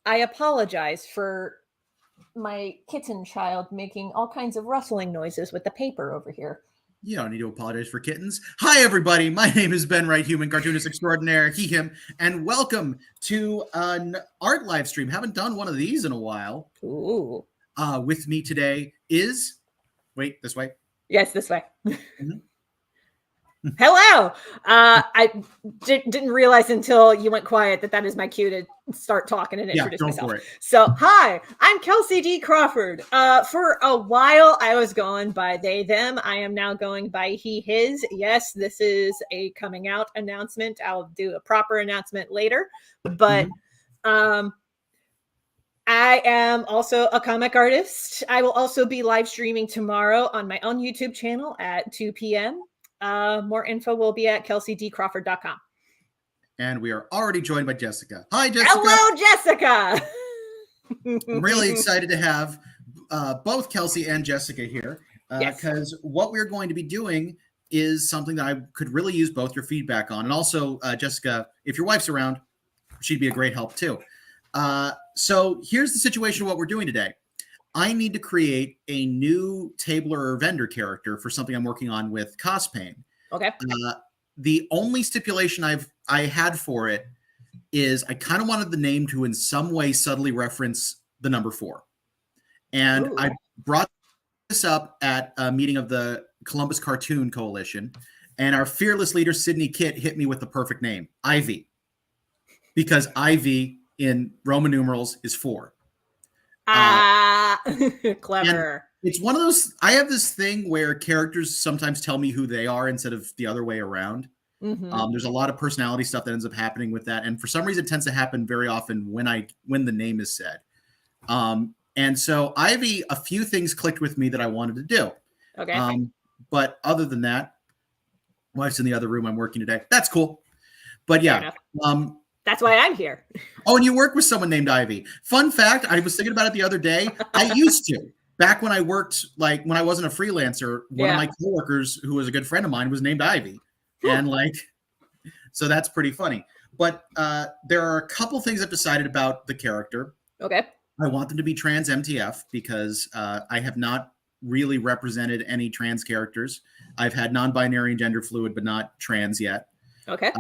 I apologize for my kitten child making all kinds of rustling noises with the paper over here. You don't need to apologize for kittens. Hi, everybody. My name is Ben Wright, human cartoonist extraordinaire, he, him, and welcome to an art live stream. Haven't done one of these in a while. Ooh. With me today is, wait, this way. Yes, this way. Mm-hmm. Hello. I didn't realize until you went quiet that is my cue to start talking and introduce myself. So, hi, I'm Kelci Crawford. For a while, I was going by they, them. I am now going by he, his. Yes, this is a coming out announcement. I'll do a proper announcement later. But I am also a comic artist. I will also be live streaming tomorrow on my own YouTube channel at 2 p.m. More info will be at kelcicrawford.com. And we are already joined by Jessica. Hi, Jessica. Hello, Jessica. I'm really excited to have both Kelci and Jessica here because what we're going to be doing is something that I could really use both your feedback on. And also, Jessica, if your wife's around, she'd be a great help too. So here's the situation of what we're doing today. I need to create a new tabler or vendor character for something I'm working on with CosPain. Okay. The only stipulation I had for it is I kind of wanted the name to in some way subtly reference the number 4. And I brought this up at a meeting of the Columbus Cartoon Coalition, and our fearless leader, Sydney Kitt, hit me with the perfect name, Ivy. Because Ivy in Roman numerals is 4. Clever. It's one of those, I have this thing where characters sometimes tell me who they are instead of the other way around. There's a lot of personality stuff that ends up happening with that. And for some reason, it tends to happen very often when the name is said. And so Ivy, a few things clicked with me that I wanted to do. Okay. But other than that, wife's in the other room. I'm working today. That's cool. But yeah. That's why I'm here. Oh, and you work with someone named Ivy. Fun fact, I was thinking about it the other day. I used to. Back when I worked, like when I wasn't a freelancer, one of my coworkers who was a good friend of mine was named Ivy. And so that's pretty funny. But there are a couple things I've decided about the character. Okay. I want them to be trans MTF because I have not really represented any trans characters. I've had non-binary and gender fluid, but not trans yet. Okay.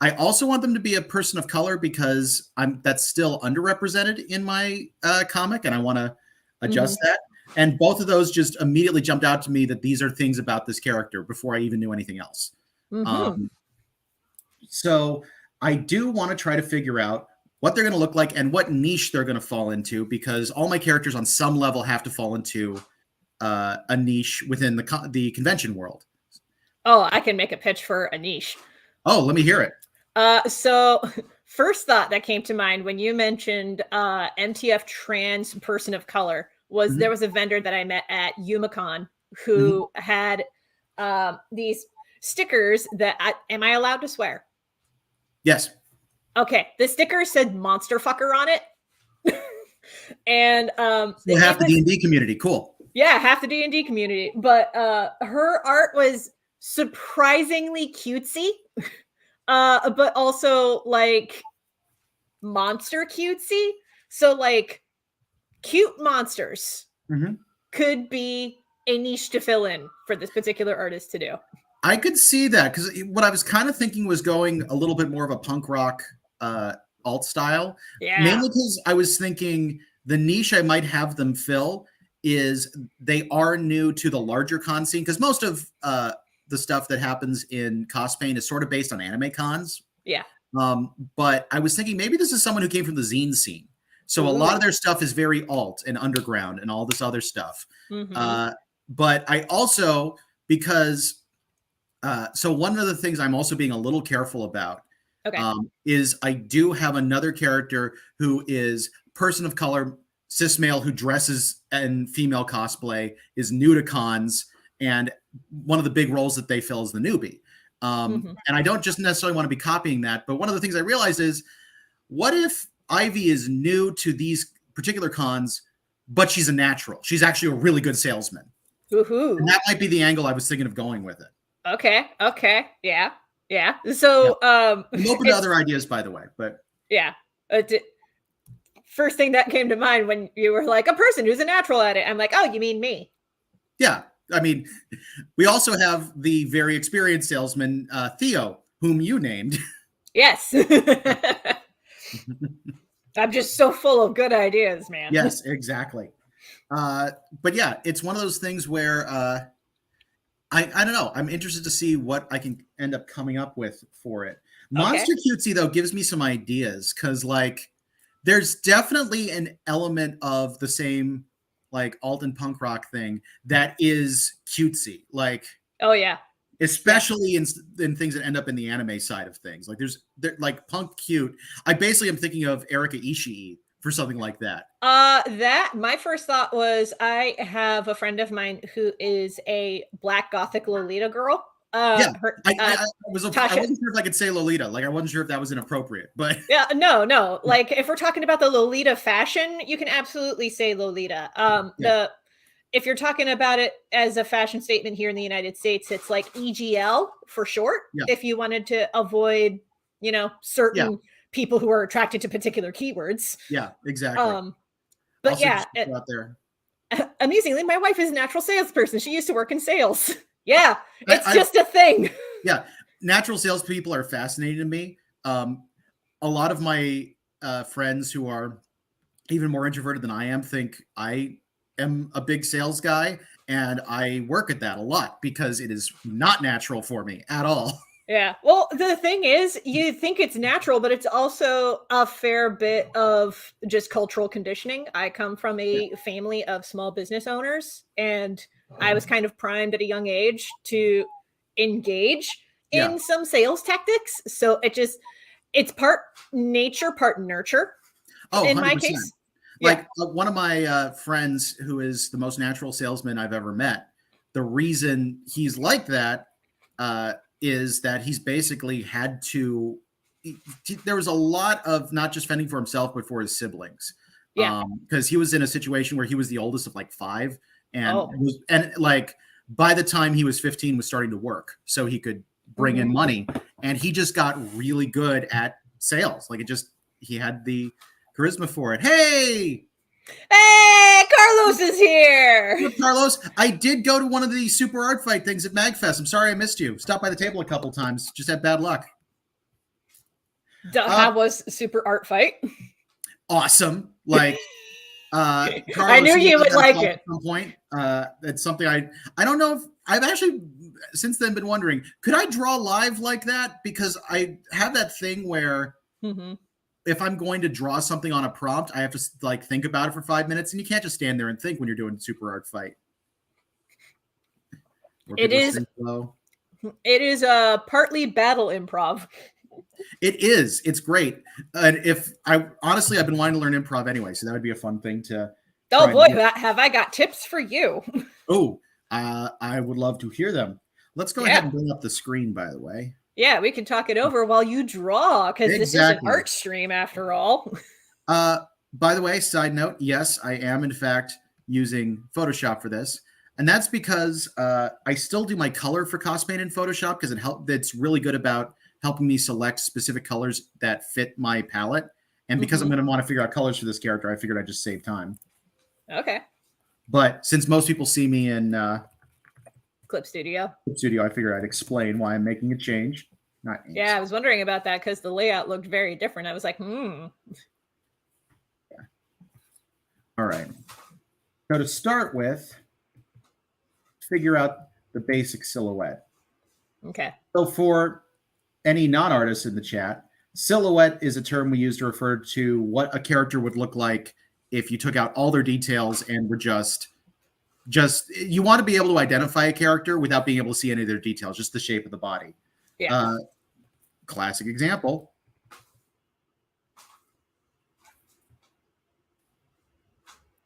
I also want them to be a person of color because that's still underrepresented in my comic, and I want to adjust that. And both of those just immediately jumped out to me that these are things about this character before I even knew anything else. So I do want to try to figure out what they're going to look like and what niche they're going to fall into, because all my characters on some level have to fall into a niche within the convention world. Oh, I can make a pitch for a niche. Oh, let me hear it. So first thought that came to mind when you mentioned MTF trans person of color was there was a vendor that I met at UmaCon who had these stickers that am I allowed to swear? Yes. Okay. The sticker said monster fucker on it. And so half the D&D community. Cool. Yeah, half the D&D community. But her art was surprisingly cutesy. But also like monster cutesy. So like cute monsters could be a niche to fill in for this particular artist to do. I could see that because what I was kind of thinking was going a little bit more of a punk rock alt style. Yeah. Mainly because I was thinking the niche I might have them fill is they are new to the larger con scene, because most of the stuff that happens in CosPain is sort of based on anime cons. Yeah. But I was thinking maybe this is someone who came from the zine scene. So a lot of their stuff is very alt and underground and all this other stuff. But I also, because, so one of the things I'm also being a little careful about is I do have another character who is person of color, cis male, who dresses in female cosplay, is new to cons, and one of the big roles that they fill is the newbie. And I don't just necessarily want to be copying that, but one of the things I realized is, what if Ivy is new to these particular cons, but she's a natural? She's actually a really good salesman. And that might be the angle I was thinking of going with it. Okay. Yeah. So I'm open to other ideas, by the way, but yeah. first thing that came to mind when you were like, a person who's a natural at it. I'm like, oh, you mean me? Yeah. I mean, we also have the very experienced salesman, Theo, whom you named. Yes. I'm just so full of good ideas, man. Yes, exactly. But yeah, it's one of those things where I don't know. I'm interested to see what I can end up coming up with for it. Monster Cutesy, though, gives me some ideas because, like, there's definitely an element of the same, like, alt and punk rock thing that is cutesy. Like, oh, yeah. Especially in things that end up in the anime side of things. Like, they're like punk cute. I basically am thinking of Erika Ishii for something like that. That my first thought was I have a friend of mine who is a Black Gothic Lolita girl. I wasn't sure if I could say Lolita. Like, I wasn't sure if that was inappropriate, but yeah, no. Like, if we're talking about the Lolita fashion, you can absolutely say Lolita. If you're talking about it as a fashion statement here in the United States, it's like EGL for short. Yeah. If you wanted to avoid, certain people who are attracted to particular keywords. Yeah, exactly. But also out there. Amusingly, my wife is a natural salesperson. She used to work in sales. Yeah, it's just a thing. Yeah, natural salespeople are fascinating to me. A lot of my friends who are even more introverted than I am think I am a big sales guy, and I work at that a lot because it is not natural for me at all. Yeah. Well, the thing is, you think it's natural, but it's also a fair bit of just cultural conditioning. I come from a family of small business owners, and I was kind of primed at a young age to engage in some sales tactics. So it's part nature, part nurture. Oh, in 100%. My case. Like one of my friends who is the most natural salesman I've ever met, the reason he's like that is that he's basically had to, there was a lot of not just fending for himself, but for his siblings. Yeah. Because he was in a situation where he was the oldest of like 5 and like by the time he was 15 was starting to work so he could bring in money, and he just got really good at sales. Like he had the charisma for it. Hey, Carlos is here. Hey, Carlos, I did go to one of the Super Art Fight things at MagFest. I'm sorry I missed you. Stopped by the table a couple times. Just had bad luck. How was Super Art Fight? Awesome. Like, Carlos, I knew you would like it. At some point, that's something I don't know if I've actually since then been wondering, could I draw live like that? Because I have that thing where if I'm going to draw something on a prompt, I have to like think about it for 5 minutes, and you can't just stand there and think when you're doing Super Art Fight. It is a partly battle improv. It is. It's great. And I've been wanting to learn improv anyway, so that would be a fun thing to. Oh boy, have I got tips for you? Oh, I would love to hear them. Let's go ahead and bring up the screen, by the way. Yeah, we can talk it over while you draw, because this is an art stream after all. By the way, side note, yes, I am in fact using Photoshop for this. And that's because I still do my color for CosPain in Photoshop because it's really good about helping me select specific colors that fit my palette. And because I'm going to want to figure out colors for this character, I figured I'd just save time. Okay. But since most people see me in Clip Studio, I figured I'd explain why I'm making a change. Yeah, I was wondering about that because the layout looked very different. I was like, Yeah. All right. So to start with, figure out the basic silhouette. Okay. So for any non-artists in the chat, silhouette is a term we use to refer to what a character would look like if you took out all their details and were just you want to be able to identify a character without being able to see any of their details, just the shape of the body. Yeah. Classic example.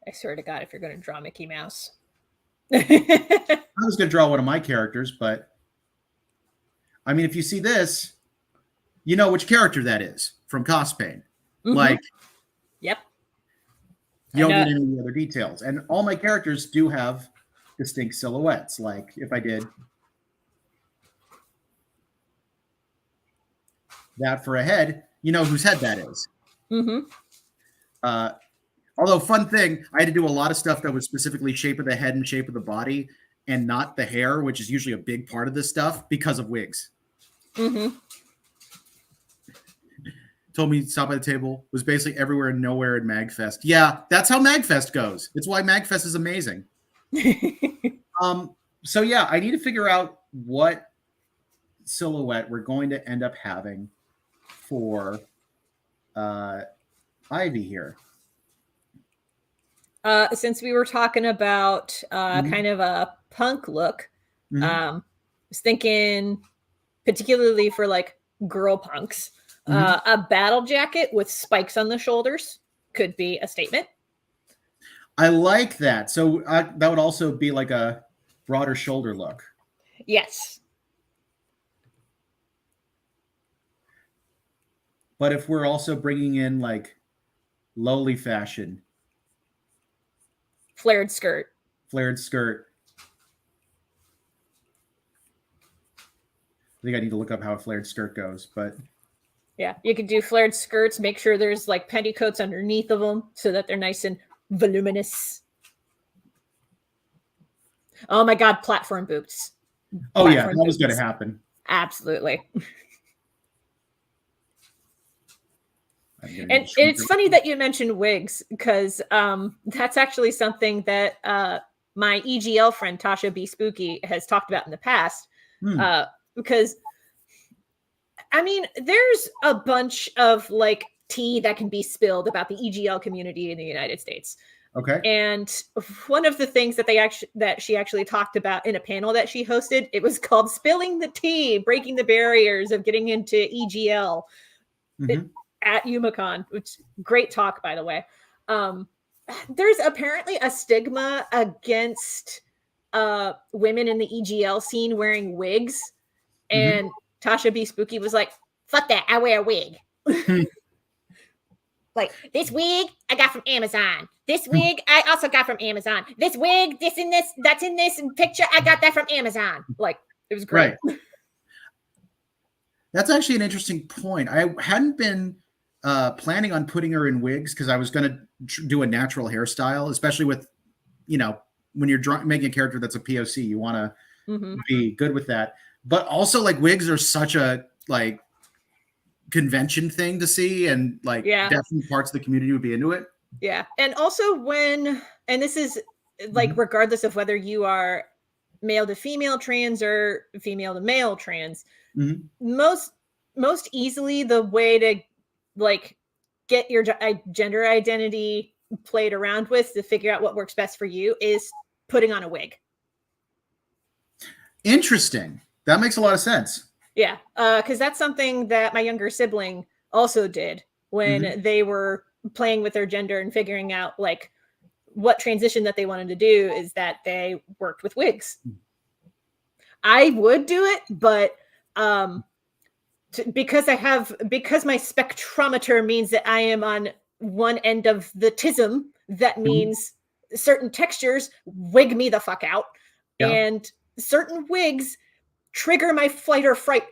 I swear to God, if you're going to draw Mickey Mouse. I was going to draw one of my characters, but I mean, if you see this, you know which character that is from CosPain. Like, yep. You don't need any other details. And all my characters do have distinct silhouettes. Like if I did that for a head, you know whose head that is. Although, fun thing, I had to do a lot of stuff that was specifically shape of the head and shape of the body and not the hair, which is usually a big part of this stuff because of wigs. Mm-hmm. Told me to stop by the table, was basically everywhere and nowhere at MagFest. Yeah, that's how MagFest goes. It's why MagFest is amazing. So yeah, I need to figure out what silhouette we're going to end up having for Ivy here. Since we were talking about kind of a punk look, I was thinking particularly for like girl punks, a battle jacket with spikes on the shoulders could be a statement. I like that. So that would also be like a broader shoulder look. Yes. But if we're also bringing in like lowly fashion, flared skirt. I think I need to look up how a flared skirt goes, but yeah, you could do flared skirts. Make sure there's like petticoats underneath of them so that they're nice and voluminous. Oh my God, platform boots. Oh yeah, that was going to happen. Absolutely. And it's funny that you mentioned wigs because that's actually something that my EGL friend Tasha B. Spooky has talked about in the past. Because I mean, there's a bunch of like tea that can be spilled about the EGL community in the United States. Okay. And one of the things that she actually talked about in a panel that she hosted, it was called "Spilling the Tea: Breaking the Barriers of Getting into EGL" at UMaCon, which great talk, by the way. There's apparently a stigma against women in the EGL scene wearing wigs, and Tasha B. Spooky was like, "Fuck that! I wear a wig." Like, this wig I got from Amazon. This wig I also got from Amazon. This wig, this in this, that's in this picture, I got that from Amazon. Like, it was great. Right. That's actually an interesting point. I hadn't been planning on putting her in wigs because I was going to do a natural hairstyle, especially with, you know, when you're making a character that's a POC, you want to be good with that. But also, like, wigs are such a, like, convention thing to see, and like definitely parts of the community would be into it. Yeah. And also and this is like regardless of whether you are male to female trans or female to male trans, most easily the way to like get your gender identity played around with to figure out what works best for you is putting on a wig. Interesting. That makes a lot of sense. Yeah, because that's something that my younger sibling also did when they were playing with their gender and figuring out like what transition that they wanted to do, is that they worked with wigs. I would do it, but because my spectrometer means that I am on one end of the tism, that means certain textures wig me the fuck out, and certain wigs trigger my flight or fright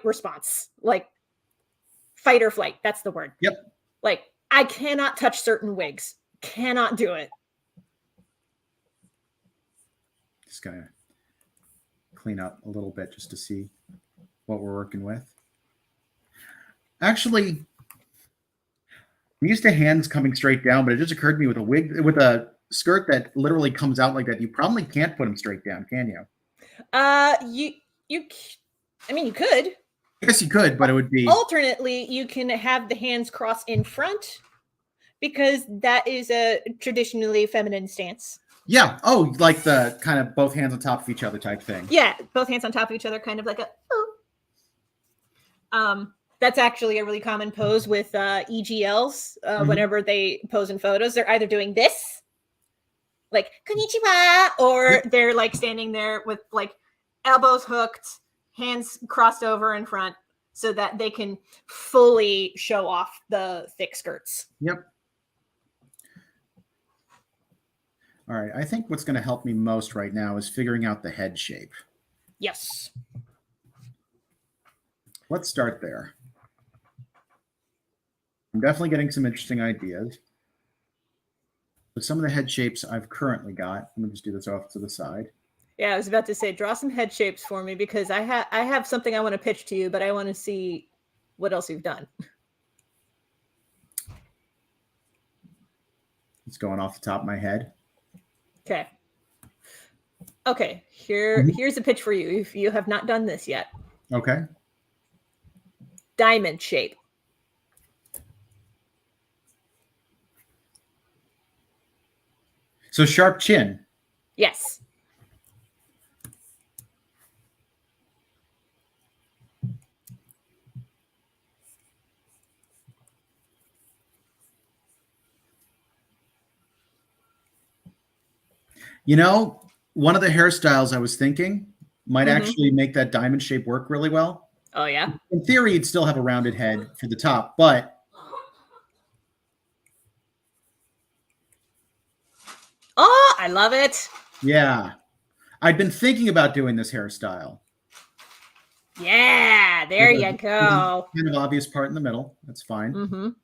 response, like fight or flight. That's the word. Yep. Like, I cannot touch certain wigs. Cannot do it. Just gonna clean up a little bit just to see what we're working with. Actually, I'm used to hands coming straight down, but it just occurred to me with a wig, with a skirt that literally comes out like that, you probably can't put them straight down, can you? I mean, you could. I guess you could, but it would be... Alternately, you can have the hands cross in front, because that is a traditionally feminine stance. Yeah. Oh, like the kind of both hands on top of each other type thing. Yeah, both hands on top of each other, kind of like a... That's actually a really common pose with EGLs. Whenever they pose in photos, they're either doing this, like konnichiwa, or they're like standing there with like elbows hooked, hands crossed over in front, so that they can fully show off the thick skirts. Yep. All right. I think what's going to help me most right now is figuring out the head shape. Yes. Let's start there. I'm definitely getting some interesting ideas. But some of the head shapes I've currently got, let me just do this off to the side. Yeah, I was about to say, draw some head shapes for me because I have something I want to pitch to you, but I want to see what else you've done. It's going off the top of my head. Okay. Okay, here's a pitch for you if you have not done this yet. Okay. Diamond shape. So sharp chin. Yes. You know, one of the hairstyles I was thinking might actually make that diamond shape work really well. Oh, yeah? In theory, you'd still have a rounded head for the top, but... Oh, I love it. Yeah. I'd been thinking about doing this hairstyle. Yeah, there you go. Kind of obvious part in the middle. That's fine.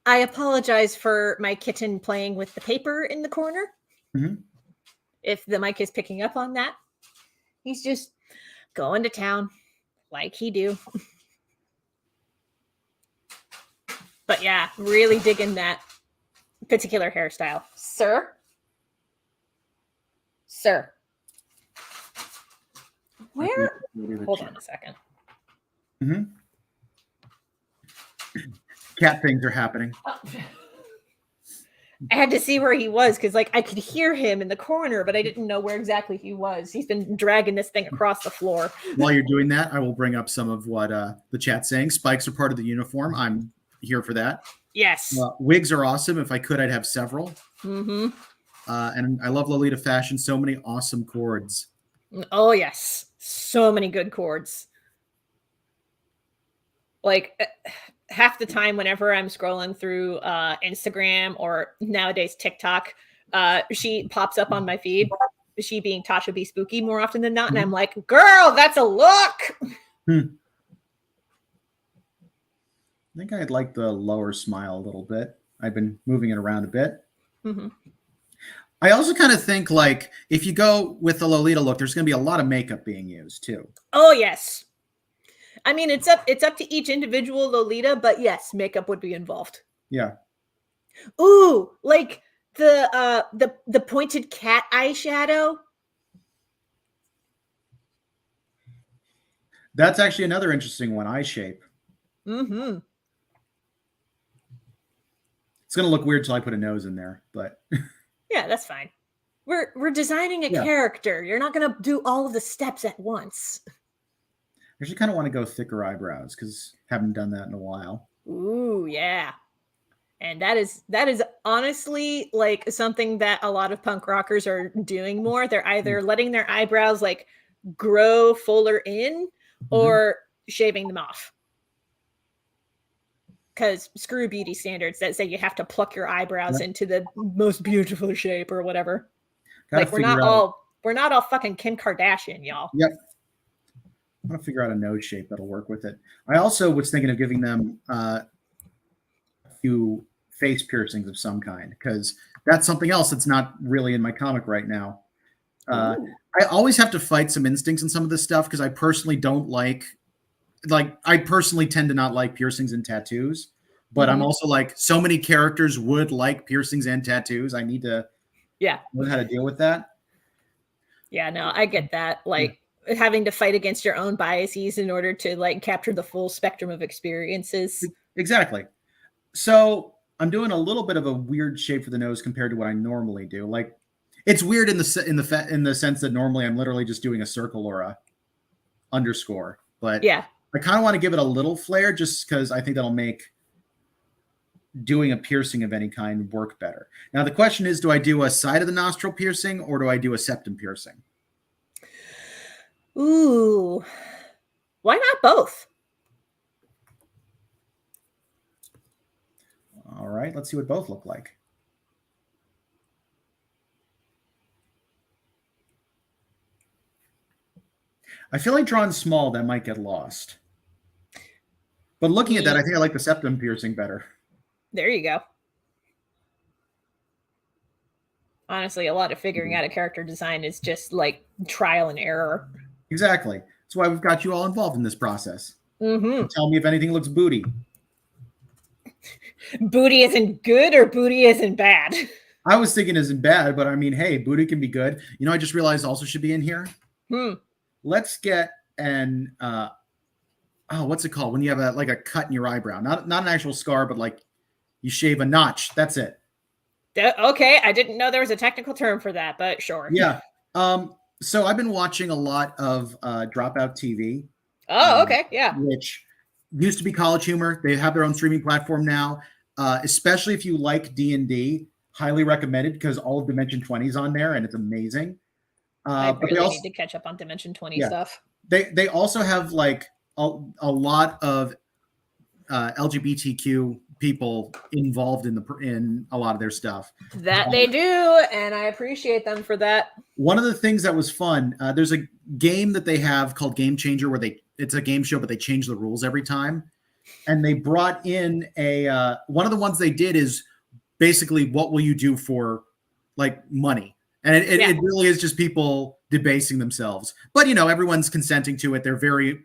I apologize for my kitten playing with the paper in the corner. If the mic is picking up on that, he's just going to town like he do. But yeah, really digging that particular hairstyle. Sir? Where? Hold on a second. Cat things are happening. Oh. I had to see where he was because, like, I could hear him in the corner, but I didn't know where exactly he was. He's been dragging this thing across the floor. While you're doing that, I will bring up some of what the chat's saying. Spikes are part of the uniform. I'm here for that. Yes. Wigs are awesome. If I could, I'd have several. And I love Lolita fashion. So many awesome cords. Oh, yes. So many good cords. Like... half the time whenever I'm scrolling through Instagram or nowadays TikTok, she pops up on my feed, she being Tasha B. Spooky more often than not. And I'm like, girl, that's a look. I think I'd like the lower smile a little bit. I've been moving it around a bit. I also kind of think, like, if you go with the Lolita look, there's going to be a lot of makeup being used too. Oh, yes. I mean, it's up to each individual Lolita, but yes, makeup would be involved. Yeah. Ooh, like the pointed cat eyeshadow. That's actually another interesting one, eye shape. It's going to look weird till I put a nose in there, but yeah, that's fine. We're designing a character. You're not going to do all of the steps at once. I actually kind of want to go thicker eyebrows because haven't done that in a while. Ooh, yeah. And that is honestly like something that a lot of punk rockers are doing more. They're either letting their eyebrows like grow fuller in or shaving them off. Because screw beauty standards that say you have to pluck your eyebrows into the most beautiful shape or whatever. Like we're not all fucking Kim Kardashian, y'all. Yep. I want to figure out a nose shape that'll work with it. I also was thinking of giving them a few face piercings of some kind because that's something else that's not really in my comic right now. I always have to fight some instincts in some of this stuff because I personally don't like I personally tend to not like piercings and tattoos, but I'm also like, so many characters would like piercings and tattoos. I need to learn how to deal with that. Yeah, no, I get that. Like, having to fight against your own biases in order to like capture the full spectrum of experiences. Exactly. So I'm doing a little bit of a weird shape for the nose compared to what I normally do. Like it's weird in the sense that normally I'm literally just doing a circle or a underscore, but I kind of want to give it a little flair just because I think that'll make doing a piercing of any kind work better. Now the question is, do I do a side of the nostril piercing or do I do a septum piercing? Ooh, why not both? All right, let's see what both look like. I feel like drawing small, that might get lost. But looking at that, I think I like the septum piercing better. There you go. Honestly, a lot of figuring out a character design is just like trial and error. Exactly. That's why we've got you all involved in this process. Mm-hmm. Tell me if anything looks booty. Booty isn't good or booty isn't bad. I was thinking isn't bad, but I mean, hey, booty can be good. You know, I just realized also should be in here. Let's get an what's it called when you have a cut in your eyebrow? Not an actual scar, but like you shave a notch. That's it. Okay, I didn't know there was a technical term for that, but sure. Yeah. So I've been watching a lot of Dropout TV. Oh, okay, yeah. Which used to be College Humor. They have their own streaming platform now. Especially if you like D&D, highly recommended because all of Dimension 20 is on there and it's amazing. I really need to catch up on Dimension 20 stuff. They also have like a lot of LGBTQ people involved in a lot of their stuff. That they do, and I appreciate them for that. One of the things that was fun, there's a game that they have called Game Changer where it's a game show, but they change the rules every time. And they brought in one of the ones they did is basically what will you do for like money? And it really is just people debasing themselves. But, you know, everyone's consenting to it. They're very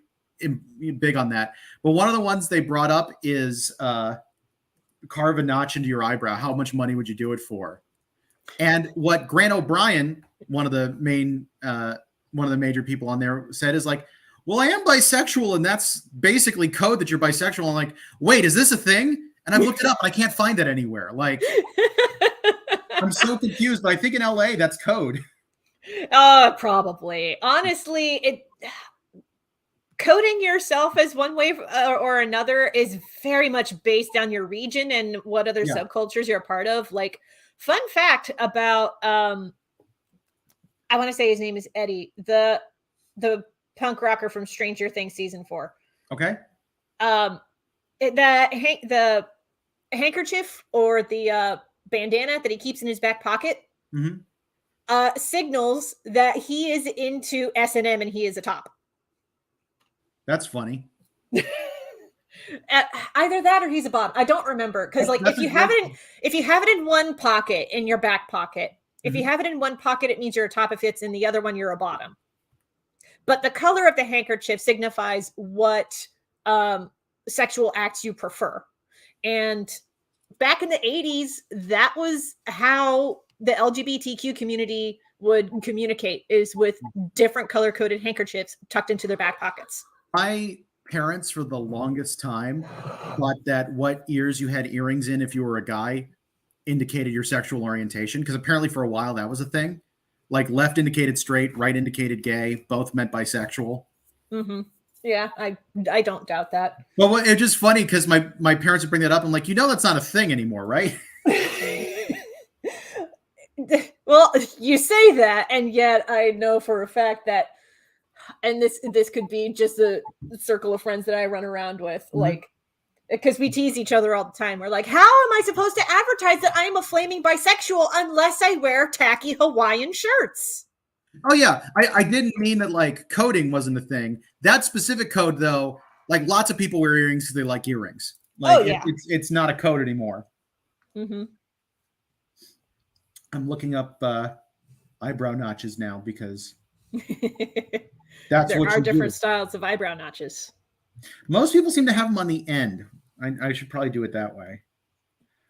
big on that. But one of the ones they brought up is carve a notch into your eyebrow. How much money would you do it for? And what Grant O'Brien, one of the major people on there, said is like, well, I am bisexual, and that's basically code that you're bisexual. I'm like, wait, is this a thing? And I've looked it up, and I can't find that anywhere. Like, I'm so confused, but I think in LA that's code. Probably. Honestly, coding yourself as one way or another is very much based on your region and what other subcultures you're a part of. Like, fun fact about I want to say his name is Eddie, the punk rocker from Stranger Things season 4. Okay. The handkerchief or the bandana that he keeps in his back pocket signals that he is into S&M and he is a top. That's funny. Either that or he's a bottom. I don't remember because like if you have it in one pocket in your back pocket, if you have it in one pocket, it means you're a top. If it's in the other one, you're a bottom. But the color of the handkerchief signifies what sexual acts you prefer. And back in the 80s, that was how the LGBTQ community would communicate, is with different color-coded handkerchiefs tucked into their back pockets. My parents, for the longest time, thought that what ears you had earrings in if you were a guy indicated your sexual orientation, because apparently for a while that was a thing. Like left indicated straight, right indicated gay, both meant bisexual. Yeah, I don't doubt that. Well, it's just funny because my parents would bring that up. I'm like, you know, that's not a thing anymore, right? Well, you say that, and yet I know for a fact that, and this could be just a circle of friends that I run around with, like, because we tease each other all the time. We're like, how am I supposed to advertise that I'm a flaming bisexual unless I wear tacky Hawaiian shirts? Oh, yeah. I didn't mean that, like, coding wasn't a thing. That specific code, though, like, lots of people wear earrings because they like earrings. Like, it's not a code anymore. I'm looking up eyebrow notches now because there are different styles of eyebrow notches. Most people seem to have them on the end. I should probably do it that way.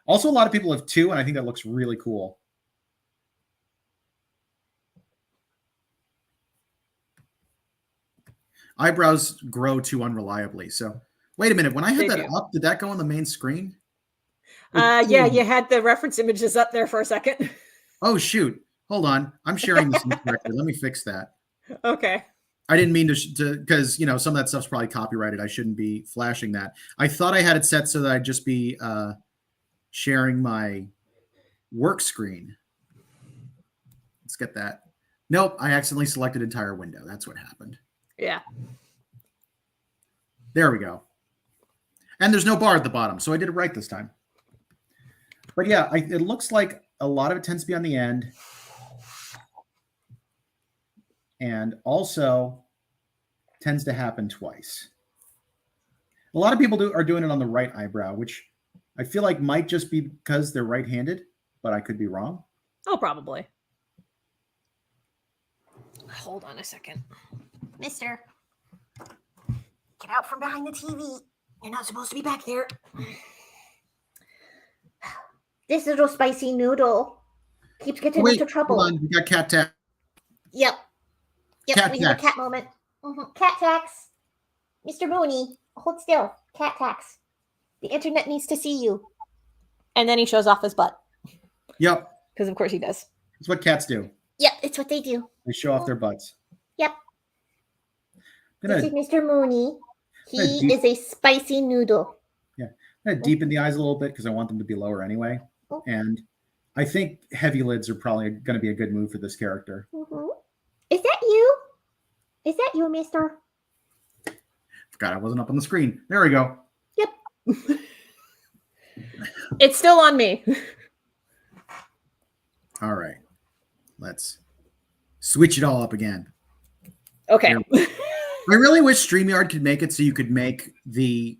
Also, a lot of people have 2, and I think that looks really cool. Eyebrows grow too unreliably. So, wait a minute. When I had that up, did that go on the main screen? Yeah, you had the reference images up there for a second. Oh, shoot. Hold on. I'm sharing this incorrectly. Let me fix that. Okay. I didn't mean to, because, you know, some of that stuff's probably copyrighted. I shouldn't be flashing that. I thought I had it set so that I'd just be sharing my work screen. Let's get that. Nope. I accidentally selected entire window. That's what happened. Yeah. There we go. And there's no bar at the bottom, so I did it right this time. But yeah, it looks like a lot of it tends to be on the end. And also tends to happen twice. A lot of people are doing it on the right eyebrow, which I feel like might just be because they're right-handed, but I could be wrong. Oh, probably. Hold on a second. Mister, get out from behind the TV. You're not supposed to be back there. This little spicy noodle keeps getting into trouble. Hold on. We got cat tax. Yep. Cat we have a cat moment. Cat tax. Mr. Mooney, hold still. Cat tax. The internet needs to see you. And then he shows off his butt. Yep. Because of course he does. It's what cats do. Yep, it's what they do. They show off their butts. Yep. This is Mr. Mooney. He is a spicy noodle. Yeah. I'm going to deepen the eyes a little bit because I want them to be lower anyway. And I think heavy lids are probably going to be a good move for this character. Is that you? Is that you, mister? Forgot I wasn't up on the screen. There we go. Yep. It's still on me. All right. Let's switch it all up again. Okay. I really wish StreamYard could make it so you could make the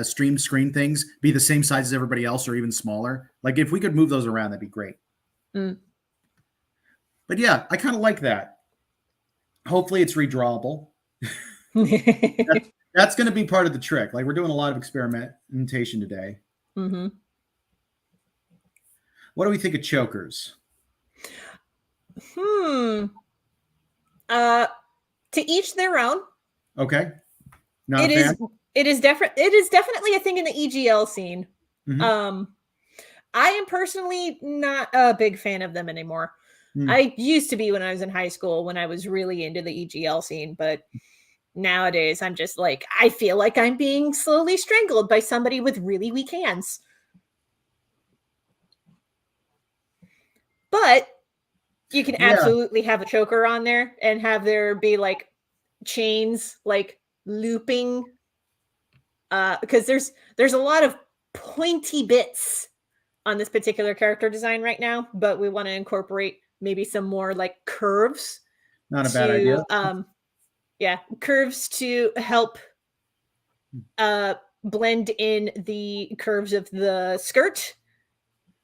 stream screen things be the same size as everybody else or even smaller. Like if we could move those around, that'd be great. But yeah, I kind of like that. Hopefully it's redrawable. That's going to be part of the trick. Like we're doing a lot of experimentation today. What do we think of chokers? To each their own. Okay. It is definitely a thing in the EGL scene. I am personally not a big fan of them anymore. I used to be when I was in high school, when I was really into the EGL scene, but nowadays I'm just like, I feel like I'm being slowly strangled by somebody with really weak hands. But you can absolutely have a choker on there and have there be like chains like looping, because there's a lot of pointy bits on this particular character design right now, but we want to incorporate maybe some more like curves. Not a bad idea. Curves to help blend in the curves of the skirt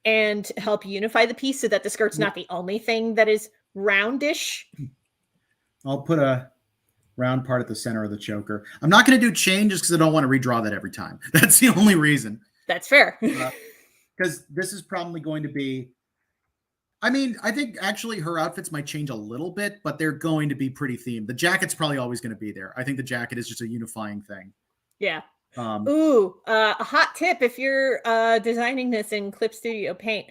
and help unify the piece so that the skirt's not the only thing that is roundish. I'll put a round part at the center of the choker. I'm not going to do chain just because I don't want to redraw that every time. That's the only reason. That's fair. Because this is probably going to be, I mean, I think actually her outfits might change a little bit, but they're going to be pretty themed. The jacket's probably always going to be there. I think the jacket is just a unifying thing. Yeah. A hot tip if you're designing this in Clip Studio Paint.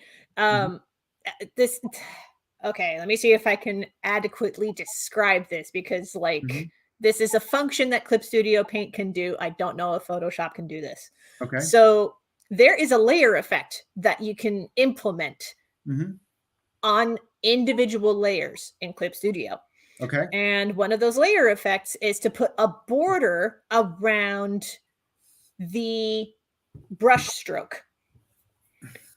Okay, let me see if I can adequately describe this, because this is a function that Clip Studio Paint can do. I don't know if Photoshop can do this. Okay. So there is a layer effect that you can implement on individual layers in Clip Studio. Okay. And one of those layer effects is to put a border around the brush stroke.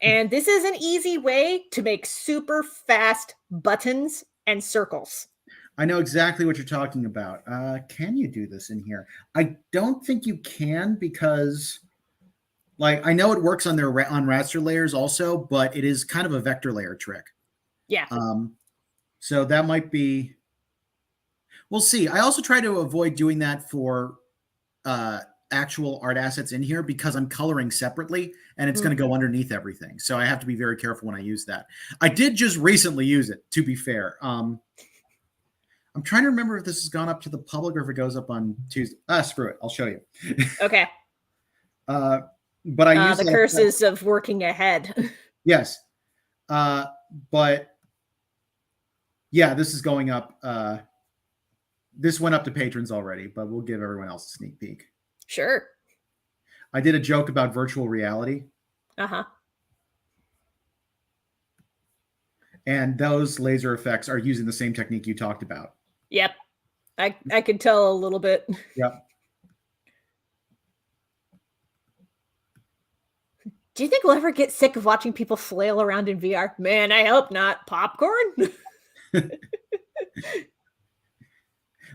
And this is an easy way to make super fast buttons and circles. I know exactly what you're talking about. Can you do this in here? I don't think you can, because like I know it works on their on raster layers also, but it is kind of a vector layer trick. Yeah. So that might be, we'll see. I also try to avoid doing that for actual art assets in here because I'm coloring separately and it's going to go underneath everything. So I have to be very careful when I use that. I did just recently use it, to be fair. I'm trying to remember if this has gone up to the public or if it goes up on Tuesday. Screw it. I'll show you. Okay. But I use the curses of working ahead. Yes. But yeah, this is going up. This went up to patrons already, but we'll give everyone else a sneak peek. Sure. I did a joke about virtual reality. And those laser effects are using the same technique you talked about. Yep. I could tell a little bit. Yep. Do you think we'll ever get sick of watching people flail around in VR? Man, I hope not. Popcorn?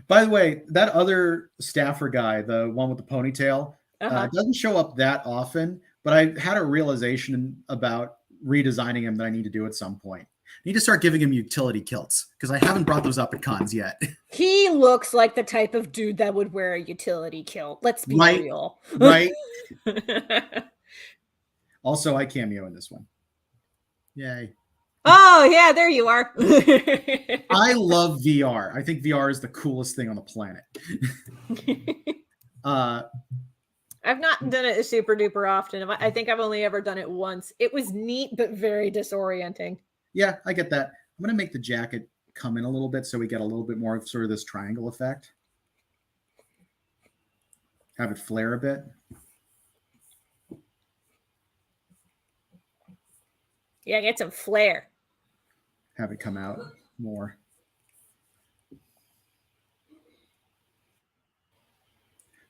By the way, that other staffer guy, the one with the ponytail, doesn't show up that often, but I had a realization about redesigning him that I need to do at some point. I need to start giving him utility kilts because I haven't brought those up at cons yet. He looks like the type of dude that would wear a utility kilt. Let's be real. Right. Also, I cameo in this one. Yay. Oh, yeah, there you are. I love VR. I think VR is the coolest thing on the planet. I've not done it super duper often. I think I've only ever done it once. It was neat, but very disorienting. Yeah, I get that. I'm going to make the jacket come in a little bit so we get a little bit more of sort of this triangle effect. Have it flare a bit. Yeah, get some flair. Have it come out more.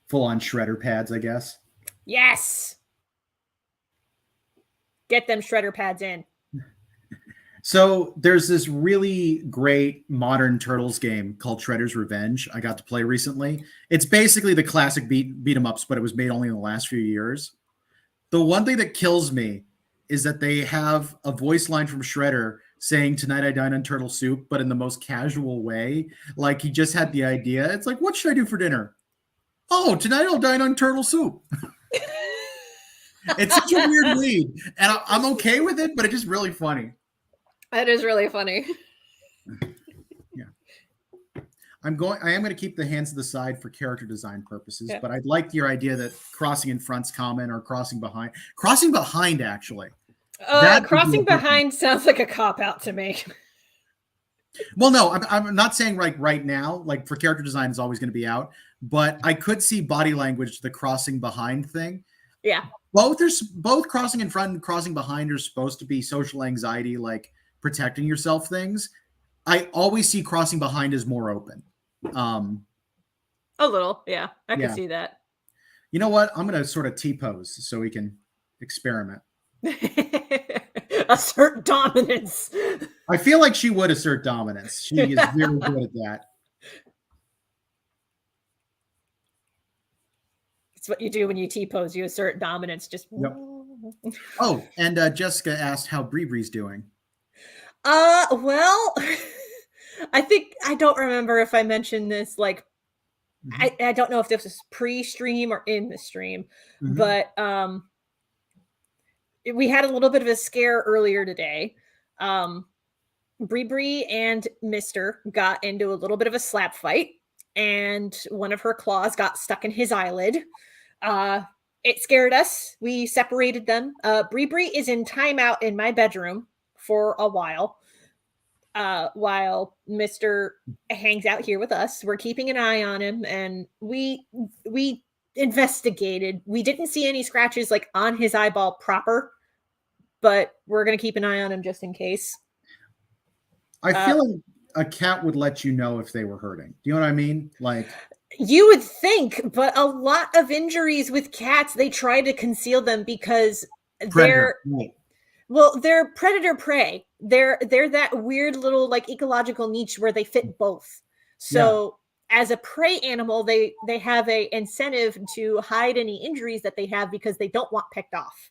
Full on shredder pads, I guess. Yes. Get them shredder pads in. So there's this really great modern Turtles game called Shredder's Revenge I got to play recently. It's basically the classic beat 'em ups, but it was made only in the last few years. The one thing that kills me is that they have a voice line from Shredder saying, "Tonight I dine on turtle soup," but in the most casual way. Like he just had the idea. It's like, what should I do for dinner? Oh, tonight I'll dine on turtle soup. It's such a weird lead. And I'm okay with it, but it's just really funny. That is really funny. Yeah. I am going to keep the hands to the side for character design purposes, but I'd like your idea that crossing in front's common or crossing behind. Crossing behind, actually. Crossing behind sounds like a cop-out to me. Well, no, I'm not saying right now, like for character design is always going to be out, but I could see body language, the crossing behind thing. Yeah. Both crossing in front and crossing behind are supposed to be social anxiety, like protecting yourself things. I always see crossing behind as more open. A little, yeah. I can see that. You know what? I'm going to sort of T-pose so we can experiment. Assert dominance. I feel like she would assert dominance. She is very good at that. It's what you do when you T-pose. You assert dominance. Just. Yep. Oh, and Jessica asked how Bree's doing. Well, I don't remember if I mentioned this. Like, I don't know if this was pre-stream or in the stream, but we had a little bit of a scare earlier today. Bree and Mister got into a little bit of a slap fight, and one of her claws got stuck in his eyelid. It scared us. We separated them. Bree is in timeout in my bedroom for a while Mister hangs out here with us. We're keeping an eye on him, and we investigated. We didn't see any scratches like on his eyeball proper, but we're going to keep an eye on him just in case. I feel like a cat would let you know if they were hurting. Do you know what I mean? Like, you would think, but a lot of injuries with cats, they try to conceal them because they're predator prey. They're that weird little like ecological niche where they fit both. So as a prey animal, they have a incentive to hide any injuries that they have because they don't want picked off.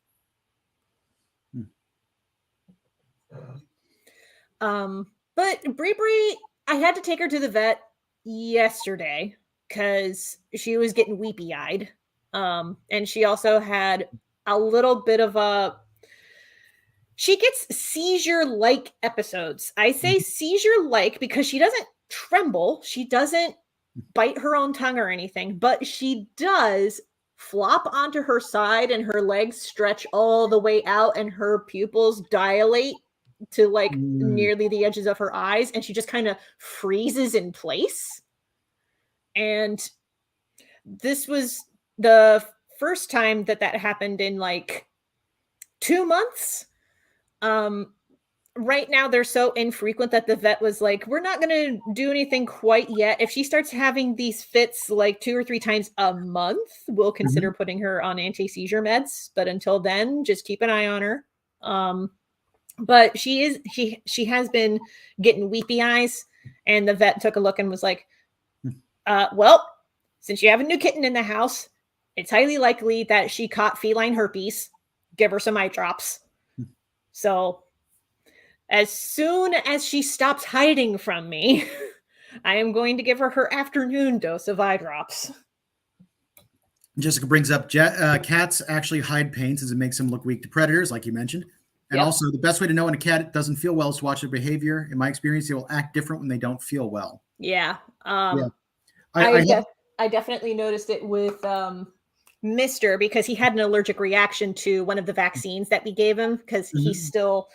But Bree, I had to take her to the vet yesterday because she was getting weepy-eyed. And she also had a little bit of she gets seizure-like episodes. I say seizure-like because she doesn't tremble. She doesn't bite her own tongue or anything, but she does flop onto her side and her legs stretch all the way out and her pupils dilate to like nearly the edges of her eyes, and she just kind of freezes in place. And this was the first time that happened in like 2 months. Right now they're so infrequent that the vet was like, we're not going to do anything quite yet. If she starts having these fits like 2 or 3 times a month, we'll consider putting her on anti-seizure meds. But until then, just keep an eye on her. But she has been getting weepy eyes, and the vet took a look and was like, Well, since you have a new kitten in the house, it's highly likely that she caught feline herpes. Give her some eye drops. So as soon as she stops hiding from me, I am going to give her her afternoon dose of eye drops. Jessica brings up cats actually hide pain since it makes them look weak to predators, like you mentioned. And also, the best way to know when a cat doesn't feel well is to watch their behavior. In my experience, they will act different when they don't feel well. Yeah. Yeah. I definitely noticed it with Mister, because he had an allergic reaction to one of the vaccines that we gave him, because he's still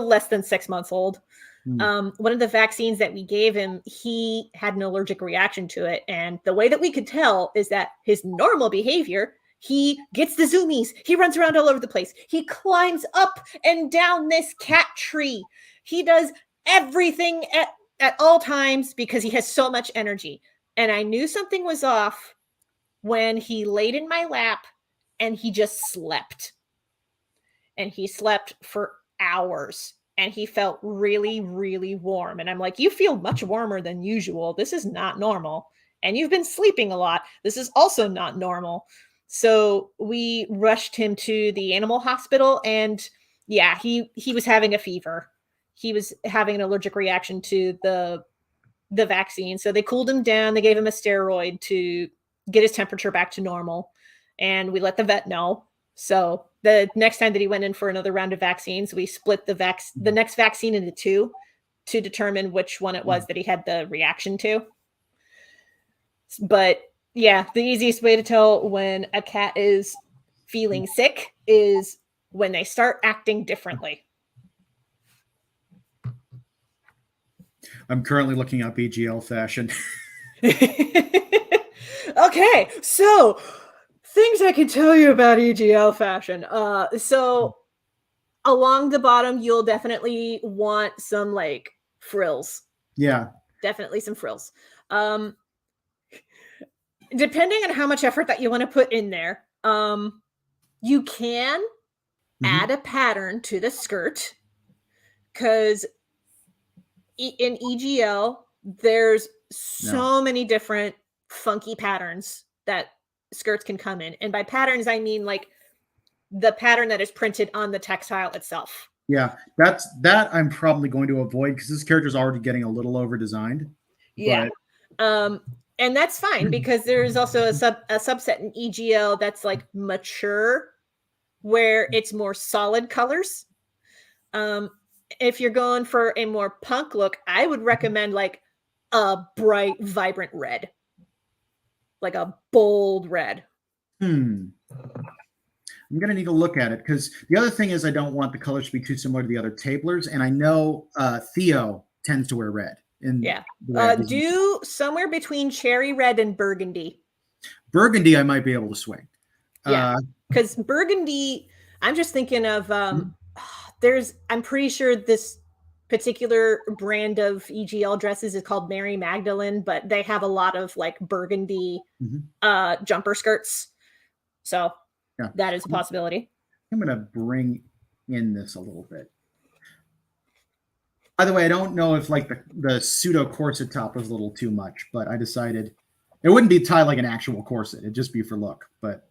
less than 6 months old. One of the vaccines that we gave him, he had an allergic reaction to it. And the way that we could tell is that his normal behavior, he gets the zoomies. He runs around all over the place. He climbs up and down this cat tree. He does everything at all times because he has so much energy. And I knew something was off when he laid in my lap and he just slept. And he slept for hours. And he felt really, really warm. And I'm like, you feel much warmer than usual. This is not normal. And you've been sleeping a lot. This is also not normal. So we rushed him to the animal hospital. And yeah, he was having a fever. He was having an allergic reaction to the vaccine. So they cooled him down. They gave him a steroid to get his temperature back to normal. And we let the vet know. So the next time that he went in for another round of vaccines, we split the next vaccine into two to determine which one it was that he had the reaction to. But yeah, the easiest way to tell when a cat is feeling sick is when they start acting differently. I'm currently looking up EGL fashion. Okay, so things I can tell you about EGL fashion. So along the bottom, you'll definitely want some like frills. Yeah. Definitely some frills. Depending on how much effort that you want to put in there, you can add a pattern to the skirt, because in EGL, there's so many different funky patterns that skirts can come in. And by patterns, I mean like the pattern that is printed on the textile itself. Yeah, that I'm probably going to avoid because this character is already getting a little over designed. Yeah. And that's fine, because there's also a subset in EGL that's like mature, where it's more solid colors. If you're going for a more punk look, I would recommend like a bright, vibrant red, like a bold red. I'm going to need to look at it, because the other thing is I don't want the colors to be too similar to the other tablers. And I know Theo tends to wear red. Do somewhere between cherry red and burgundy. Burgundy, I might be able to swing. Yeah, because burgundy, I'm just thinking of, I'm pretty sure this particular brand of EGL dresses is called Mary Magdalene, but they have a lot of like burgundy jumper skirts. So that is a possibility. I'm going to bring in this a little bit. By the way, I don't know if like the pseudo corset top was a little too much, but I decided it wouldn't be tied like an actual corset. It'd just be for look, but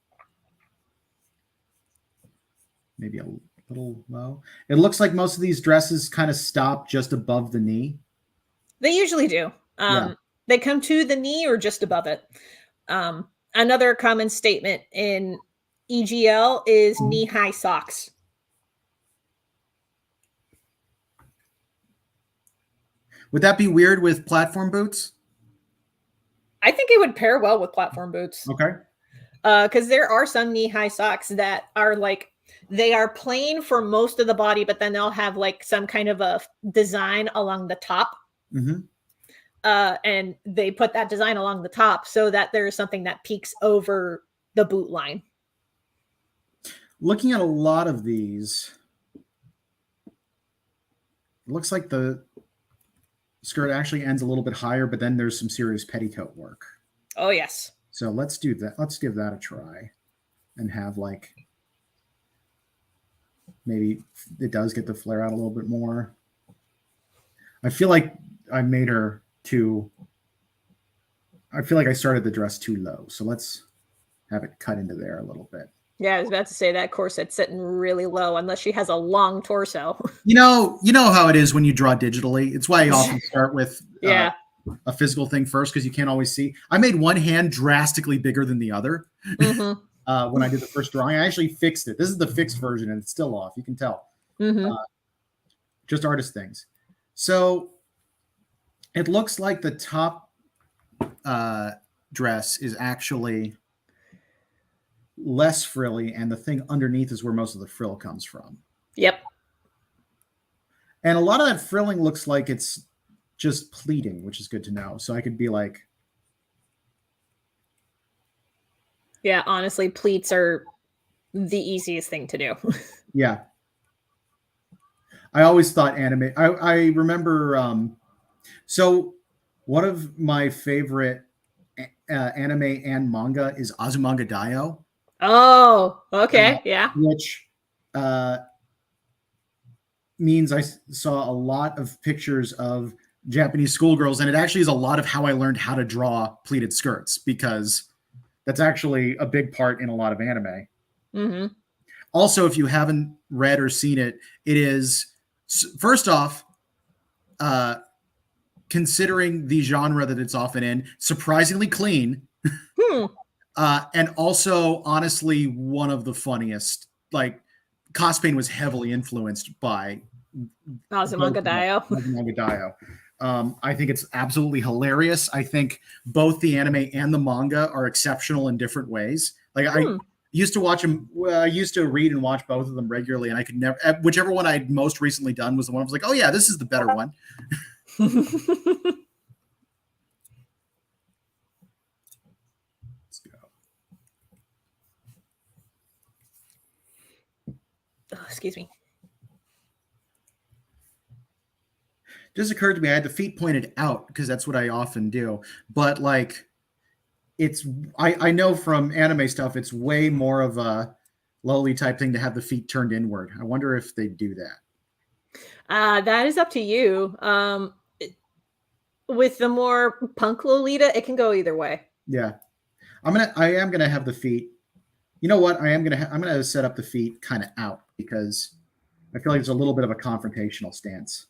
maybe a little low. It looks like most of these dresses kind of stop just above the knee. They usually do. They come to the knee or just above it. Another common statement in EGL is knee-high socks. Would that be weird with platform boots? I think it would pair well with platform boots. Okay. Because there are some knee-high socks that are like, they are plain for most of the body, but then they'll have like some kind of a design along the top. And they put that design along the top so that there is something that peeks over the boot line. Looking at a lot of these, it looks like the skirt actually ends a little bit higher, but then there's some serious petticoat work. Oh, yes. So let's do that. Let's give that a try and have like, maybe it does get the flare out a little bit more. I feel like I made her too I feel like I started the dress too low. So let's have it cut into there a little bit. Yeah, I was about to say that corset's sitting really low unless she has a long torso. You know how it is when you draw digitally. It's why I often start with a physical thing first, because you can't always see. I made one hand drastically bigger than the other when I did the first drawing. I actually fixed it. This is the fixed version, and it's still off. You can tell. Just artist things. So it looks like the top dress is actually less frilly, and the thing underneath is where most of the frill comes from. Yep. And a lot of that frilling looks like it's just pleating, which is good to know. So I could be like, yeah, honestly, pleats are the easiest thing to do. Yeah. I always thought anime. I remember. So one of my favorite anime and manga is Azumanga Daioh. Oh, okay. Yeah. Which means I saw a lot of pictures of Japanese schoolgirls, and it actually is a lot of how I learned how to draw pleated skirts, because that's actually a big part in a lot of anime. Also, if you haven't read or seen it, it is, first off, considering the genre that it's often in, surprisingly clean. And also, honestly, one of the funniest. Like, CosPain was heavily influenced by Azumanga Daioh. I think it's absolutely hilarious. I think both the anime and the manga are exceptional in different ways. Like, I used to watch them. I used to read and watch both of them regularly, and I could never. Whichever one I'd most recently done was the one I was like, "Oh yeah, this is the better one." Oh, excuse me. Just occurred to me, I had the feet pointed out because that's what I often do. But like, I know from anime stuff, it's way more of a lowly type thing to have the feet turned inward. I wonder if they do that. That is up to you. With the more punk Lolita, it can go either way. Yeah, I am gonna have the feet. You know what? I'm gonna set up the feet kind of out, because I feel like it's a little bit of a confrontational stance.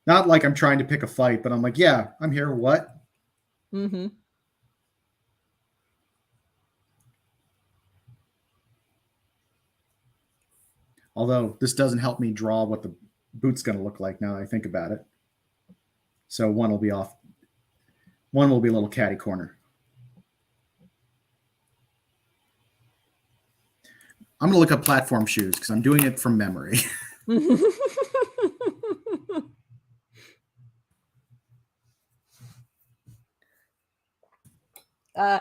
Not like I'm trying to pick a fight, but I'm like, yeah, I'm here. What? Although this doesn't help me draw what the boot's going to look like now that I think about it. So one will be off. One will be a little catty corner. I'm going to look up platform shoes because I'm doing it from memory.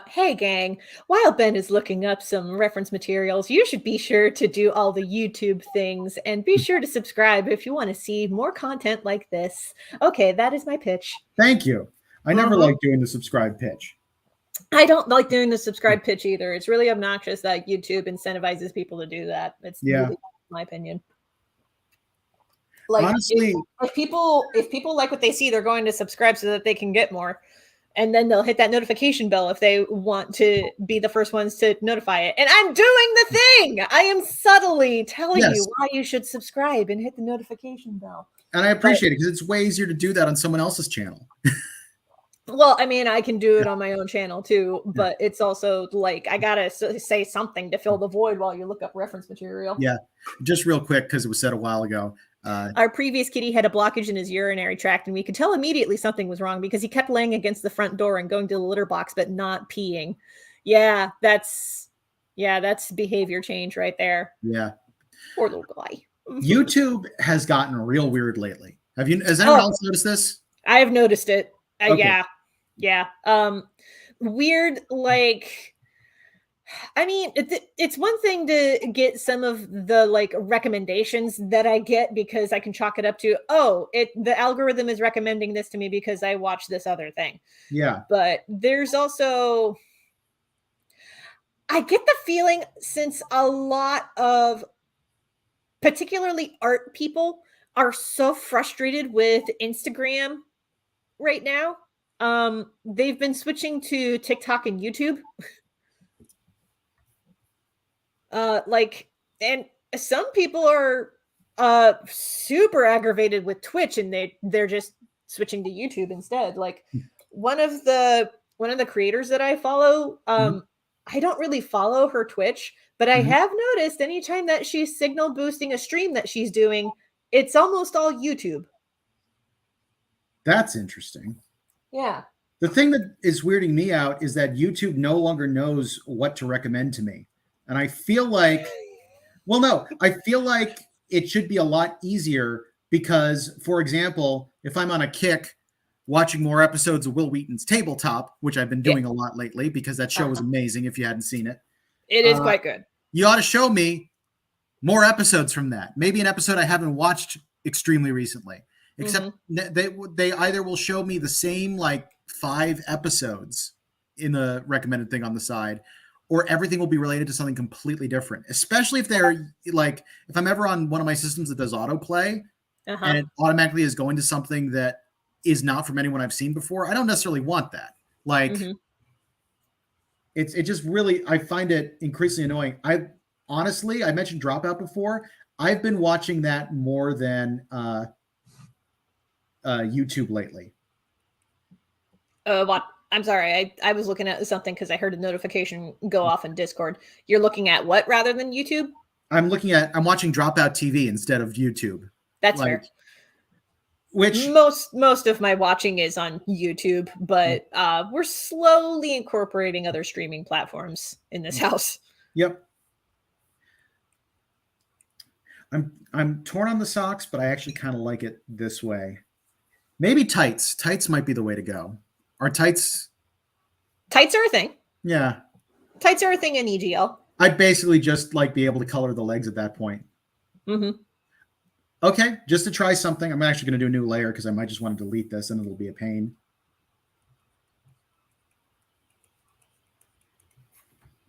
Hey gang, while Ben is looking up some reference materials, you should be sure to do all the YouTube things, and be sure to subscribe if you want to see more content like this. Okay, that is my pitch. Thank you. I never like doing the subscribe pitch. I don't like doing the subscribe pitch either. It's really obnoxious that YouTube incentivizes people to do that. It's really, my opinion. Like, honestly, if people like what they see, they're going to subscribe so that they can get more. And then they'll hit that notification bell if they want to be the first ones to notify it. And I'm doing the thing. I am subtly telling you why you should subscribe and hit the notification bell. And I appreciate it, because it's way easier to do that on someone else's channel. Well, I mean, I can do it on my own channel too, but it's also like, I got to say something to fill the void while you look up reference material. Yeah. Just real quick, because it was said a while ago. Our previous kitty had a blockage in his urinary tract, and we could tell immediately something was wrong because he kept laying against the front door and going to the litter box, but not peeing. Yeah, that's behavior change right there. Yeah. Poor little guy. YouTube has gotten real weird lately. Has anyone else noticed this? I have noticed it. Okay. Yeah. Weird, like, I mean, it's one thing to get some of the like recommendations that I get because I can chalk it up to, the algorithm is recommending this to me because I watched this other thing. Yeah. But there's also, I get the feeling, since a lot of particularly art people are so frustrated with Instagram right now. They've been switching to TikTok and YouTube. And some people are super aggravated with Twitch, and they're just switching to YouTube instead. Like one of the creators that I follow, I don't really follow her Twitch, but I have noticed anytime that she's signal boosting a stream that she's doing, it's almost all YouTube. That's interesting. Yeah. The thing that is weirding me out is that YouTube no longer knows what to recommend to me. And I feel like, I feel like it should be a lot easier because, for example, if I'm on a kick watching more episodes of Will Wheaton's Tabletop, which I've been doing a lot lately because that show was amazing if you hadn't seen it. It is quite good. You ought to show me more episodes from that. Maybe an episode I haven't watched extremely recently. Except they either will show me the same like 5 episodes in the recommended thing on the side, or everything will be related to something completely different. Especially if they're like, if I'm ever on one of my systems that does autoplay and it automatically is going to something that is not from anyone I've seen before, I don't necessarily want that. Like, it just really, I find it increasingly annoying. I mentioned Dropout before. I've been watching that more than YouTube lately. What? I'm sorry. I was looking at something because I heard a notification go off in Discord. You're looking at what rather than YouTube? I'm watching Dropout TV instead of YouTube. That's fair. Which most of my watching is on YouTube, but we're slowly incorporating other streaming platforms in this house. Yep. I'm torn on the socks, but I actually kind of like it this way. Maybe tights. Tights might be the way to go. Are tights? Tights are a thing. Yeah. Tights are a thing in EGL. I'd basically just like be able to color the legs at that point. Okay, just to try something. I'm actually going to do a new layer because I might just want to delete this and it'll be a pain.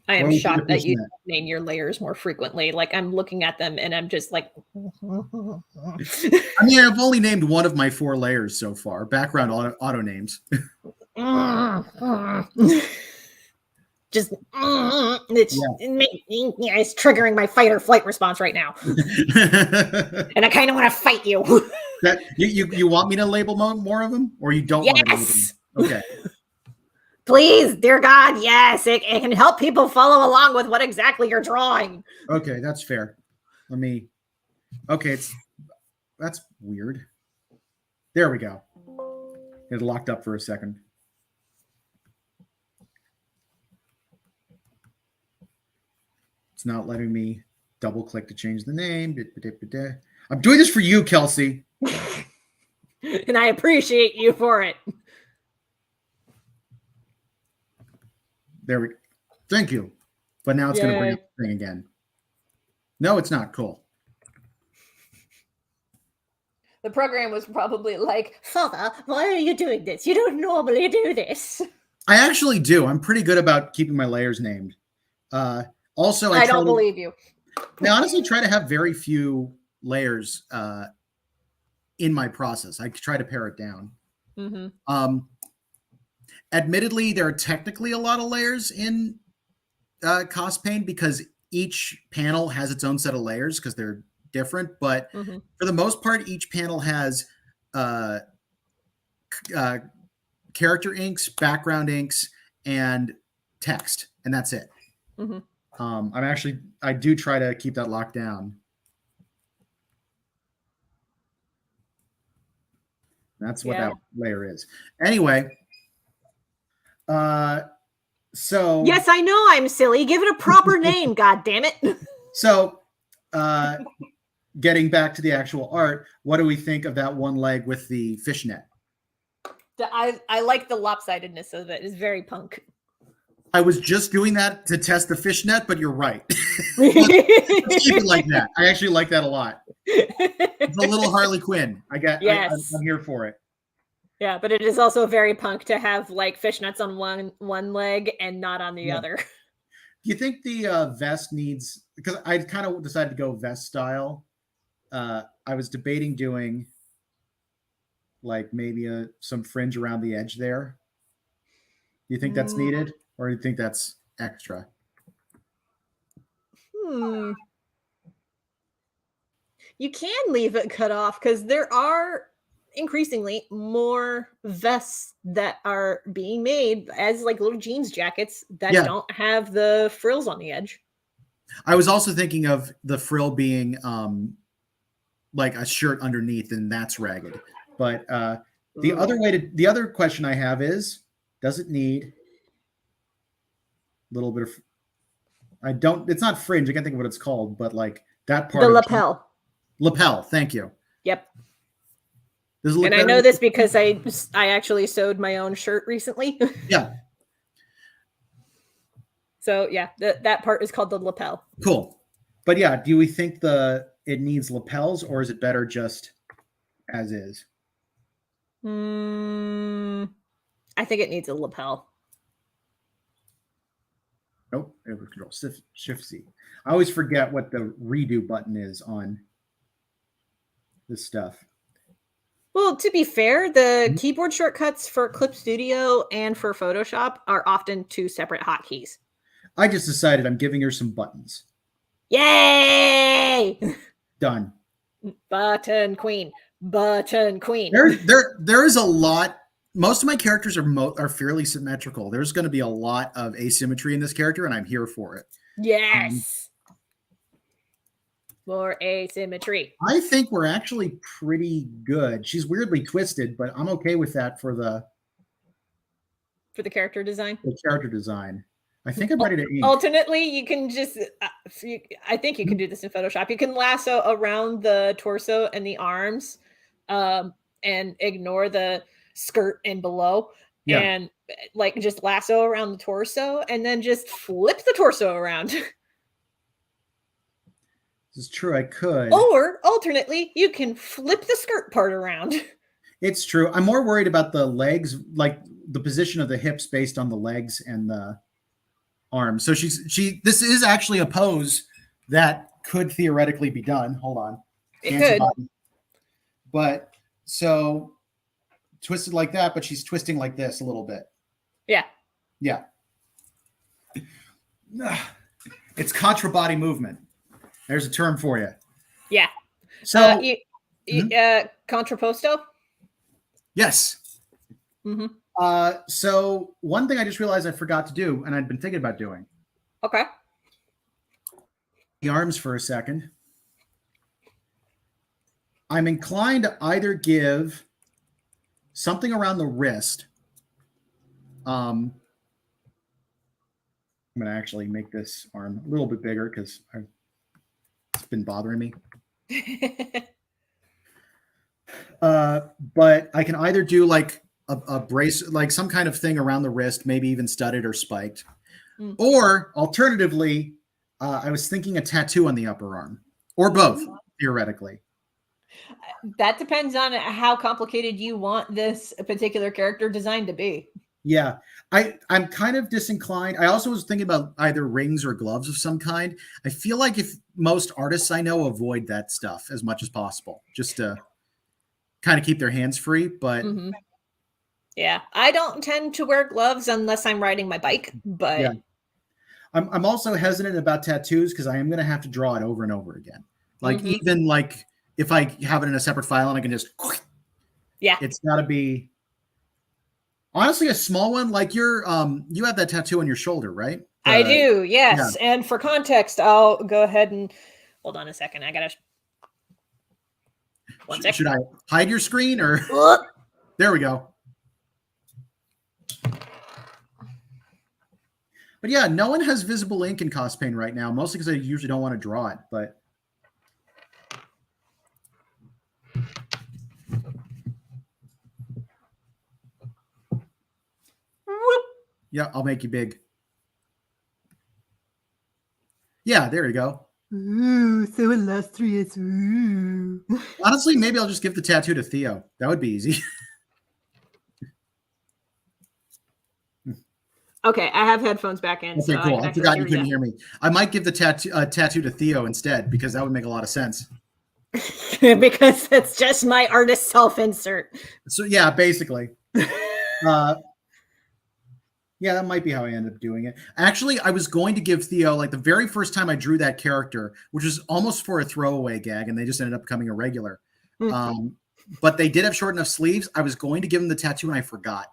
I am shocked that you name your layers more frequently. Like I'm looking at them and I'm just like. I mean, I've only named one of my 4 layers so far. Background auto names. It's triggering my fight or flight response right now, and I kind of want to fight you. You want me to label more of them, or you don't? Yes. Want to label them? Okay. Please, dear God, yes, it can help people follow along with what exactly you're drawing. Okay, that's fair. Okay, that's weird. There we go. It locked up for a second. It's not letting me double click to change the name. I'm doing this for you, Kelci. And I appreciate you for it. There we go. Thank you. But now it's going to bring up the thing again. No, it's not. Cool. The program was probably like, Father, why are you doing this? You don't normally do this. I actually do. I'm pretty good about keeping my layers named. Also, I don't believe you. I honestly try to have very few layers in my process. I try to pare it down. Admittedly, there are technically a lot of layers in CosPain because each panel has its own set of layers because they're different. But for the most part, each panel has character inks, background inks, and text, and that's it. I do try to keep that locked down. That's what that layer is. Anyway. So yes, I know I'm silly. Give it a proper name, God damn it. So getting back to the actual art, what do we think of that one leg with the fishnet? I like the lopsidedness of it. It's very punk. I was just doing that to test the fishnet, but you're right. Let's keep it like that. I actually like that a lot. It's a little Harley Quinn. I'm here for it. Yeah, but it is also very punk to have like fishnets on one leg and not on the other. Do you think the vest needs, because I kind of decided to go vest style. I was debating doing like maybe some fringe around the edge there. Do you think that's needed, or do you think that's extra? You can leave it cut off because there are increasingly more vests that are being made as like little jeans jackets that don't have the frills on the edge. I was also thinking of the frill being like a shirt underneath, and that's ragged. But the other question I have is, does it need a little bit of? It's not fringe. I can't think of what it's called, but like that part. The lapel. Lapel. Thank you. Yep. And I know this because I actually sewed my own shirt recently. Yeah. So yeah, that part is called the lapel. Cool. But yeah, do we think it needs lapels, or is it better just as is? I think it needs a lapel. Nope. Control Shift C. I always forget what the redo button is on this stuff. Well, to be fair, the keyboard shortcuts for Clip Studio and for Photoshop are often two separate hotkeys. I just decided I'm giving her some buttons. Yay! Done. Button queen. Button queen. There is a lot. Most of my characters are fairly symmetrical. There's going to be a lot of asymmetry in this character, and I'm here for it. Yes. More asymmetry. I think we're actually pretty good. She's weirdly twisted, but I'm okay with that for the character design. The character design. I think I'm ready to eat. Alternately, you can just, I think you can do this in Photoshop. You can lasso around the torso and the arms and ignore the skirt and below and like just lasso around the torso and then just flip the torso around. This is true. I could. Or alternately, you can flip the skirt part around. It's true. I'm more worried about the legs, like the position of the hips based on the legs and the arms. So this is actually a pose that could theoretically be done. Hold on. It could. But so twisted like that, but she's twisting like this a little bit. Yeah. Yeah. It's contra body movement. There's a term for you. Yeah. So contrapposto? Yes. Mm-hmm. So one thing I just realized I forgot to do, and I'd been thinking about doing. Okay. The arms for a second. I'm inclined to either give something around the wrist. I'm going to actually make this arm a little bit bigger because it's been bothering me. But I can either do like a brace, like some kind of thing around the wrist, maybe even studded or spiked. Or alternatively, I was thinking a tattoo on the upper arm, or both, theoretically. That depends on how complicated you want this particular character design to be. Yeah, I'm kind of disinclined. I also was thinking about either rings or gloves of some kind. I feel like if most artists I know avoid that stuff as much as possible, just to kind of keep their hands free. But yeah, I don't tend to wear gloves unless I'm riding my bike. But yeah. I'm also hesitant about tattoos because I am going to have to draw it over and over again. Like even like if I have it in a separate file and I can just it's got to be. Honestly, a small one like you have that tattoo on your shoulder, right? I do, yes. Yeah. And for context, I'll go ahead and hold on a second. I gotta. One second. Should I hide your screen or? There we go. But yeah, no one has visible ink in CosPain right now, mostly because I usually don't want to draw it, but. Yeah, I'll make you big. Yeah, there you go. Ooh, so illustrious. Ooh. Honestly, maybe I'll just give the tattoo to Theo. That would be easy. Okay, I have headphones back in. Okay, so cool. I forgot you couldn't hear me. I might give the tattoo to Theo instead because that would make a lot of sense. Because that's just my artist self-insert. So yeah, basically. Yeah, that might be how I ended up doing it. Actually, I was going to give Theo, like the very first time I drew that character, which was almost for a throwaway gag, and they just ended up becoming a regular. But they did have short enough sleeves. I was going to give him the tattoo, and I forgot.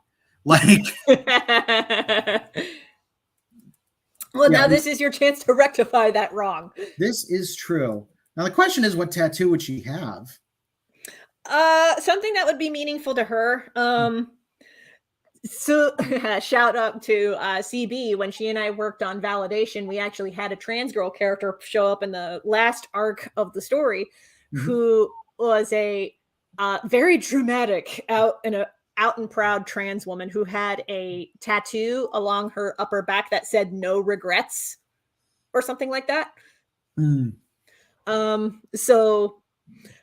Like, well, now this is your chance to rectify that wrong. This is true. Now the question is, what tattoo would she have? Something that would be meaningful to her. So shout out to CB. When she and I worked on Validation, we actually had a trans girl character show up in the last arc of the story, who was a very dramatic, out and proud trans woman who had a tattoo along her upper back that said "No regrets" or something like that. So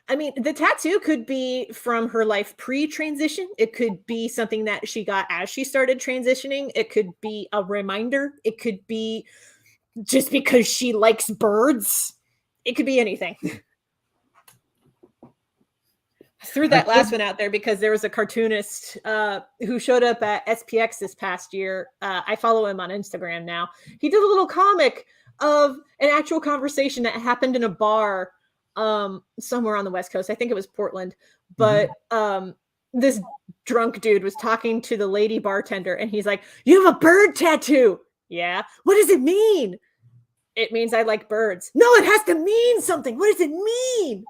I mean, the tattoo could be from her life pre-transition. It could be something that she got as she started transitioning. It could be a reminder. It could be just because she likes birds. It could be anything. I threw that last one out there because there was a cartoonist who showed up at SPX this past year. I follow him on Instagram now. He did a little comic of an actual conversation that happened in a bar somewhere on the West Coast. I think it was Portland. But this drunk dude was talking to the lady bartender, and he's like, "You have a bird tattoo." "Yeah." "What does it mean?" "It means I like birds." "No, it has to mean something. What does it mean?"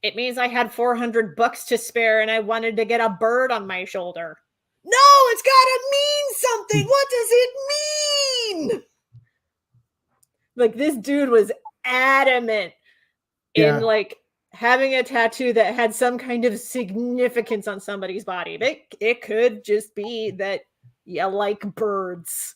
"It means I had $400 to spare and I wanted to get a bird on my shoulder." "No, it's gotta mean something. What does it mean?" Like, this dude was adamant in like having a tattoo that had some kind of significance on somebody's body. It could just be that you like birds.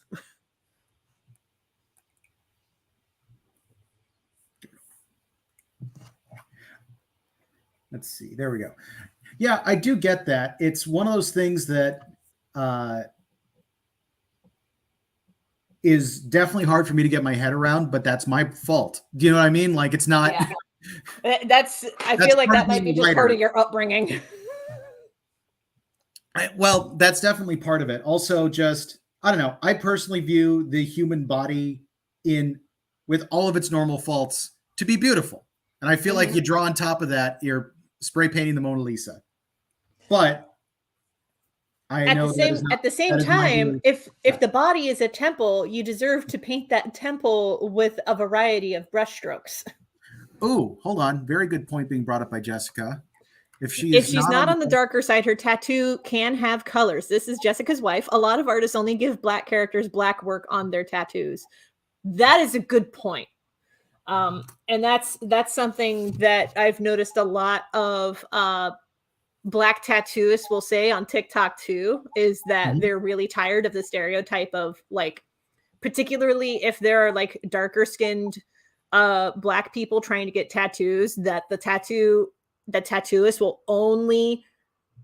Let's see. There we go. Yeah, I do get that. It's one of those things that is definitely hard for me to get my head around, but that's my fault. Do you know what I mean? Like, it's not. Yeah. I feel like that might be just part of your upbringing. Well, that's definitely part of it. Also, just, I don't know. I personally view the human body with all of its normal faults to be beautiful. And I feel like you draw on top of that, you're spray painting the Mona Lisa. But I know at the same time, if the body is a temple, you deserve to paint that temple with a variety of brushstrokes. Oh, hold on. Very good point being brought up by Jessica. If she's not on the darker side, her tattoo can have colors. This is Jessica's wife. A lot of artists only give black characters black work on their tattoos. That is a good point. And that's something that I've noticed a lot of black tattooists will say on TikTok too, is that they're really tired of the stereotype of, like, particularly if there are like darker skinned black people trying to get tattoos, that the tattooist will only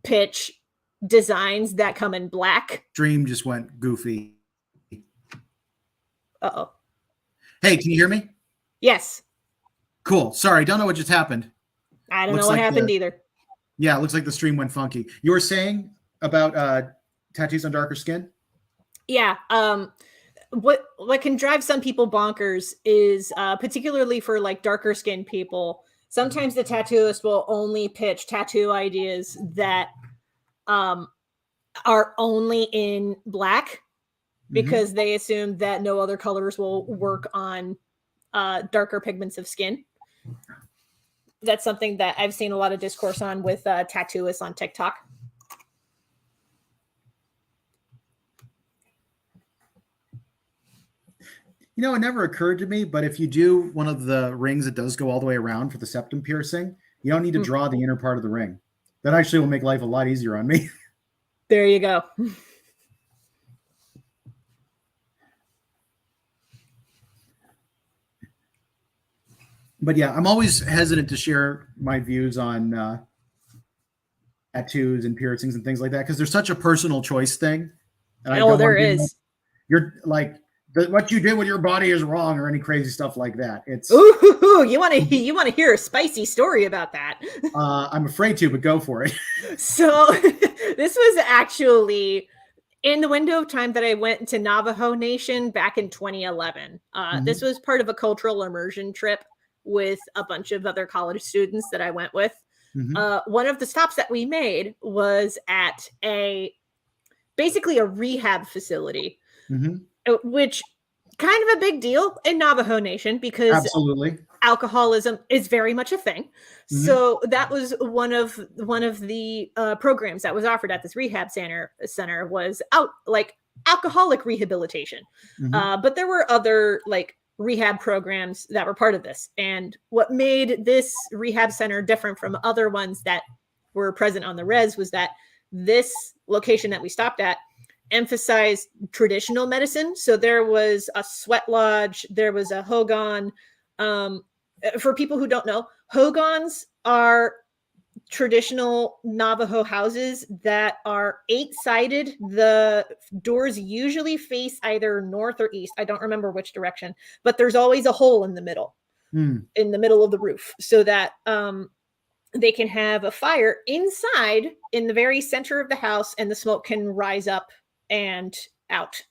pitch designs that come in black. Dream just went goofy. Uh-oh. Hey, can you hear me? Yes. Cool. Sorry, don't know what just happened. I don't know what happened either. Yeah, it looks like the stream went funky. You were saying about tattoos on darker skin? Yeah. What can drive some people bonkers is particularly for like darker skinned people, sometimes the tattooist will only pitch tattoo ideas that are only in black because they assume that no other colors will work on darker pigments of skin. That's something that I've seen a lot of discourse on with tattooists on TikTok. You know, it never occurred to me, but if you do one of the rings that does go all the way around for the septum piercing, you don't need to draw the inner part of the ring. That actually will make life a lot easier on me. There you go. But yeah, I'm always hesitant to share my views on tattoos and piercings and things like that because there's such a personal choice thing. And there is. You're like, what you did with your body is wrong, or any crazy stuff like that. It's ooh, you want to hear a spicy story about that? I'm afraid to, but go for it. So this was actually in the window of time that I went to Navajo Nation back in 2011. This was part of a cultural immersion trip with a bunch of other college students that I went with. One of the stops that we made was at basically a rehab facility, which kind of a big deal in Navajo Nation because absolutely alcoholism is very much a thing. So that was one of the programs that was offered at this rehab center was alcoholic rehabilitation. But there were other like rehab programs that were part of this. And what made this rehab center different from other ones that were present on the res was that this location that we stopped at emphasized traditional medicine. So there was a sweat lodge, there was a hogan. For people who don't know, hogans are traditional Navajo houses that are 8-sided. The doors usually face either north or east. I don't remember which direction, but there's always a hole in the middle, in the middle of the roof, so that they can have a fire inside in the very center of the house, and the smoke can rise up and out.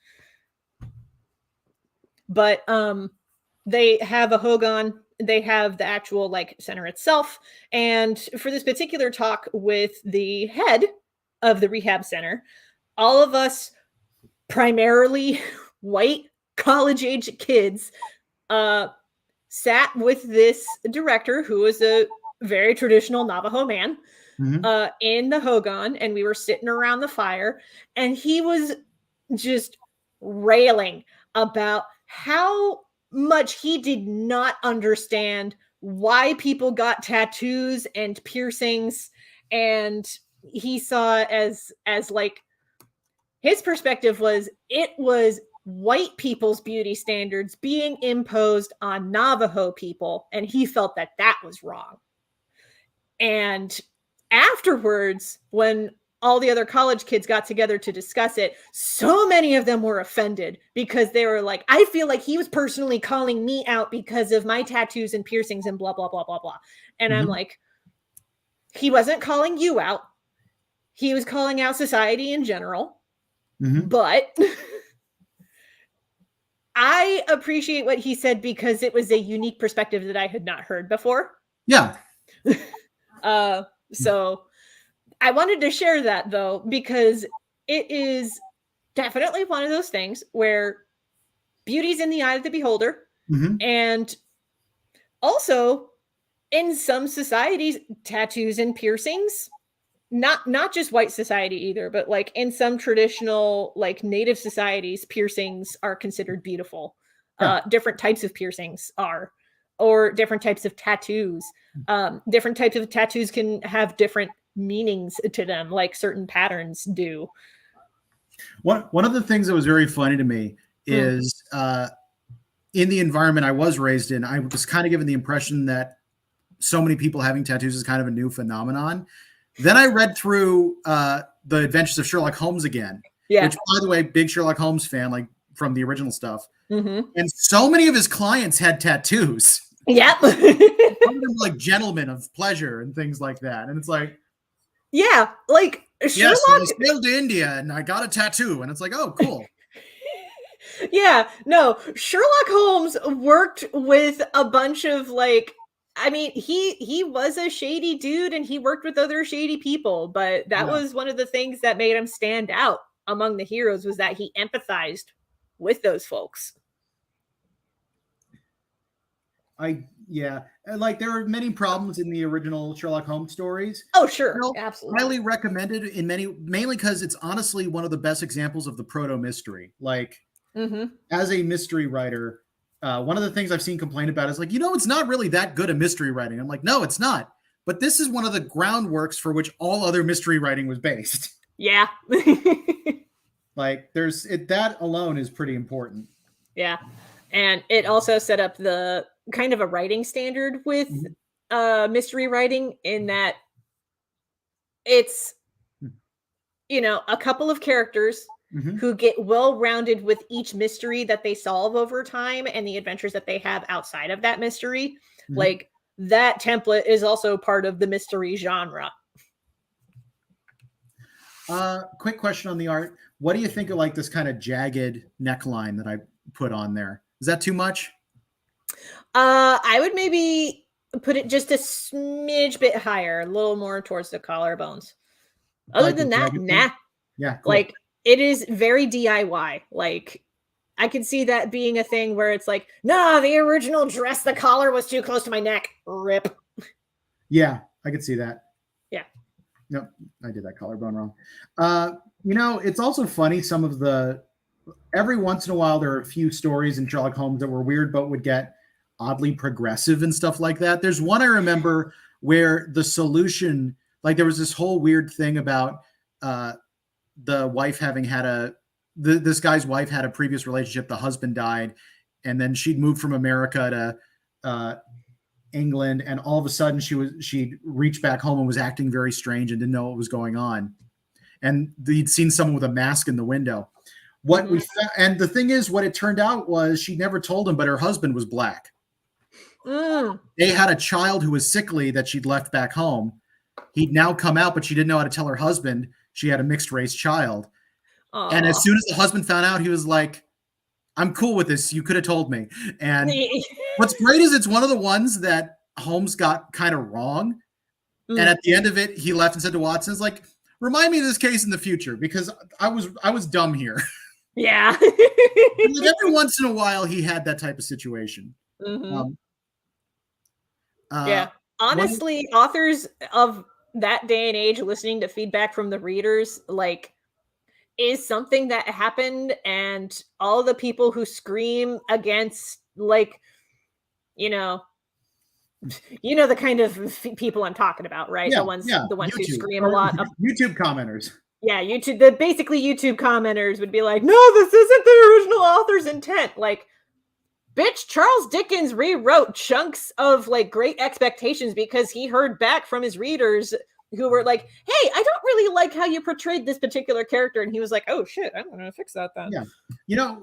But they have a hogan. They have the actual like center itself. And for this particular talk with the head of the rehab center, all of us primarily white college-age kids sat with this director who was a very traditional Navajo man in the hogan, and we were sitting around the fire, and he was just railing about how much he did not understand why people got tattoos and piercings, and he saw as like his perspective was it was white people's beauty standards being imposed on Navajo people, and he felt that was wrong. And afterwards, when all the other college kids got together to discuss it, so many of them were offended because they were like, I feel like he was personally calling me out because of my tattoos and piercings and blah, blah, blah, blah, blah. And I'm like, he wasn't calling you out. He was calling out society in general. But I appreciate what he said because it was a unique perspective that I had not heard before. Yeah. So I wanted to share that, though, because it is definitely one of those things where beauty's in the eye of the beholder. And also, in some societies, tattoos and piercings, not just white society either, but like in some traditional, like Native societies, piercings are considered beautiful. Different types of piercings are, or different types of tattoos. Different types of tattoos can have different meanings to them, like certain patterns do. One of the things that was very funny to me is in the environment I was raised in, I was kind of given the impression that so many people having tattoos is kind of a new phenomenon. Then I read through The Adventures of Sherlock Holmes again, which, by the way, big Sherlock Holmes fan, like from the original stuff. And so many of his clients had tattoos. Yep. Like gentlemen of pleasure and things like that. And it's like, yeah, like Sherlock. Yes, I sailed to India and I got a tattoo, and it's like, oh, cool. Yeah, no, Sherlock Holmes worked with a bunch of like, I mean, he was a shady dude and he worked with other shady people, but that was one of the things that made him stand out among the heroes, was that he empathized with those folks. Like there are many problems in the original Sherlock Holmes stories. Oh, sure. Absolutely. Highly recommended in mainly because it's honestly one of the best examples of the proto mystery. Like as a mystery writer, one of the things I've seen complained about is like, it's not really that good a mystery writing. I'm like, no, it's not. But this is one of the groundworks for which all other mystery writing was based. Yeah. Like that alone is pretty important. Yeah. And it also set up the kind of a writing standard with mystery writing, in that it's, a couple of characters who get well-rounded with each mystery that they solve over time and the adventures that they have outside of that mystery. Like, that template is also part of the mystery genre. Quick question on the art. What do you think of like this kind of jagged neckline that I put on there? Is that too much? I would maybe put it just a smidge bit higher, a little more towards the collarbones. Other than that, nah. Yeah, cool. Like, it is very DIY. Like, I could see that being a thing where it's like, nah, the original dress, the collar was too close to my neck. Rip. Yeah, I could see that. Yeah. Nope, I did that collarbone wrong. You know, it's also funny, some of the, every once in a while, there are a few stories in Sherlock Holmes that were weird, but would get oddly progressive and stuff like that. There's one I remember where the solution, like there was this whole weird thing about the wife having had this guy's wife had a previous relationship. The husband died, and then she'd moved from America to England, and all of a sudden she'd reached back home and was acting very strange and didn't know what was going on. And he'd seen someone with a mask in the window. And the thing is, what it turned out was she never told him, but her husband was black. They had a child who was sickly that she'd left back home. He'd now come out, but she didn't know how to tell her husband she had a mixed race child. Aww. And as soon as the husband found out, he was like, I'm cool with this. You could have told me. And what's great is it's one of the ones that Holmes got kind of wrong. And at the end of it, he left and said to Watson, like, remind me of this case in the future, because I was dumb here. Yeah. Like every once in a while, he had that type of situation. Yeah. Honestly, authors of that day and age listening to feedback from the readers, like, is something that happened, and all the people who scream against, like, you know the kind of people I'm talking about, right? The ones YouTube, who scream a lot. YouTube commenters. Yeah, basically YouTube commenters would be like, no, this isn't the original author's intent. Like, bitch, Charles Dickens rewrote chunks of like Great Expectations because he heard back from his readers who were like, hey, I don't really like how you portrayed this particular character. And he was like, oh shit, I'm going to fix that then. Yeah.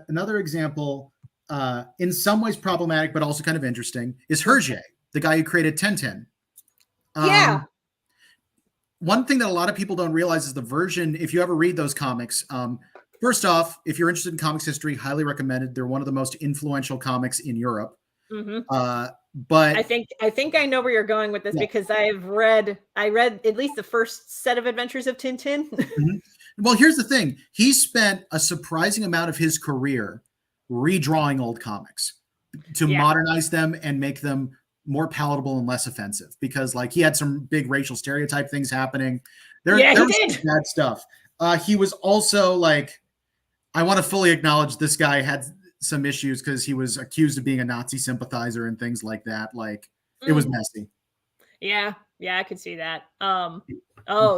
Another example, in some ways problematic, but also kind of interesting, is Hergé, the guy who created Tintin. Yeah. One thing that a lot of people don't realize is the version, if you ever read those comics, first off, if you're interested in comics history, highly recommended. They're one of the most influential comics in Europe. But I think I know where you're going with this, because I read at least the first set of adventures of Tintin. Well, here's the thing. He spent a surprising amount of his career redrawing old comics to modernize them and make them more palatable and less offensive, because like he had some big racial stereotype things happening. There was some bad stuff. He was also like, I want to fully acknowledge this guy had some issues because he was accused of being a Nazi sympathizer and things like that. Like it was messy. Yeah, I could see that.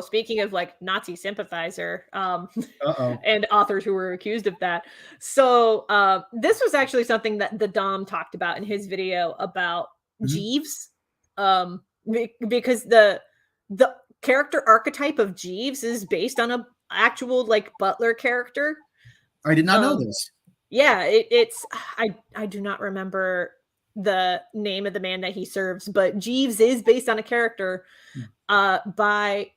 Speaking of like Nazi sympathizer, and authors who were accused of that. So this was actually something that the Dom talked about in his video about Jeeves, because the character archetype of Jeeves is based on a actual like butler character. I did not know this. Yeah, it's I do not remember the name of the man that he serves, but Jeeves is based on a character by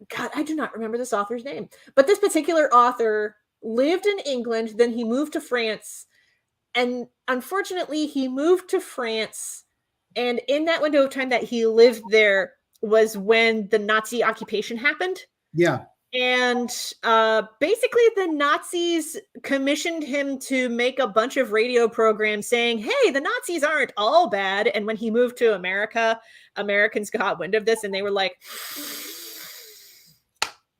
God, I do not remember this author's name. But this particular author lived in England, then he moved to France, and unfortunately he moved to France, and in that window of time that he lived there was when the Nazi occupation happened. Yeah. And basically the Nazis commissioned him to make a bunch of radio programs saying, hey, the Nazis aren't all bad. And when he moved to America, Americans got wind of this and they were like,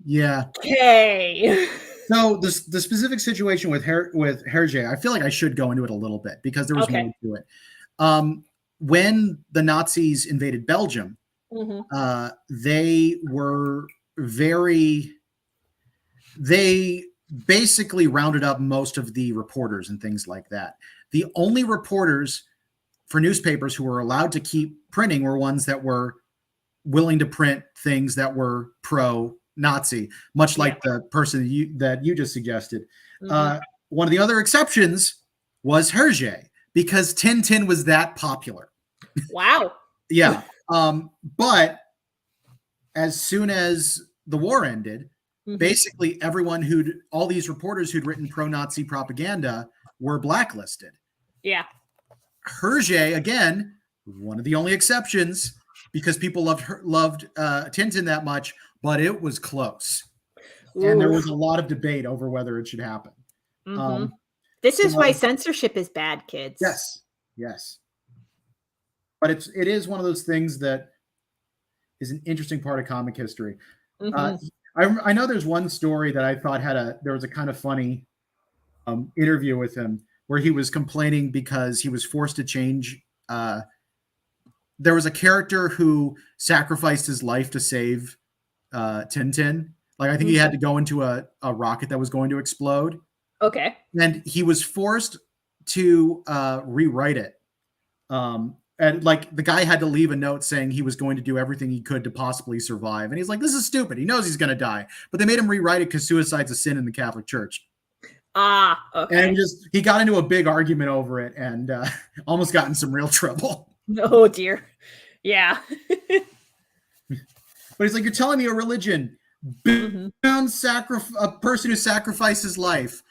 yeah. Okay. So the specific situation with Hergé, I feel like I should go into it a little bit because there was more to it. When the Nazis invaded Belgium, they basically rounded up most of the reporters and things like that. The only reporters for newspapers who were allowed to keep printing were ones that were willing to print things that were pro Nazi, much like the person that you just suggested. One of the other exceptions was Hergé, because Tintin was that popular. Wow. Yeah. But as soon as the war ended, basically everyone all these reporters who'd written pro-Nazi propaganda were blacklisted. Yeah. Hergé, again, one of the only exceptions, because people loved Tintin that much, but it was close. Ooh. And there was a lot of debate over whether it should happen. This is why censorship is bad, kids. Yes. But it is one of those things that is an interesting part of comic history. I know there's one story that I thought there was a kind of funny interview with him where he was complaining because he was forced to change. There was a character who sacrificed his life to save Tintin. Like, I think he had to go into a rocket that was going to explode. Okay. And he was forced to rewrite it. And like the guy had to leave a note saying he was going to do everything he could to possibly survive. And he's like, this is stupid. He knows he's going to die. But they made him rewrite it because suicide's a sin in the Catholic Church. Okay. And he got into a big argument over it and almost got in some real trouble. Oh, dear. Yeah. But he's like, you're telling me a religion, a person who sacrifices life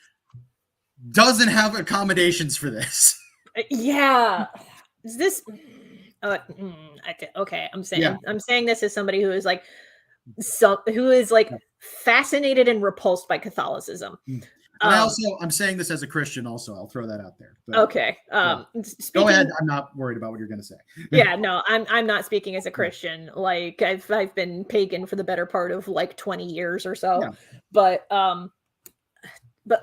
doesn't have accommodations for this. Yeah. Is this okay? I'm saying this as somebody who is like fascinated and repulsed by Catholicism. And I'm saying this as a Christian also. I'll throw that out there. But, okay. Go ahead. I'm not worried about what you're going to say. Yeah, no, I'm not speaking as a Christian. Like I've been pagan for the better part of like 20 years or so. Yeah. But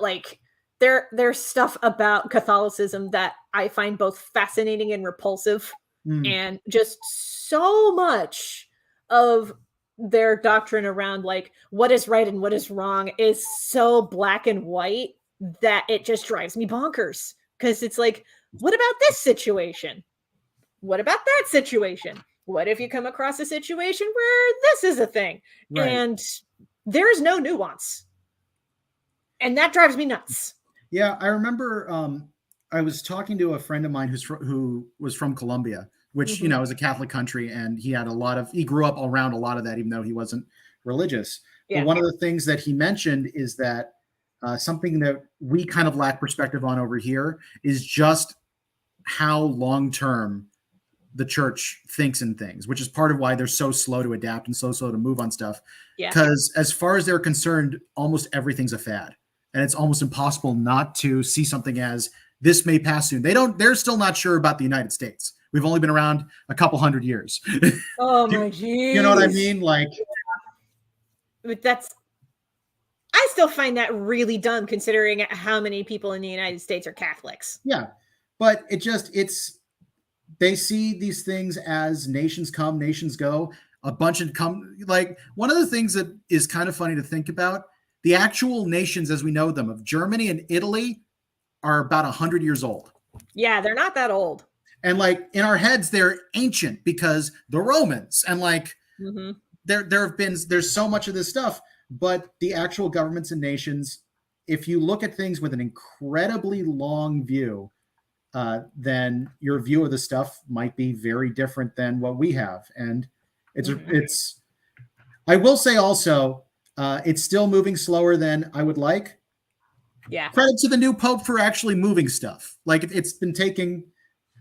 like there's stuff about Catholicism that I find both fascinating and repulsive, and just so much of their doctrine around like what is right and what is wrong is so black and white that it just drives me bonkers, because it's like, what about this situation? What about that situation? What if you come across a situation where this is a thing? Right. And there's no nuance, and that drives me nuts. Yeah, I remember I was talking to a friend of mine who was from Colombia, which, you know, is a Catholic country, and he grew up around a lot of that, even though he wasn't religious. Yeah. But one of the things that he mentioned is that something that we kind of lack perspective on over here is just how long-term the church thinks in things, which is part of why they're so slow to adapt and so slow to move on stuff. Because as far as they're concerned, almost everything's a fad. And it's almost impossible not to see something as this may pass soon. They're still not sure about the United States. We've only been around a couple hundred years. Oh my geez. You know what I mean? Like, but I still find that really dumb, considering how many people in the United States are Catholics. Yeah. But they see these things as nations come, nations go, a bunch of come. Like, one of the things that is kind of funny to think about, the actual nations as we know them of Germany and Italy are about 100 years old. Yeah, they're not that old. And like in our heads, they're ancient because the Romans and like there's so much of this stuff, but the actual governments and nations, if you look at things with an incredibly long view, then your view of the stuff might be very different than what we have. And it's I will say also, it's still moving slower than I would like. Yeah. Credit to the new Pope for actually moving stuff. Like it's been taking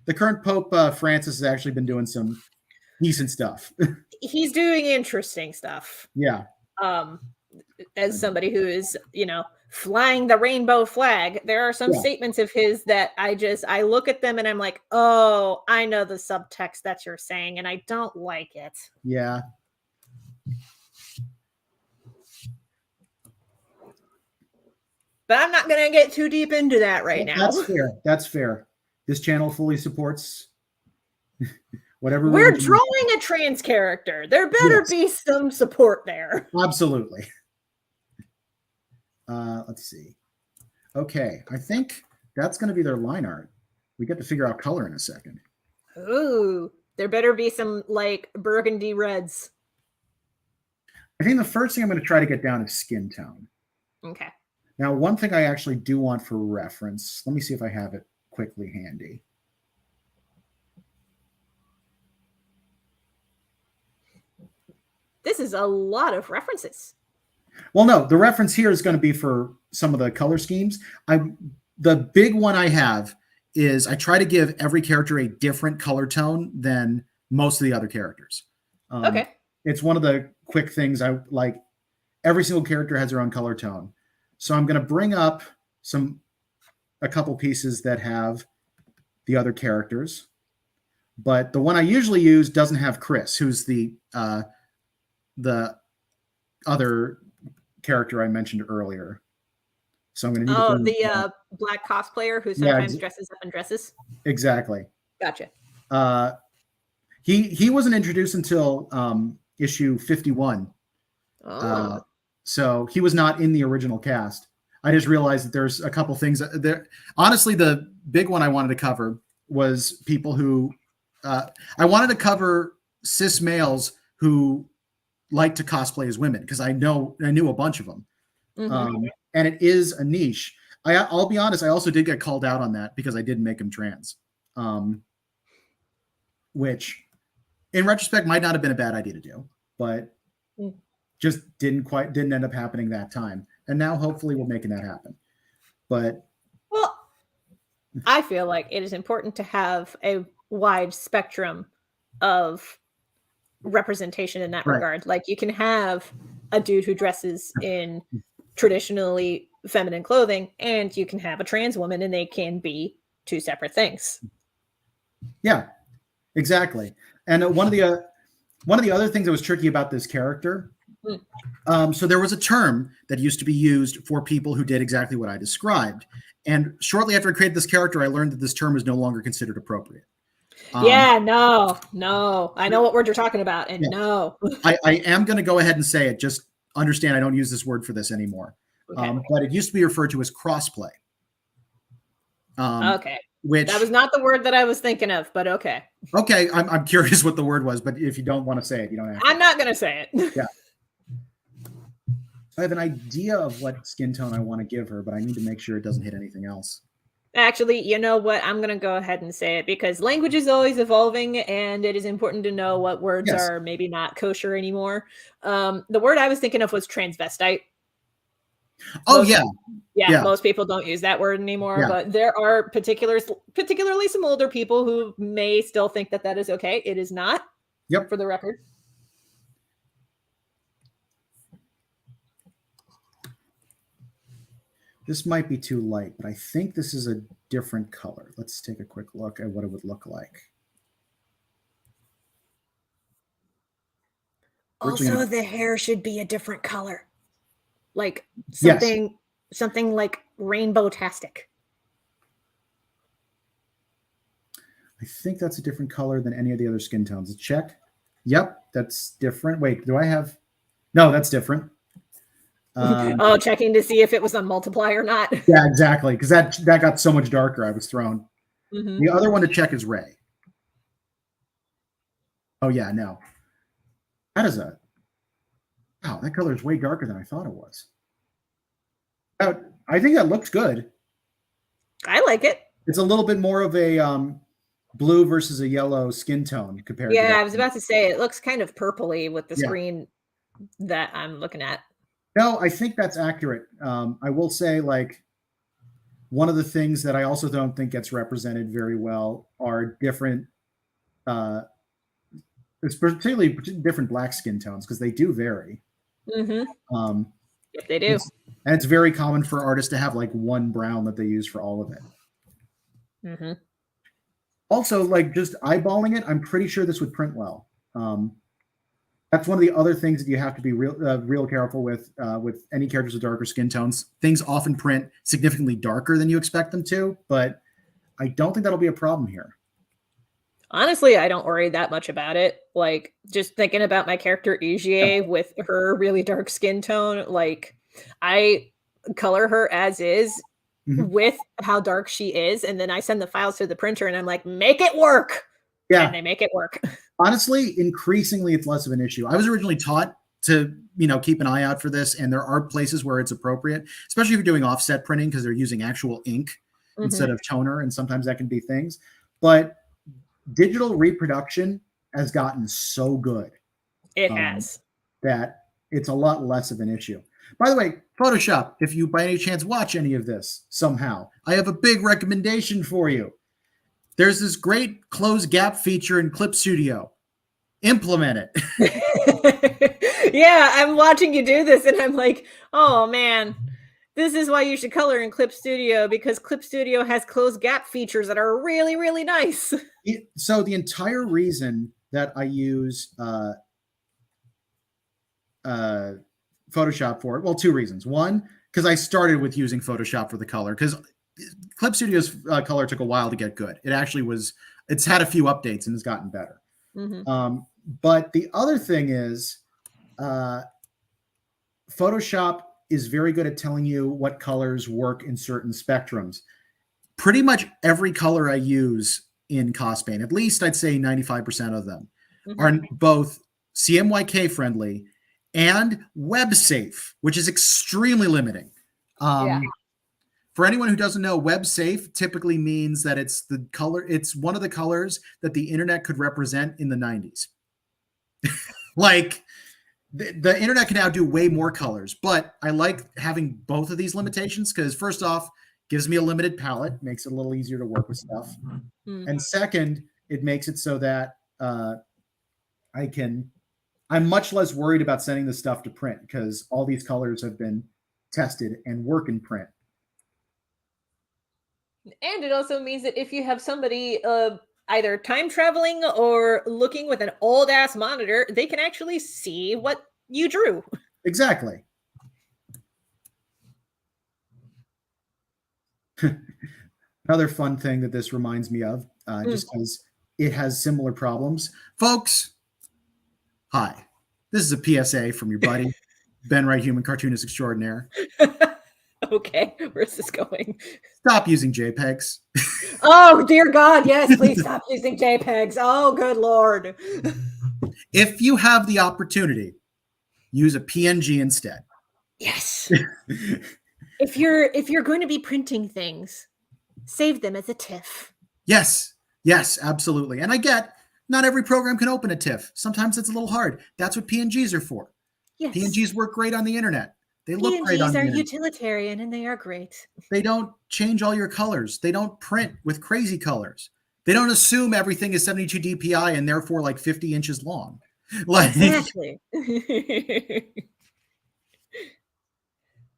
the current Pope, Francis, has actually been doing some decent stuff. He's doing interesting stuff. Yeah. As somebody who is, flying the rainbow flag, there are some statements of his that I look at them and I'm like, oh, I know the subtext that you're saying, and I don't like it. Yeah. But I'm not going to get too deep into that now. That's fair. That's fair. This channel fully supports whatever. We're drawing a trans character. There better be some support there. Absolutely. Let's see. Okay. I think that's going to be their line art. We get to figure out color in a second. Ooh, there better be some like burgundy reds. I think the first thing I'm going to try to get down is skin tone. Okay. Now, one thing I actually do want for reference, let me see if I have it quickly handy. This is a lot of references. Well, no, the reference here is going to be for some of the color schemes. The big one I have is I try to give every character a different color tone than most of the other characters. Okay. It's one of the quick things I like. Every single character has their own color tone. So I'm going to bring up a couple pieces that have the other characters. But the one I usually use doesn't have Chris, who's the other character I mentioned earlier. So I'm going to need the black cosplayer who sometimes dresses up in dresses. Exactly. Gotcha. He wasn't introduced until issue 51. So he was not in the original cast. I just realized that there's a couple things there. Honestly, the big one I wanted to cover was people who I wanted to cover cis males who like to cosplay as women, because I knew a bunch of them. Mm-hmm. And it is a niche. I'll be honest, I also did get called out on that because I did make him trans, which in retrospect might not have been a bad idea to do, but just didn't end up happening that time. And now hopefully we're making that happen. But well, I feel like it is important to have a wide spectrum of representation in that regard. Like, you can have a dude who dresses in traditionally feminine clothing, and you can have a trans woman, and they can be two separate things. Yeah, exactly. And one of the other things that was tricky about this character, so there was a term that used to be used for people who did exactly what I described. And shortly after I created this character, I learned that this term is no longer considered appropriate. No. I know what word you're talking about, and no. I am going to go ahead and say it. Just understand I don't use this word for this anymore. Okay. But it used to be referred to as crossplay. Okay. That was not the word that I was thinking of, but okay. Okay, I'm curious what the word was, but if you don't want to say it, you don't have to. I'm not going to say it. Yeah. I have an idea of what skin tone I want to give her, but I need to make sure it doesn't hit anything else. Actually, you know what? I'm going to go ahead and say it, because language is always evolving, and it is important to know what words are maybe not kosher anymore. The word I was thinking of was transvestite. Oh, most people don't use that word anymore, but there are particularly some older people who may still think that that is okay. It is not. Yep. For the record. This might be too light, but I think this is a different color. Let's take a quick look at what it would look like. Also, the hair should be a different color. Like something like rainbow-tastic. I think that's a different color than any of the other skin tones. Let's check. Yep, that's different. Wait, do I have? No, that's different. Checking to see if it was on multiply or not. Yeah, exactly, because that got so much darker. I was thrown. Mm-hmm. The other one to check is Ray. Oh yeah, no. Wow, that color is way darker than I thought it was. I think that looks good. I like it. It's a little bit more of a blue versus a yellow skin tone compared to I was about to say, it looks kind of purpley with the screen that I'm looking at. No, I think that's accurate. I will say, like, one of the things that I also don't think gets represented very well are different, it's particularly different black skin tones, because they do vary. Mm-hmm. Yes, they do. And it's very common for artists to have like one brown that they use for all of it. Mm-hmm. Also, like, just eyeballing it, I'm pretty sure this would print well. That's one of the other things that you have to be real careful with any characters with darker skin tones. Things often print significantly darker than you expect them to, but I don't think that'll be a problem here. Honestly, I don't worry that much about it. Like, just thinking about my character Igie with her really dark skin tone, like, I color her as is with how dark she is, and then I send the files to the printer and I'm like, make it work. Yeah. And they make it work. Honestly, increasingly, it's less of an issue. I was originally taught to keep an eye out for this, and there are places where it's appropriate, especially if you're doing offset printing because they're using actual ink instead of toner, and sometimes that can be things. But digital reproduction has gotten so good. It has. That it's a lot less of an issue. By the way, Photoshop, if you by any chance watch any of this somehow, I have a big recommendation for you. There's this great close gap feature in Clip Studio. Implement it. Yeah, I'm watching you do this and I'm like, oh man, this is why you should color in Clip Studio, because Clip Studio has closed gap features that are really, really nice. So the entire reason that I use Photoshop for it, well, two reasons. One, because I started with using Photoshop for the color, because Clip Studio's color took a while to get good. It's had a few updates and has gotten better. But the other thing is Photoshop is very good at telling you what colors work in certain spectrums. Pretty much every color I use in CosPain, at least I'd say 95% of them, are both CMYK friendly and web safe, which is extremely limiting. For anyone who doesn't know, web safe typically means that it's one of the colors that the internet could represent in the 90s. Like the internet can now do way more colors, but I like having both of these limitations because first off, gives me a limited palette, makes it a little easier to work with stuff. And second, it makes it so that I'm much less worried about sending this stuff to print because all these colors have been tested and work in print. And it also means that if you have somebody either time traveling or looking with an old ass monitor, they can actually see what you drew. Exactly. Another fun thing that this reminds me of, just because it has similar problems. Folks, hi. This is a PSA from your buddy, Ben Wright, human cartoonist extraordinaire. Okay, where's this going? Stop using JPEGs. Oh, dear God, yes, please stop using JPEGs. Oh, good Lord. If you have the opportunity, use a PNG instead. Yes. If you're going to be printing things, save them as a TIFF. Yes, absolutely. And I get not every program can open a TIFF. Sometimes it's a little hard. That's what PNGs are for. Yes. PNGs work great on the internet. They look great on the internet. PNGs are utilitarian and they are great. They don't change all your colors. They don't print with crazy colors. They don't assume everything is 72 DPI and therefore like 50 inches long. Like, exactly.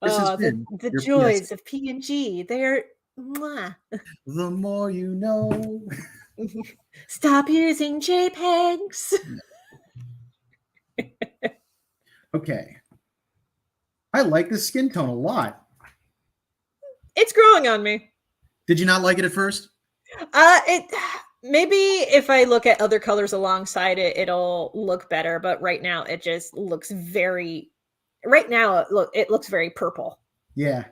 The joys of PNG. They're mwah. The more you know. Stop using JPEGs. Okay. I like this skin tone a lot. It's growing on me. Did you not like it at first? Maybe if I look at other colors alongside it, it'll look better. But right now, it just looks very. Right now, it looks very purple. Yeah.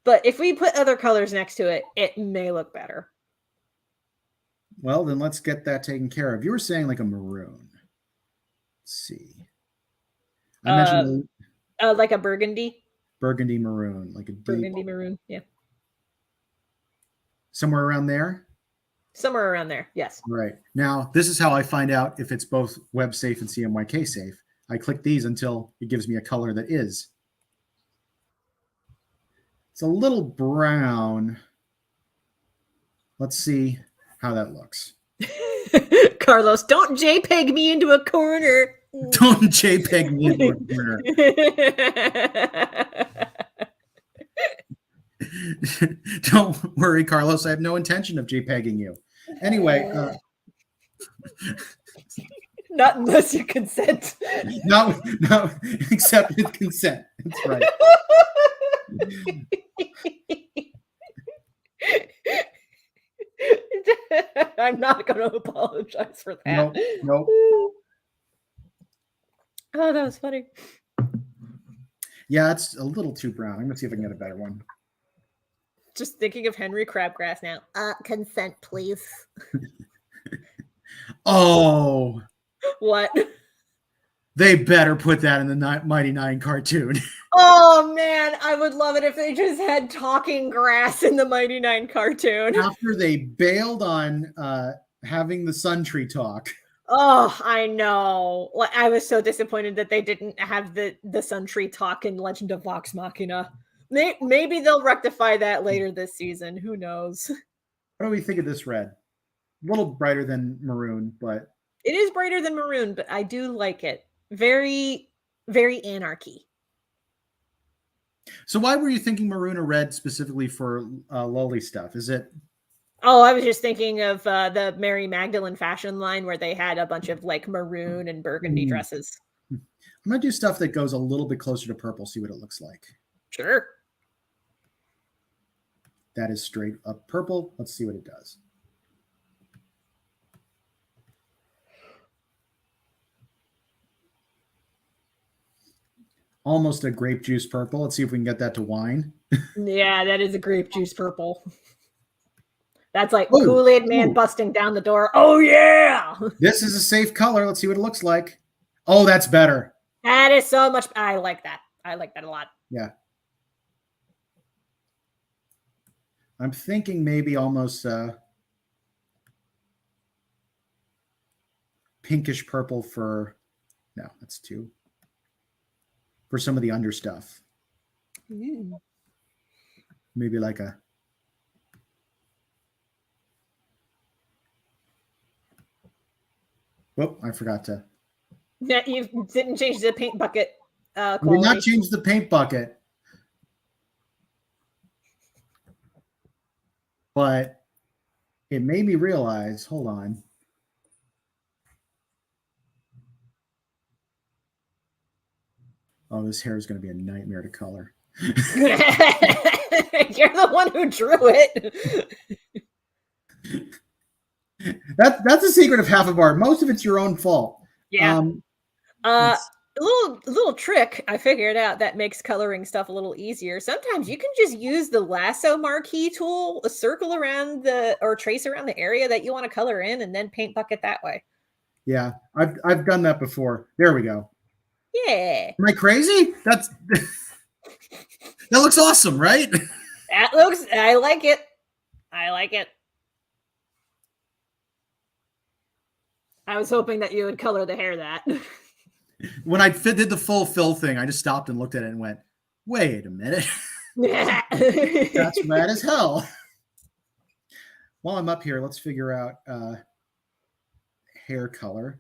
But if we put other colors next to it, it may look better. Well, then let's get that taken care of. You were saying like a maroon. Let's see. I mentioned like a burgundy. Burgundy maroon, like a deep burgundy maroon. Yeah. Somewhere around there. Somewhere around there. Yes. Right. Now, this is how I find out if it's both web safe and CMYK safe. I click these until it gives me a color that is. It's a little brown. Let's see how that looks. Carlos, don't JPEG me into a corner. Don't JPEG me into a corner. Don't worry, Carlos. I have no intention of JPEGing you. Anyway. Not unless you consent. No, except with consent. That's right. I'm not going to apologize for that. Nope. Oh, that was funny. Yeah, it's a little too brown. I'm going to see if I can get a better one. Just thinking of Henry Crabgrass now. Consent, please. Oh. What? They better put that in the Mighty Nine cartoon. Oh man, I would love it if they just had talking grass in the Mighty Nine cartoon. After they bailed on having the Sun Tree talk. Oh, I know. I was so disappointed that they didn't have the Sun Tree talk in Legend of Vox Machina. Maybe they'll rectify that later this season. Who knows? What do we think of this red? A little brighter than maroon, but it is brighter than maroon, but I do like it. Very, very anarchy. So why were you thinking maroon or red specifically for Loli stuff? Is it? Oh, I was just thinking of the Mary Magdalene fashion line where they had a bunch of like maroon and burgundy dresses. I'm going to do stuff that goes a little bit closer to purple, see what it looks like. Sure. That is straight up purple. Let's see what it does. Almost a grape juice purple. Let's see if we can get that to wine. Yeah, that is a grape juice purple. That's like Kool-Aid Man busting down the door. Oh, yeah. This is a safe color. Let's see what it looks like. Oh, that's better. That is so much. I like that. I like that a lot. Yeah. I'm thinking maybe almost pinkish purple for, no, that's two. For some of the under stuff. Maybe like a, oh, I forgot to. Yeah, you didn't change the paint bucket. I did not change the paint bucket. But it made me realize, hold on. Oh, this hair is going to be a nightmare to color. You're the one who drew it. That's the secret of half of art. Most of it's your own fault. Yeah. A little trick I figured out that makes coloring stuff a little easier. Sometimes you can just use the lasso marquee tool, a circle around or trace around the area that you want to color in, and then paint bucket that way. Yeah, I've done that before. There we go. Yeah. Am I crazy? That looks awesome, right? I like it. I like it. I was hoping that you would color the hair that. When I did the full fill thing, I just stopped and looked at it and went, wait a minute. That's rad as hell. While I'm up here, let's figure out hair color.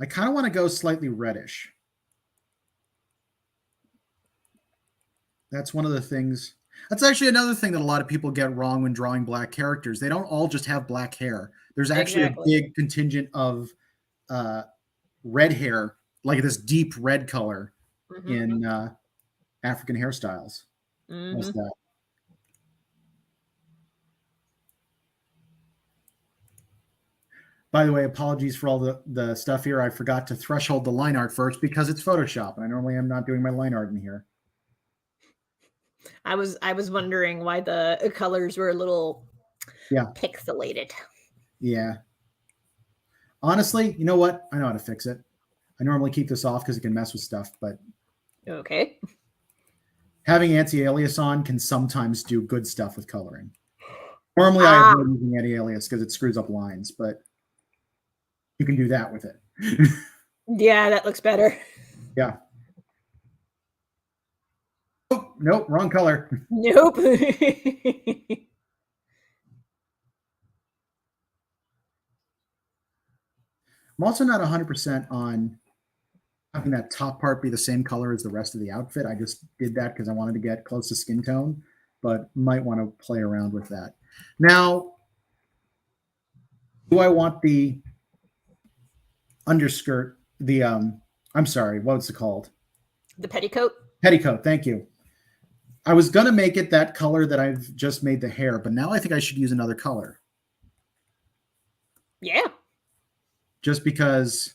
I kind of want to go slightly reddish. That's one of the things. That's actually another thing that a lot of people get wrong when drawing black characters. They don't all just have black hair. There's actually a big contingent of red hair, like this deep red color in African hairstyles. What's that? By the way, apologies for all the stuff here. I forgot to threshold the line art first because it's Photoshop, and I normally am not doing my line art in here. I was wondering why the colors were a little pixelated. Yeah. Honestly, you know what? I know how to fix it. I normally keep this off because it can mess with stuff, but okay. Having anti-alias on can sometimes do good stuff with coloring. Normally, I avoid using anti-alias because it screws up lines, but you can do that with it. Yeah, that looks better. Yeah. Oh, nope, wrong color. Nope. I'm also not 100% on having that top part be the same color as the rest of the outfit. I just did that because I wanted to get close to skin tone, but might want to play around with that. Now, do I want the underskirt, I'm sorry, what's it called? The petticoat? Petticoat, thank you. I was going to make it that color that I've just made the hair, but now I think I should use another color. Yeah. Just because,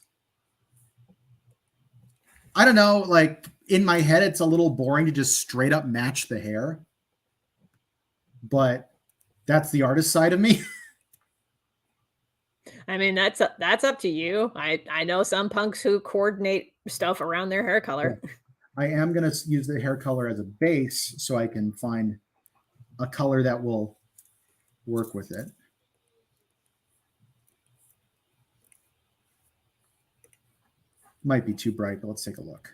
I don't know, like in my head, it's a little boring to just straight up match the hair. But that's the artist side of me. I mean, that's up to you. I know some punks who coordinate stuff around their hair color. Yeah. I am going to use the hair color as a base so I can find a color that will work with it. Might be too bright, but let's take a look.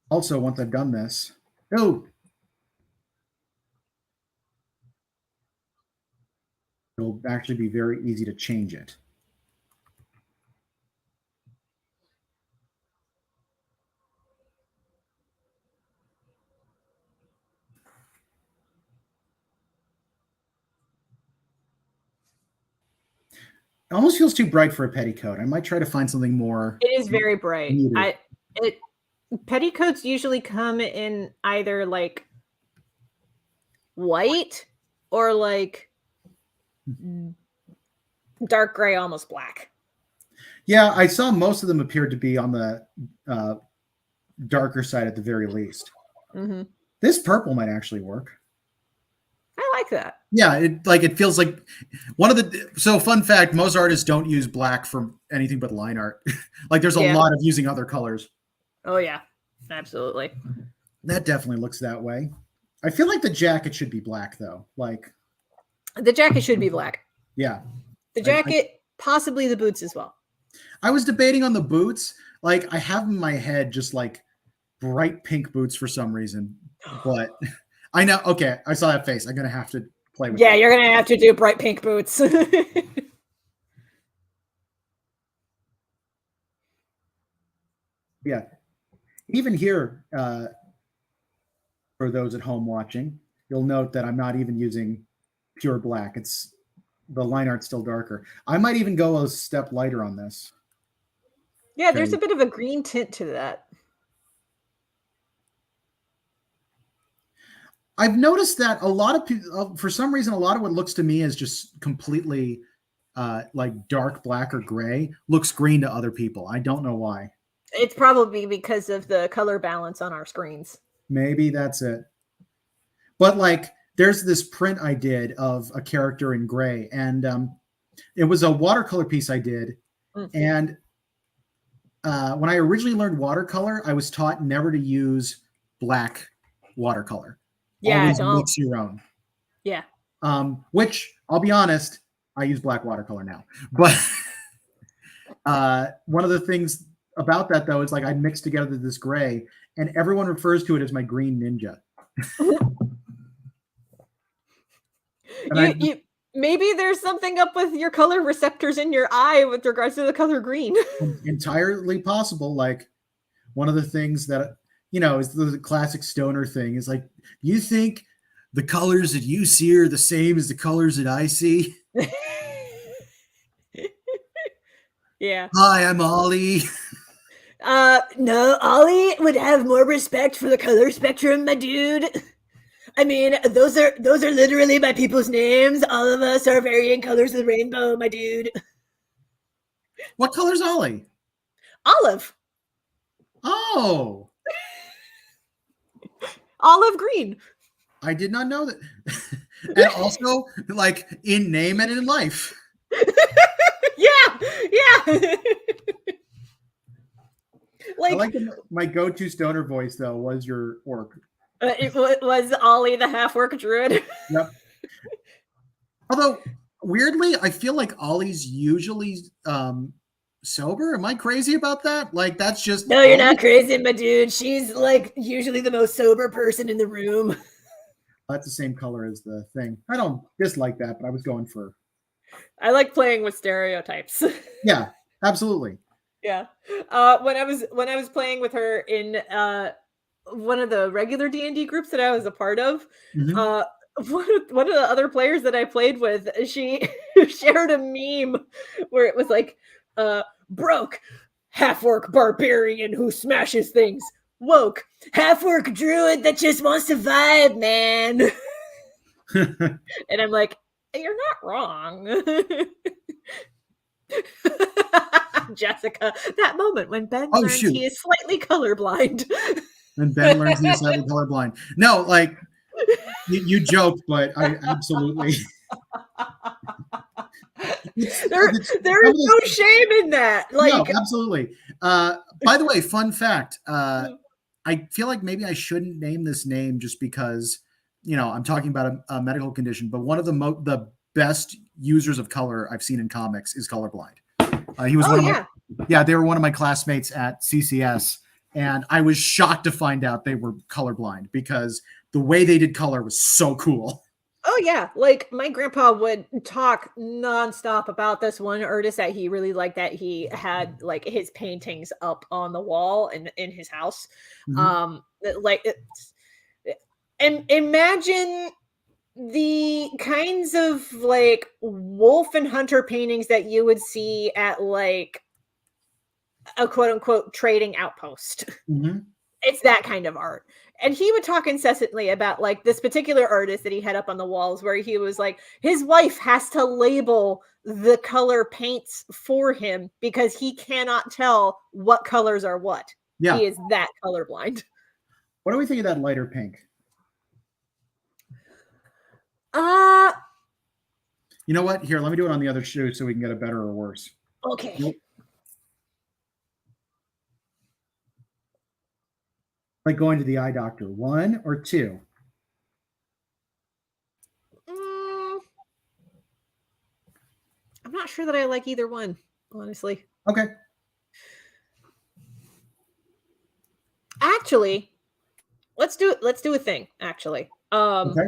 Also, once I've done this, it'll actually be very easy to change it. It almost feels too bright for a petticoat. I might try to find something more. It is very bright. Petticoats usually come in either like white or like dark gray, almost black. Yeah, I saw most of them appeared to be on the darker side at the very least. Mm-hmm. This purple might actually work. I like that. Yeah, it feels like one of the. So fun fact: most artists don't use black for anything but line art. Like there's a lot of using other colors. Oh yeah, absolutely. That definitely looks that way. I feel like the jacket should be black though. Like the jacket should be black. Yeah, the jacket, possibly the boots as well. I was debating on the boots. Like I have in my head just like bright pink boots for some reason, but I know. Okay, I saw that face. I'm gonna have to play with. Yeah, you're gonna have to do bright pink boots. Yeah, even here, for those at home watching, you'll note that I'm not even using pure black. It's the line art's still darker. I might even go a step lighter on this. Yeah, there's a bit of a green tint to that. I've noticed that a lot of people, for some reason, a lot of what looks to me as just completely like dark black or gray looks green to other people. I don't know why. It's probably because of the color balance on our screens. Maybe that's it. But like, there's this print I did of a character in gray, and it was a watercolor piece I did. Mm-hmm. And when I originally learned watercolor, I was taught never to use black watercolor. Yeah, always mix your own. Yeah. Which I'll be honest, I use black watercolor now. But one of the things about that though is like I mixed together this gray, and everyone refers to it as my green ninja. Maybe there's something up with your color receptors in your eye with regards to the color green. Entirely possible. Like one of the things that is the classic stoner thing is like, you think the colors that you see are the same as the colors that I see? Yeah. Hi, I'm Ollie. No, Ollie would have more respect for the color spectrum, my dude. I mean, those are literally my people's names. All of us are varying colors of the rainbow, my dude. What color's Ollie? Olive. Oh. Olive green. I did not know that. And also, like, in name and in life. Yeah. Like, I like my go-to stoner voice, though, was your orc. It was Ollie, the half-orc druid. Yep. Although, weirdly, I feel like Ollie's usually sober. Am I crazy about that? Like, that's just... No, you're not crazy, my dude. She's, like, usually the most sober person in the room. That's the same color as the thing. I don't dislike that, but I was going for... I like playing with stereotypes. Yeah, absolutely. Yeah. When I was playing with her in one of the regular D&D groups that I was a part of, mm-hmm. One of the other players that I played with, she shared a meme where it was like, broke, half-orc barbarian who smashes things. Woke, half-orc druid that just wants to vibe, man. And I'm like, you're not wrong. Jessica, that moment when Ben learns he is slightly colorblind. And Ben learns he's slightly colorblind. No, like, you joke, but I absolutely... There is no shame in that. Like, no, absolutely. By the way, fun fact. I feel like maybe I shouldn't name this name just because, I'm talking about a medical condition, but one of the best users of color I've seen in comics is colorblind. He was they were one of my classmates at CCS, and I was shocked to find out they were colorblind because the way they did color was so cool. Oh yeah, like my grandpa would talk nonstop about this one artist that he really liked, that he had like his paintings up on the wall in his house. And imagine the kinds of like wolf and hunter paintings that you would see at like a quote unquote trading outpost. It's that kind of art. And he would talk incessantly about like this particular artist that he had up on the walls, where he was like, his wife has to label the color paints for him because he cannot tell what colors are what. Yeah. He is that colorblind. What do we think of that lighter pink? You know what? Here, let me do it on the other shoe so we can get a better or worse. Okay. Nope. Like going to the eye doctor, 1 or 2? I'm not sure that I like either one, honestly. Okay. Actually, let's do a thing. Actually, okay.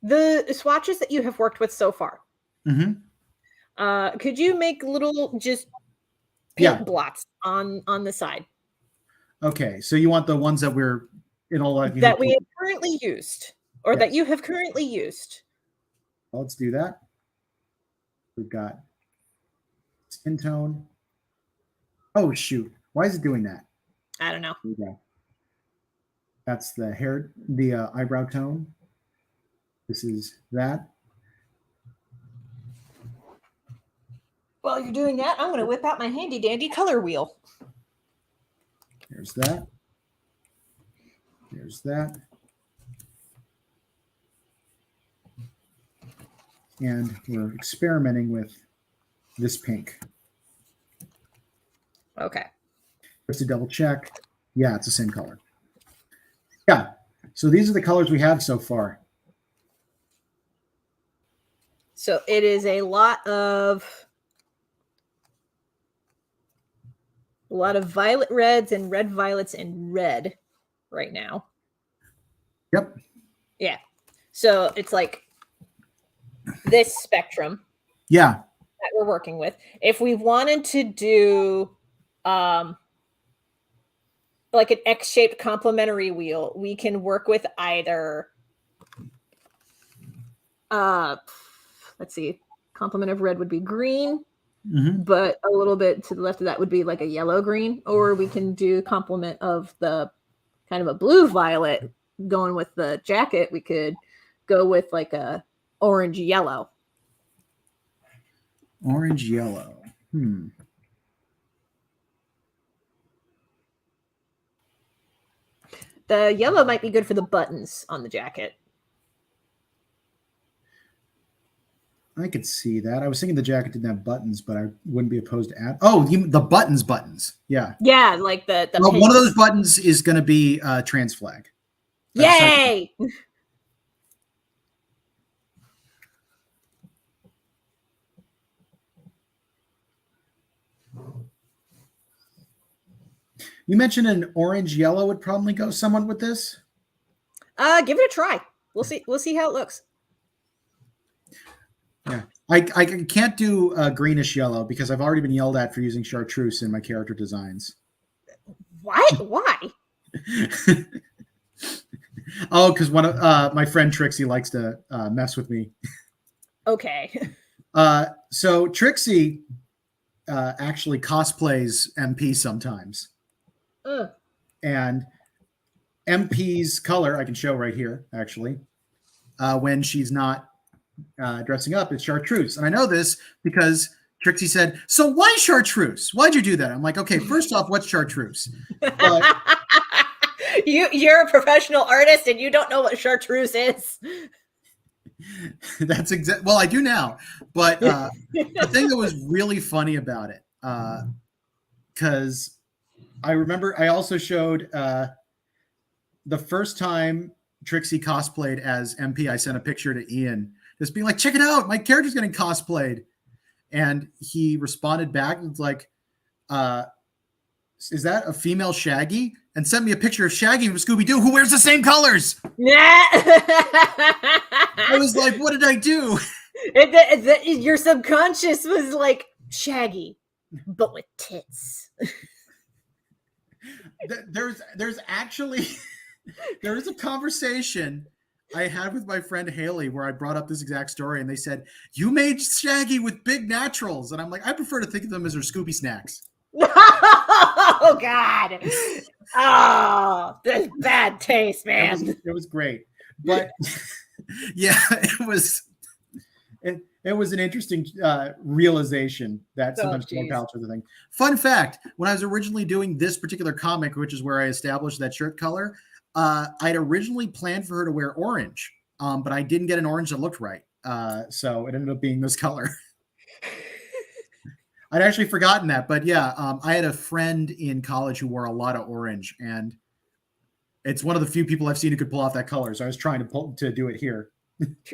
The swatches that you have worked with so far. Could you make little just paint blots on the side? Okay, so you want the ones that we're in all that we have currently used, or that you have currently used. Well, let's do that. We've got skin tone. Oh shoot! Why is it doing that? I don't know. Okay. That's the hair, eyebrow tone. This is that. While you're doing that, I'm going to whip out my handy dandy color wheel. There's that. There's that. And we're experimenting with this pink. Okay. Just to double check. Yeah, it's the same color. Yeah. So these are the colors we have so far. So it is a lot of violet reds and red violets and red right now. Yep. Yeah. So it's like this spectrum. Yeah. That we're working with. If we wanted to do like an X-shaped complementary wheel, we can work with either let's see, complement of red would be green. But a little bit to the left of that would be like a yellow green, or we can do complement of the kind of a blue violet going with the jacket. We could go with like a orange yellow. Orange yellow. The yellow might be good for the buttons on the jacket. I could see that. I was thinking the jacket didn't have buttons, but I wouldn't be opposed to add. Oh, the buttons. Yeah. Yeah, like the well, one of those buttons is going to be trans flag. Yay! You mentioned an orange yellow would probably go somewhat with this. Give it a try. We'll see. We'll see how it looks. Yeah, I can't do greenish yellow because I've already been yelled at for using chartreuse in my character designs. What? Why? Oh, because one of my friend Trixie likes to mess with me. Okay. So Trixie actually cosplays MP sometimes. And MP's color I can show right here, actually, when she's not dressing up, it's chartreuse. And I know this because Trixie said, so why chartreuse? Why'd you do that? I'm like, okay, first off, what's chartreuse? But, you're a professional artist and you don't know what chartreuse is. That's exactly. Well, I do now, but the thing that was really funny about it, because I remember I also showed the first time Trixie cosplayed as MP. I sent a picture to Ian, just being like, "Check it out, my character's getting cosplayed," and he responded back and was like, "Is that a female Shaggy?" And sent me a picture of Shaggy from Scooby-Doo who wears the same colors. Yeah. I was like, what did I do? Your subconscious was like Shaggy, but with tits. There's actually there is a conversation I had with my friend Haley where I brought up this exact story, and they said, "You made Shaggy with big naturals," and I'm like, I prefer to think of them as their Scooby snacks. Oh God! Oh, that's bad taste, man. It was great, but yeah, it was an interesting realization that sometimes palettes are the thing. Fun fact: when I was originally doing this particular comic, which is where I established that shirt color, I'd originally planned for her to wear orange, but I didn't get an orange that looked right, so it ended up being this color. I'd actually forgotten that, but yeah, I had a friend in college who wore a lot of orange, and it's one of the few people I've seen who could pull off that color. So I was trying to do it here.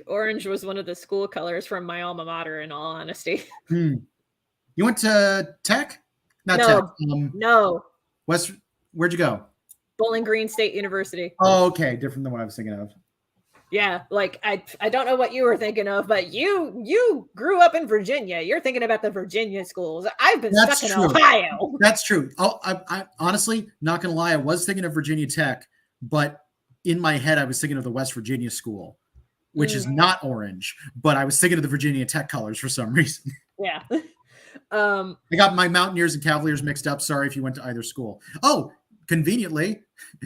Orange was one of the school colors from my alma mater, in all honesty. You went to Tech? Not no, Tech. No. Where'd you go? Bowling Green State University. Oh, okay. Different than what I was thinking of. Yeah, like I don't know what you were thinking of, but you grew up in Virginia. You're thinking about the Virginia schools. I've been stuck in Ohio. That's true. I honestly, not gonna lie, I was thinking of Virginia Tech, but in my head I was thinking of the West Virginia school, which is not orange, but I was thinking of the Virginia Tech colors for some reason. Yeah. I got my Mountaineers and Cavaliers mixed up. Sorry if you went to either school. Oh, conveniently,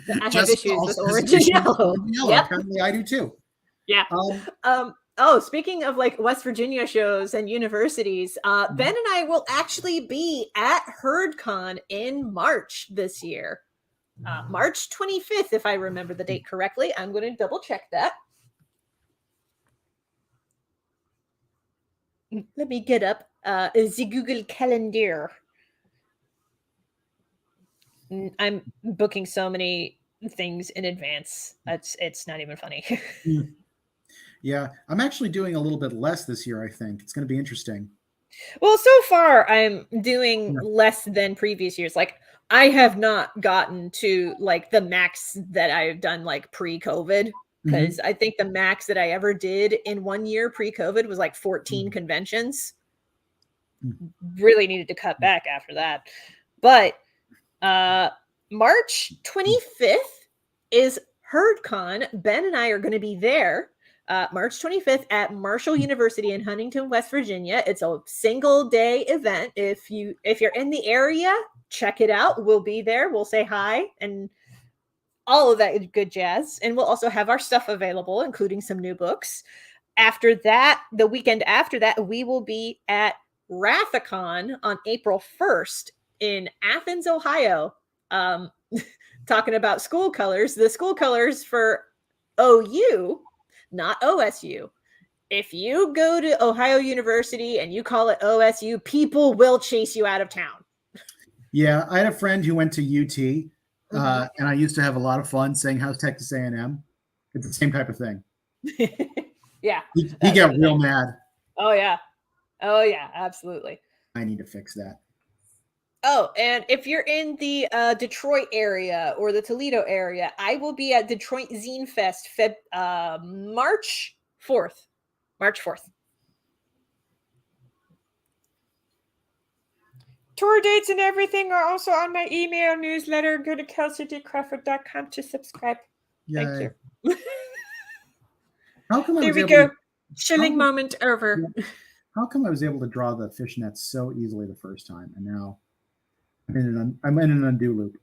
I have issues with orange and yellow. Yep. Apparently I do too. Yeah. Speaking of like West Virginia shows and universities, Ben and I will actually be at HerdCon in March this year. March 25th, if I remember the date correctly. I'm going to double check that. Let me get up the Google Calendar. I'm booking so many things in advance. It's not even funny. Yeah, I'm actually doing a little bit less this year, I think. It's going to be interesting. Well, so far I'm doing less than previous years. Like I have not gotten to like the max that I've done like pre-COVID, because I think the max that I ever did in 1 year pre-COVID was like 14 conventions. Really needed to cut back after that. But March 25th is HerdCon. Ben and I are going to be there. March 25th at Marshall University in Huntington, West Virginia. It's a single day event. If you're in the area, check it out. We'll be there. We'll say hi and all of that good jazz. And we'll also have our stuff available, including some new books. After that, the weekend after that, we will be at Rathacon on April 1st in Athens, Ohio. Talking about school colors, the school colors for OU, not OSU. If you go to Ohio University and you call it OSU, people will chase you out of town. Yeah, I had a friend who went to UT, and I used to have a lot of fun saying, "How's Texas A&M?" It's the same type of thing. Yeah. He got real mad. Oh, yeah. Oh, yeah, absolutely. I need to fix that. Oh, and if you're in the Detroit area or the Toledo area, I will be at Detroit Zine Fest March 4th. March 4th. Tour dates and everything are also on my email newsletter. Go to KelciCrawford.com to subscribe. Yay. Thank you. How come there we go. Chilling moment over. How come I was able to draw the fishnets so easily the first time, and now I'm in an undo loop?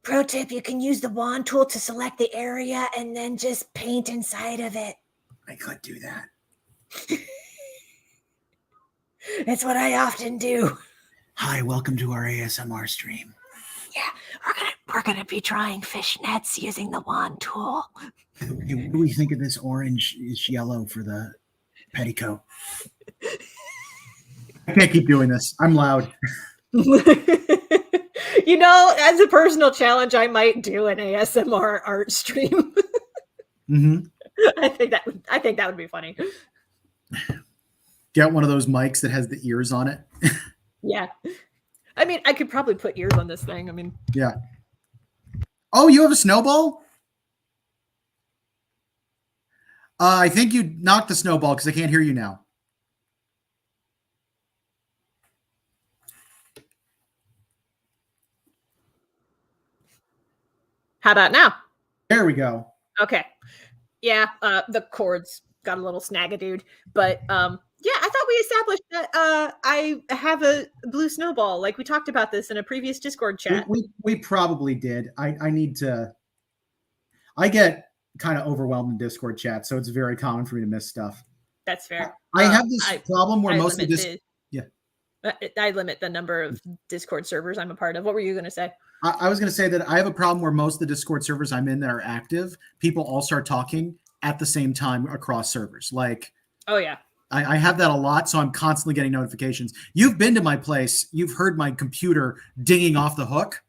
Pro tip, you can use the wand tool to select the area and then just paint inside of it. I could do that. It's what I often do. Hi, welcome to our ASMR stream. we're gonna be drying fishnets using the wand tool. Hey, what do we think of this orange is yellow for the petticoat? I can't keep doing this. I'm loud. You know, as a personal challenge, I might do an ASMR art stream. Mm-hmm. I think that would be funny. Get one of those mics that has the ears on it. Yeah. I mean, I could probably put ears on this thing. I mean, yeah. Oh, you have a snowball? I think you knocked the snowball because I can't hear you now. How about now? There we go. Okay. Yeah, the cords got a little snagadude, but yeah, I thought we established that I have a blue snowball. Like we talked about this in a previous Discord chat. We probably did. I need to. I get kind of overwhelmed in Discord chat, so it's very common for me to miss stuff. That's fair. I have this problem where most of this. Yeah. I limit the number of Discord servers I'm a part of. What were you going to say? I was going to say that I have a problem where most of the Discord servers I'm in that are active, people all start talking at the same time across servers. Like, oh yeah, I have that a lot, so I'm constantly getting notifications. You've been to my place. You've heard my computer dinging off the hook.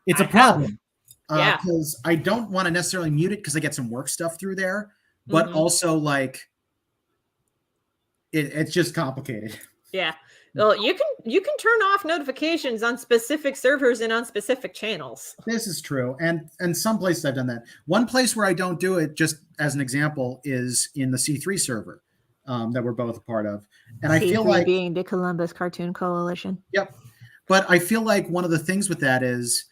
It's a problem. Yeah, because I don't want to necessarily mute it because I get some work stuff through there, but also like it's just complicated. Yeah. Well, you can turn off notifications on specific servers and on specific channels. This is true, and some places I've done that. One place where I don't do it, just as an example, is in the C3 server that we're both a part of, and I feel like being the Columbus Cartoon Coalition. Yep, but I feel like one of the things with that is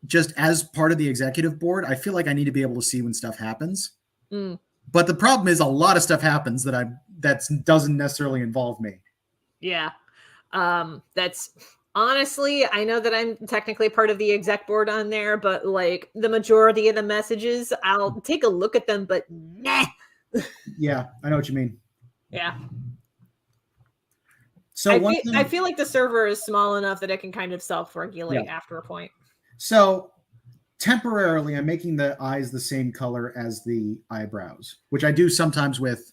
just as part of the executive board, I feel like I need to be able to see when stuff happens. But the problem is a lot of stuff happens that doesn't necessarily involve me. Yeah. That's honestly, I know that I'm technically part of the exec board on there, but like the majority of the messages, I'll take a look at them, but nah. Yeah, I know what you mean. Yeah. So I feel like the server is small enough that it can kind of self-regulate after a point. So temporarily, I'm making the eyes the same color as the eyebrows, which I do sometimes with.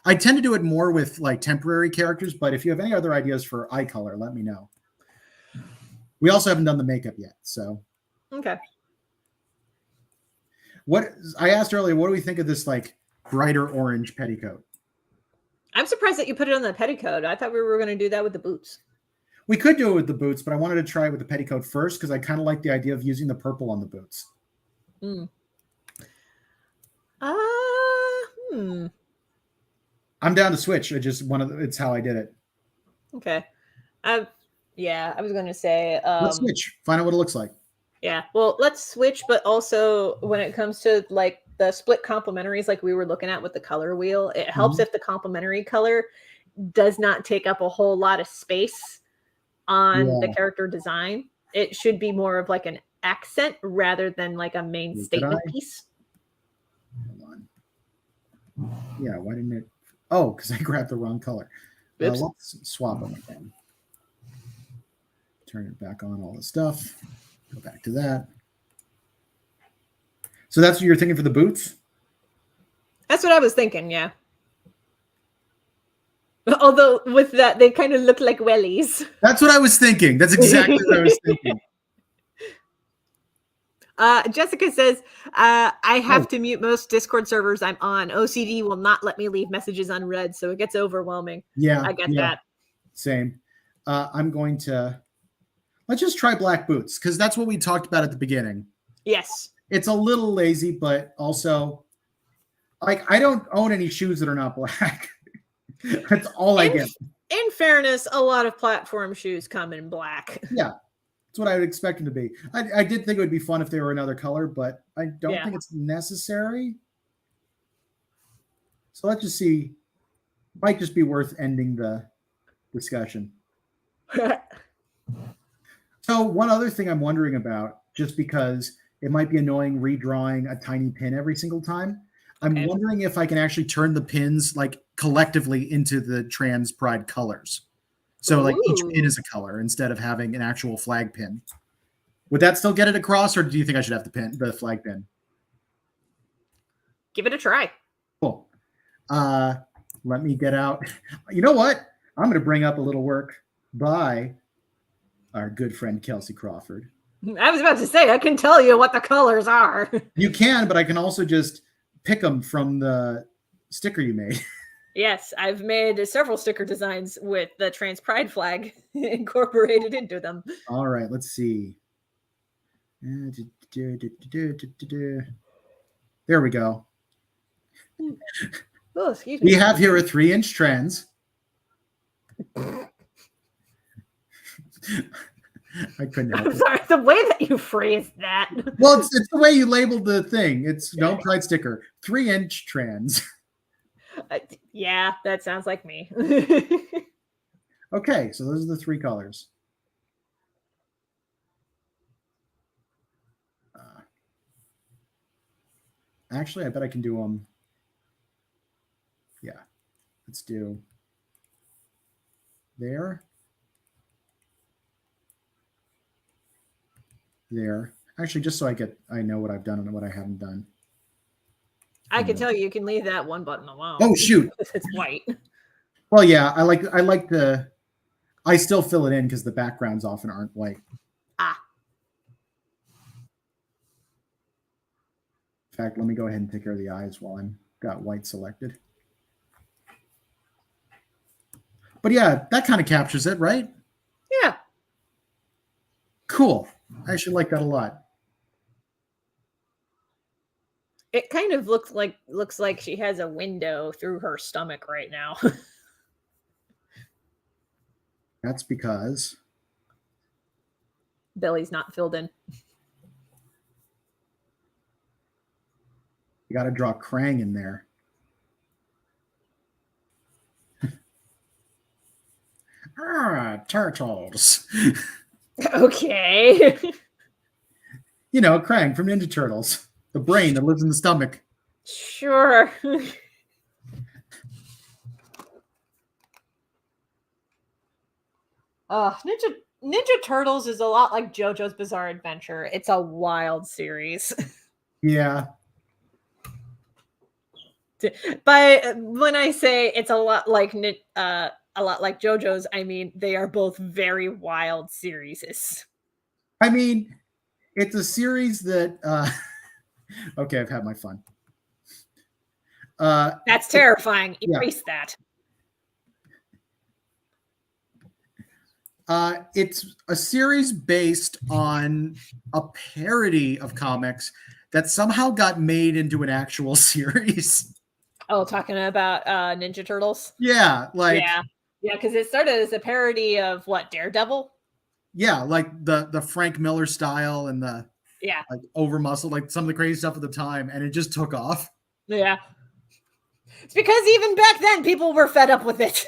I tend to do it more with like temporary characters, but if you have any other ideas for eye color, let me know. We also haven't done the makeup yet, so. Okay. What I asked earlier, what do we think of this like brighter orange petticoat? I'm surprised that you put it on the petticoat. I thought we were going to do that with the boots. We could do it with the boots, but I wanted to try it with the petticoat first because I kind of like the idea of using the purple on the boots. I'm down to switch. It's how I did it. Okay. Yeah, I was going to say. Let's switch. Find out what it looks like. Yeah. Well, let's switch, but also when it comes to like the split complementaries, like we were looking at with the color wheel, it helps if the complementary color does not take up a whole lot of space on the character design. It should be more of like an accent rather than like a main statement piece. Hold on. Yeah, why didn't it? Oh, because I grabbed the wrong color. Let's swap them again. Turn it back on all the stuff. Go back to that. So that's what you're thinking for the boots? That's what I was thinking, yeah. Although with that, they kind of look like wellies. That's what I was thinking. That's exactly what I was thinking. Jessica says, I have to mute most Discord servers I'm on. OCD will not let me leave messages unread, so it gets overwhelming. Yeah, I get that. Same. I'm going to... Let's just try black boots, because that's what we talked about at the beginning. Yes. It's a little lazy, but also... Like, I don't own any shoes that are not black. That's all I get. In fairness, a lot of platform shoes come in black. Yeah. That's what I would expect them to be. I did think it would be fun if they were another color, but I don't think it's necessary. So let's just see. Might just be worth ending the discussion. So one other thing I'm wondering about, just because it might be annoying redrawing a tiny pin every single time, I'm wondering if I can actually turn the pins like collectively into the trans pride colors. So like each pin is a color instead of having an actual flag pin. Would that still get it across, or do you think I should have the flag pin? Give it a try. Cool. Let me get out. You know what? I'm going to bring up a little work by our good friend Kelci Crawford. I was about to say, I can tell you what the colors are. You can, but I can also just pick them from the sticker you made. Yes, I've made several sticker designs with the trans pride flag incorporated into them. All right, let's see. There we go. Oh, excuse me. We have here a 3-inch trans. I couldn't help I'm sorry, the way that you phrased that. Well, it's the way you labeled the thing. It's no pride sticker. 3-inch trans. Yeah, that sounds like me. Okay, so those are the 3 colors. Actually, I bet I can do them. Yeah, let's do there. There. Actually, just so I know what I've done and what I haven't done. I can tell you can leave that one button alone. Oh shoot. It's white. Well, yeah, I still fill it in because the backgrounds often aren't white. In fact, let me go ahead and take care of the eyes while I'm got white selected. But yeah, that kind of captures it, right? Yeah. Cool. I actually like that a lot. It kind of looks like she has a window through her stomach right now. That's because belly's not filled in. You got to draw Krang in there. Turtles. Okay. You know, Krang from Ninja Turtles. The brain that lives in the stomach. Sure. Ninja Turtles is a lot like JoJo's Bizarre Adventure. It's a wild series. Yeah. But when I say it's a lot like JoJo's, I mean they are both very wild series. I mean, it's a series that okay, I've had my fun. That's terrifying. Erase that. It's a series based on a parody of comics that somehow got made into an actual series. Oh, talking about Ninja Turtles? Yeah, because it started as a parody of what, Daredevil? Yeah, like the Frank Miller style and the like over muscle, like some of the crazy stuff at the time, and it just took off. Yeah. It's because even back then people were fed up with it.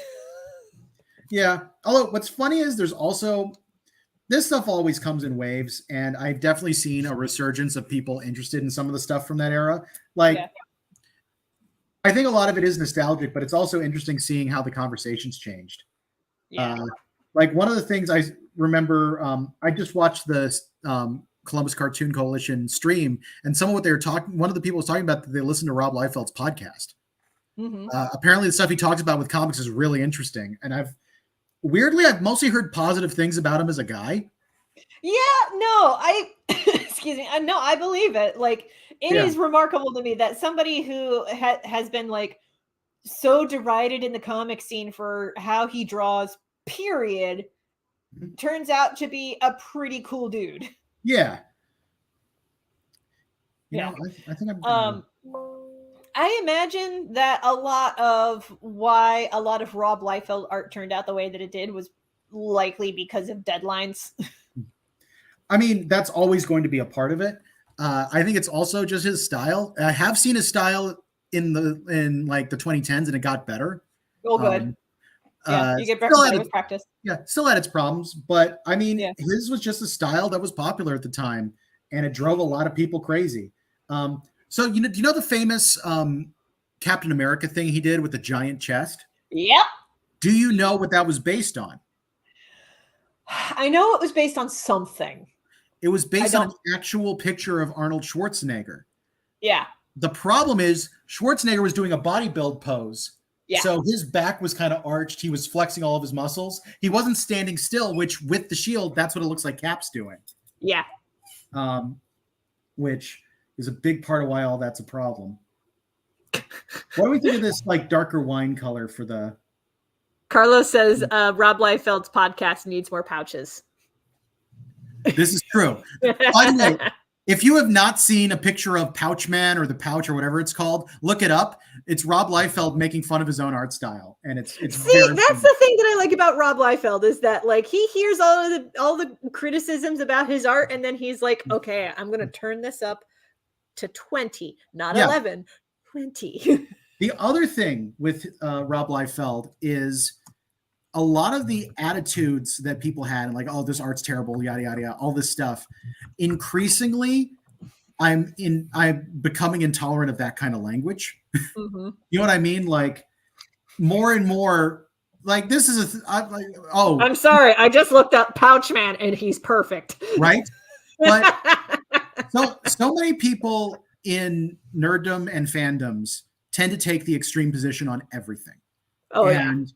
Yeah. Although what's funny is there's also this stuff always comes in waves, and I've definitely seen a resurgence of people interested in some of the stuff from that era. I think a lot of it is nostalgic, but it's also interesting seeing how the conversations changed. Yeah. Like one of the things I remember, I just watched the Columbus Cartoon Coalition stream, and some of what they were talking, one of the people was talking about that they listened to Rob Liefeld's podcast. Mm-hmm. Apparently the stuff he talks about with comics is really interesting. And I've mostly heard positive things about him as a guy. Yeah, no, excuse me. No, I believe it. Like, it is remarkable to me that somebody who has been like so derided in the comic scene for how he draws, period, turns out to be a pretty cool dude. Yeah. I think I imagine that a lot of why a lot of Rob Liefeld art turned out the way that it did was likely because of deadlines. I mean, that's always going to be a part of it. I think it's also just his style. I have seen his style in like the 2010s, and it got better. Oh, good. You get better with practice. Yeah, still had its problems, but I mean, his was just a style that was popular at the time, and it drove a lot of people crazy. So do you know the famous Captain America thing he did with the giant chest? Yep. Do you know what that was based on? I know it was based on something. It was based on an actual picture of Arnold Schwarzenegger. Yeah. The problem is Schwarzenegger was doing a bodybuild pose. Yeah. So his back was kind of arched. He was flexing all of his muscles. He wasn't standing still, which with the shield, that's what it looks like Cap's doing. Yeah. Which is a big part of why all that's a problem. What do we think of this like darker wine color for the... Carlos says Rob Liefeld's podcast needs more pouches. This is true. By the way, if you have not seen a picture of Pouch Man or the Pouch or whatever it's called, look it up. It's Rob Liefeld making fun of his own art style, and it's see, that's the thing that I like about Rob Liefeld is that like he hears all the criticisms about his art, and then he's like, okay, I'm gonna turn this up to 20, not 11, 20. The other thing with Rob Liefeld is a lot of the attitudes that people had, like, oh, this art's terrible, yada, yada, yada, all this stuff. Increasingly, I'm becoming intolerant of that kind of language. Mm-hmm. You know what I mean? Like, more and more, like, this is I'm sorry, I just looked up Pouch Man and he's perfect. Right? But so many people in nerddom and fandoms tend to take the extreme position on everything. Oh, and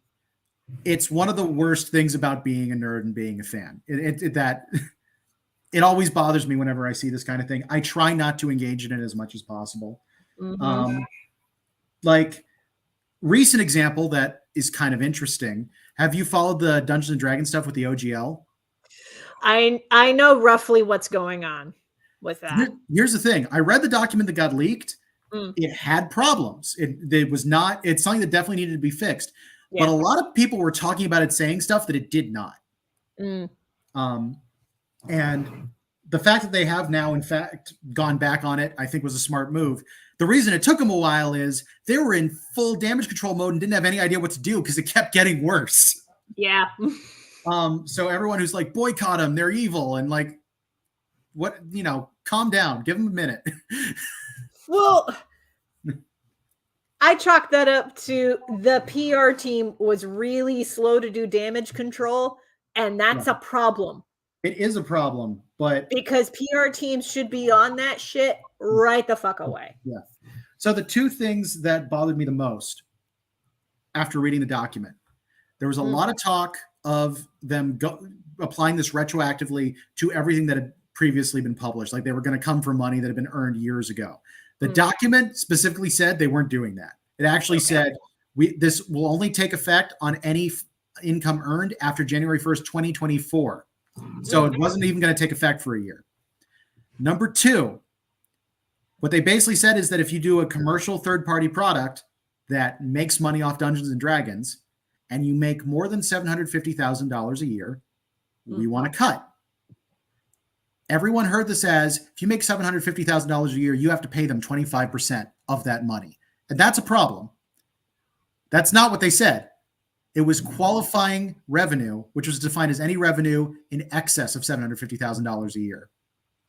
it's one of the worst things about being a nerd and being a fan. It always bothers me whenever I see this kind of thing. I try not to engage in it as much as possible. Mm-hmm. Like, recent example that is kind of interesting. Have you followed the Dungeons and Dragons stuff with the OGL? I know roughly what's going on with that. Here's the thing. I read the document that got leaked. It had problems. It's something that definitely needed to be fixed. Yeah. But a lot of people were talking about it saying stuff that it did not. And the fact that they have now, in fact, gone back on it, I think was a smart move. The reason it took them a while is they were in full damage control mode and didn't have any idea what to do because it kept getting worse. Yeah. So everyone who's like, boycott them, they're evil. And like, calm down, give them a minute. Well, I chalk that up to the PR team was really slow to do damage control, and that's a problem. It is a problem, but... Because PR teams should be on that shit right the fuck away. Yeah. So the two things that bothered me the most after reading the document, there was a lot of talk of them applying this retroactively to everything that had previously been published. Like they were going to come for money that had been earned years ago. The document specifically said they weren't doing that. It actually said this will only take effect on any income earned after January 1st, 2024. So it wasn't even going to take effect for a year. Number two, what they basically said is that if you do a commercial third-party product that makes money off Dungeons and Dragons and you make more than $750,000 a year, we want to cut. Everyone heard this as, if you make $750,000 a year, you have to pay them 25% of that money. And that's a problem. That's not what they said. It was qualifying revenue, which was defined as any revenue in excess of $750,000 a year.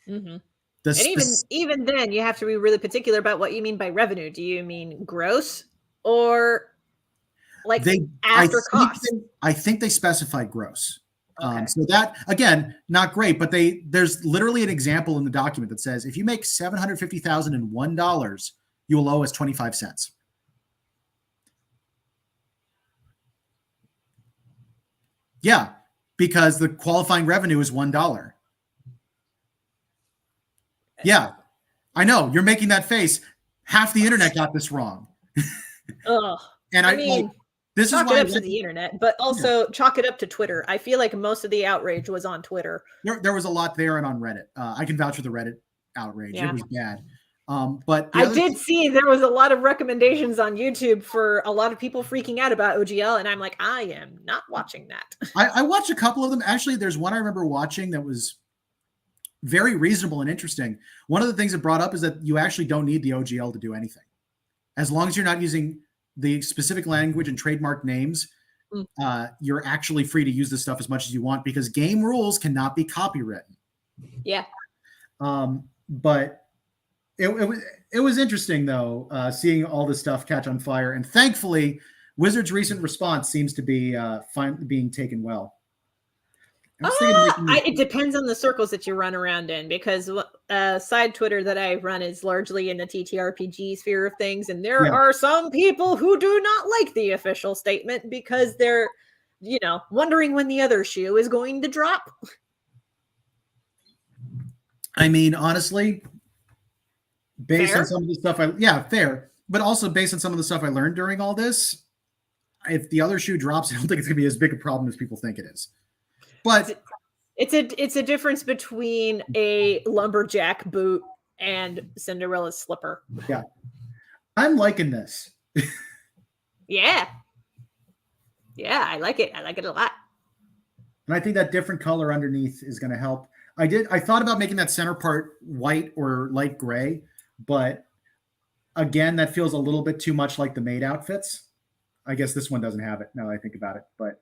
Mm-hmm. And even then, you have to be really particular about what you mean by revenue. Do you mean gross or like after costs? I think they specified gross. Okay. So that, again, not great, but there's literally an example in the document that says if you make $750,001, you will owe us 25 cents. Yeah, because the qualifying revenue is $1. Yeah, I know you're making that face. Half the internet got this wrong. Ugh. And I mean, this chalk is why it up to the internet, but also chalk it up to Twitter. I feel like most of the outrage was on Twitter. There was a lot there and on Reddit. I can vouch for the Reddit outrage. Yeah. It was bad. But I did see there was a lot of recommendations on YouTube for a lot of people freaking out about OGL, and I'm like, I am not watching that. I watched a couple of them. Actually, there's one I remember watching that was very reasonable and interesting. One of the things it brought up is that you actually don't need the OGL to do anything. As long as you're not using the specific language and trademark names, you're actually free to use this stuff as much as you want because game rules cannot be copywritten. Yeah. But it was interesting though, seeing all this stuff catch on fire, and thankfully, Wizards' recent response seems to be being taken well. It depends on the circles that you run around in, because side Twitter that I run is largely in the TTRPG sphere of things, and there are some people who do not like the official statement because they're, wondering when the other shoe is going to drop. I mean, honestly, based on some of the stuff fair, but also based on some of the stuff I learned during all this, if the other shoe drops, I don't think it's going to be as big a problem as people think it is. But it's a difference between a lumberjack boot and Cinderella's slipper. Yeah. I'm liking this. Yeah. Yeah, I like it. I like it a lot. And I think that different color underneath is going to help. I thought about making that center part white or light gray, but again, that feels a little bit too much like the maid outfits. I guess this one doesn't have it now that I think about it, but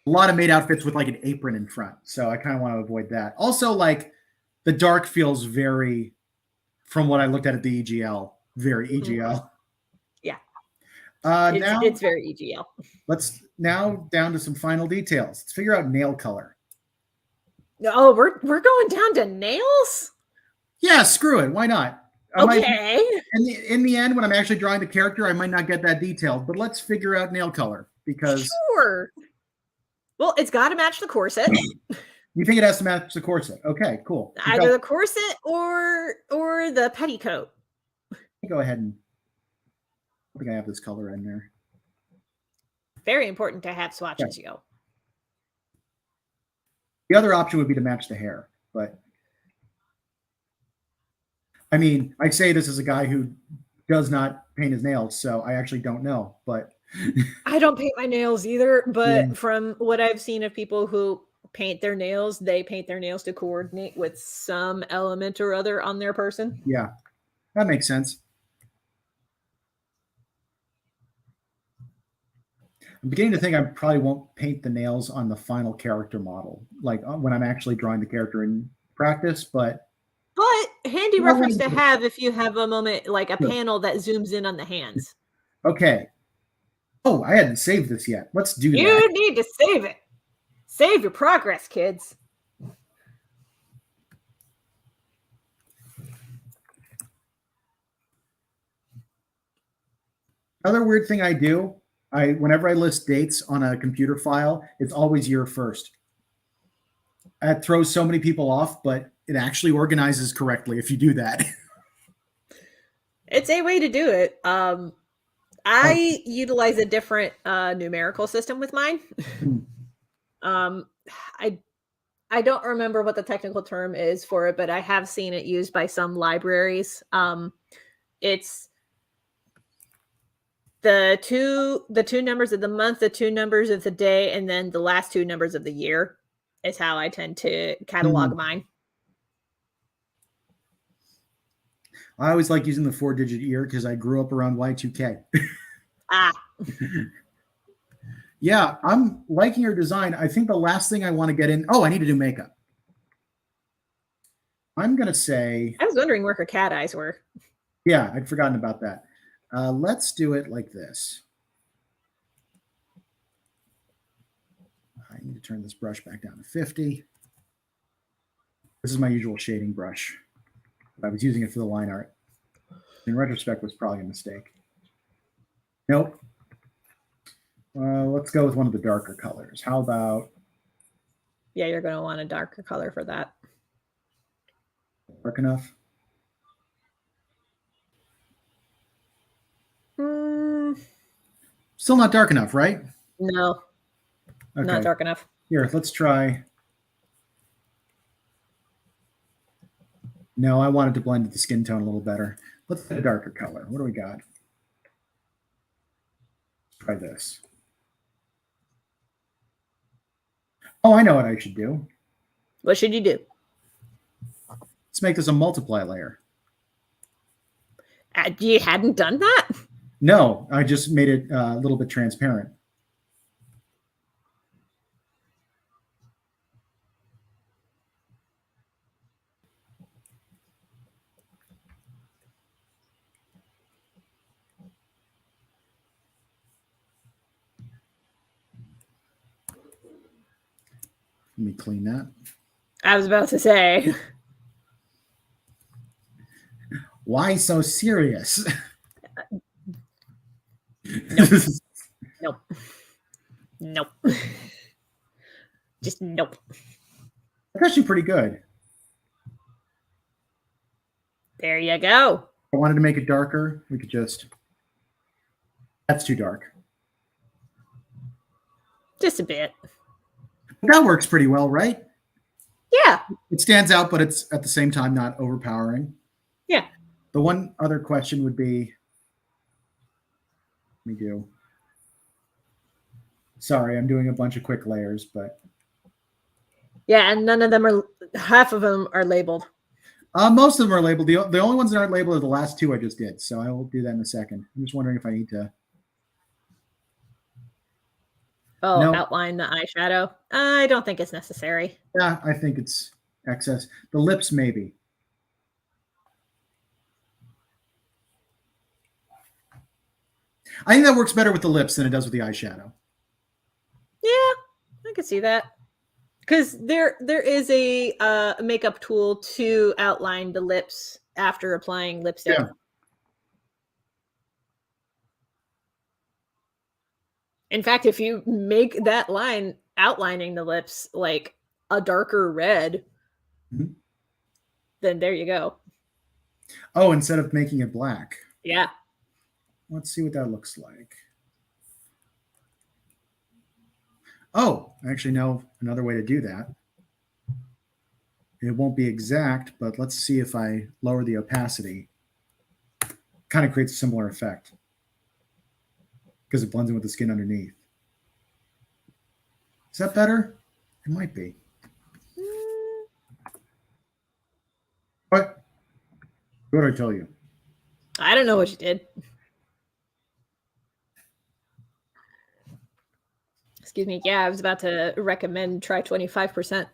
a lot of maid outfits with like an apron in front. So I kind of want to avoid that. Also, like the dark feels very, from what I looked at the EGL, very EGL. Yeah. It's very EGL. Let's now down to some final details. Let's figure out nail color. Oh, we're going down to nails? Yeah, screw it. Why not? Okay. In the end, when I'm actually drawing the character, I might not get that detailed, but let's figure out nail color because. Sure. Well, it's got to match the corset. You think it has to match the corset? Okay, cool. Either the corset or the petticoat. Go ahead and. I think I have this color in there. Very important to have swatches, yo. The other option would be to match the hair, but I mean, I say this as a guy who does not paint his nails, so I actually don't know, but I don't paint my nails either, but from what I've seen of people who paint their nails, they paint their nails to coordinate with some element or other on their person. Yeah, that makes sense. I'm beginning to think I probably won't paint the nails on the final character model, like when I'm actually drawing the character in practice, but handy reference to have if you have a moment, like a panel that zooms in on the hands. Okay. Oh, I hadn't saved this yet. Let's do that. You need to save it. Save your progress, kids. Another weird thing I do, whenever I list dates on a computer file, it's always year first. That throws so many people off, but it actually organizes correctly if you do that. It's a way to do it. I utilize a different numerical system with mine. I don't remember what the technical term is for it, but I have seen it used by some libraries. It's the two numbers of the month, the two numbers of the day, and then the last two numbers of the year is how I tend to catalog mine. I always like using the 4-digit year because I grew up around Y2K. Yeah, I'm liking your design. I think the last thing I want to get in. Oh, I need to do makeup. I'm going to say. I was wondering where her cat eyes were. Yeah, I'd forgotten about that. Let's do it like this. I need to turn this brush back down to 50. This is my usual shading brush. I was using it for the line art. In retrospect, was probably a mistake. Nope. Let's go with one of the darker colors. How about? Yeah, you're going to want a darker color for that. Dark enough? Still not dark enough, right? No. Okay. Not dark enough. Here, let's try. No, I wanted to blend the skin tone a little better. Let's get a darker color. What do we got? Let's try this. Oh, I know what I should do. What should you do? Let's make this a multiply layer. You hadn't done that? No, I just made it a little bit transparent. Let me clean that. I was about to say. Why so serious? Nope. Nope. Nope. Just nope. That's actually pretty good. There you go. I wanted to make it darker. We could just... That's too dark. Just a bit. That works pretty well, right? Yeah. It stands out, but it's at the same time not overpowering. Yeah. The one other question would be... Let me do... Sorry, I'm doing a bunch of quick layers, but... Yeah, and none of them are... Half of them are labeled. Most of them are labeled. The only ones that aren't labeled are the last two I just did, so I will do that in a second. I'm just wondering if I need to... Oh, no. Outline the eyeshadow? I don't think it's necessary. Yeah, I think it's excess. The lips, maybe. I think that works better with the lips than it does with the eyeshadow. Yeah, I can see that. Because there is a makeup tool to outline the lips after applying lipstick. Yeah. In fact, if you make that line outlining the lips like a darker red, then there you go. Oh, instead of making it black. Yeah. Let's see what that looks like. Oh, I actually know another way to do that. It won't be exact, but let's see if I lower the opacity. Kind of creates a similar effect because it blends in with the skin underneath. Is that better? It might be. What? What did I tell you? I don't know what you did. Excuse me. Yeah, I was about to recommend try 25%.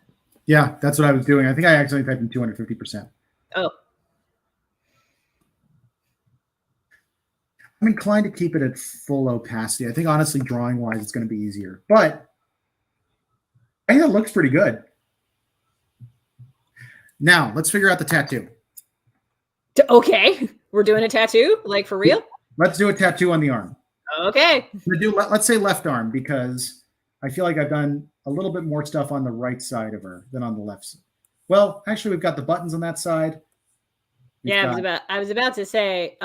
Yeah, that's what I was doing. I think I accidentally typed in 250%. Oh. I'm inclined to keep it at full opacity. I think, honestly, drawing-wise, it's going to be easier. But I think it looks pretty good. Now, let's figure out the tattoo. Okay. We're doing a tattoo? Like, for real? Let's do a tattoo on the arm. Okay. Let's say left arm, because I feel like I've done a little bit more stuff on the right side of her than on the left side. Well, actually, we've got the buttons on that side. I was about to say,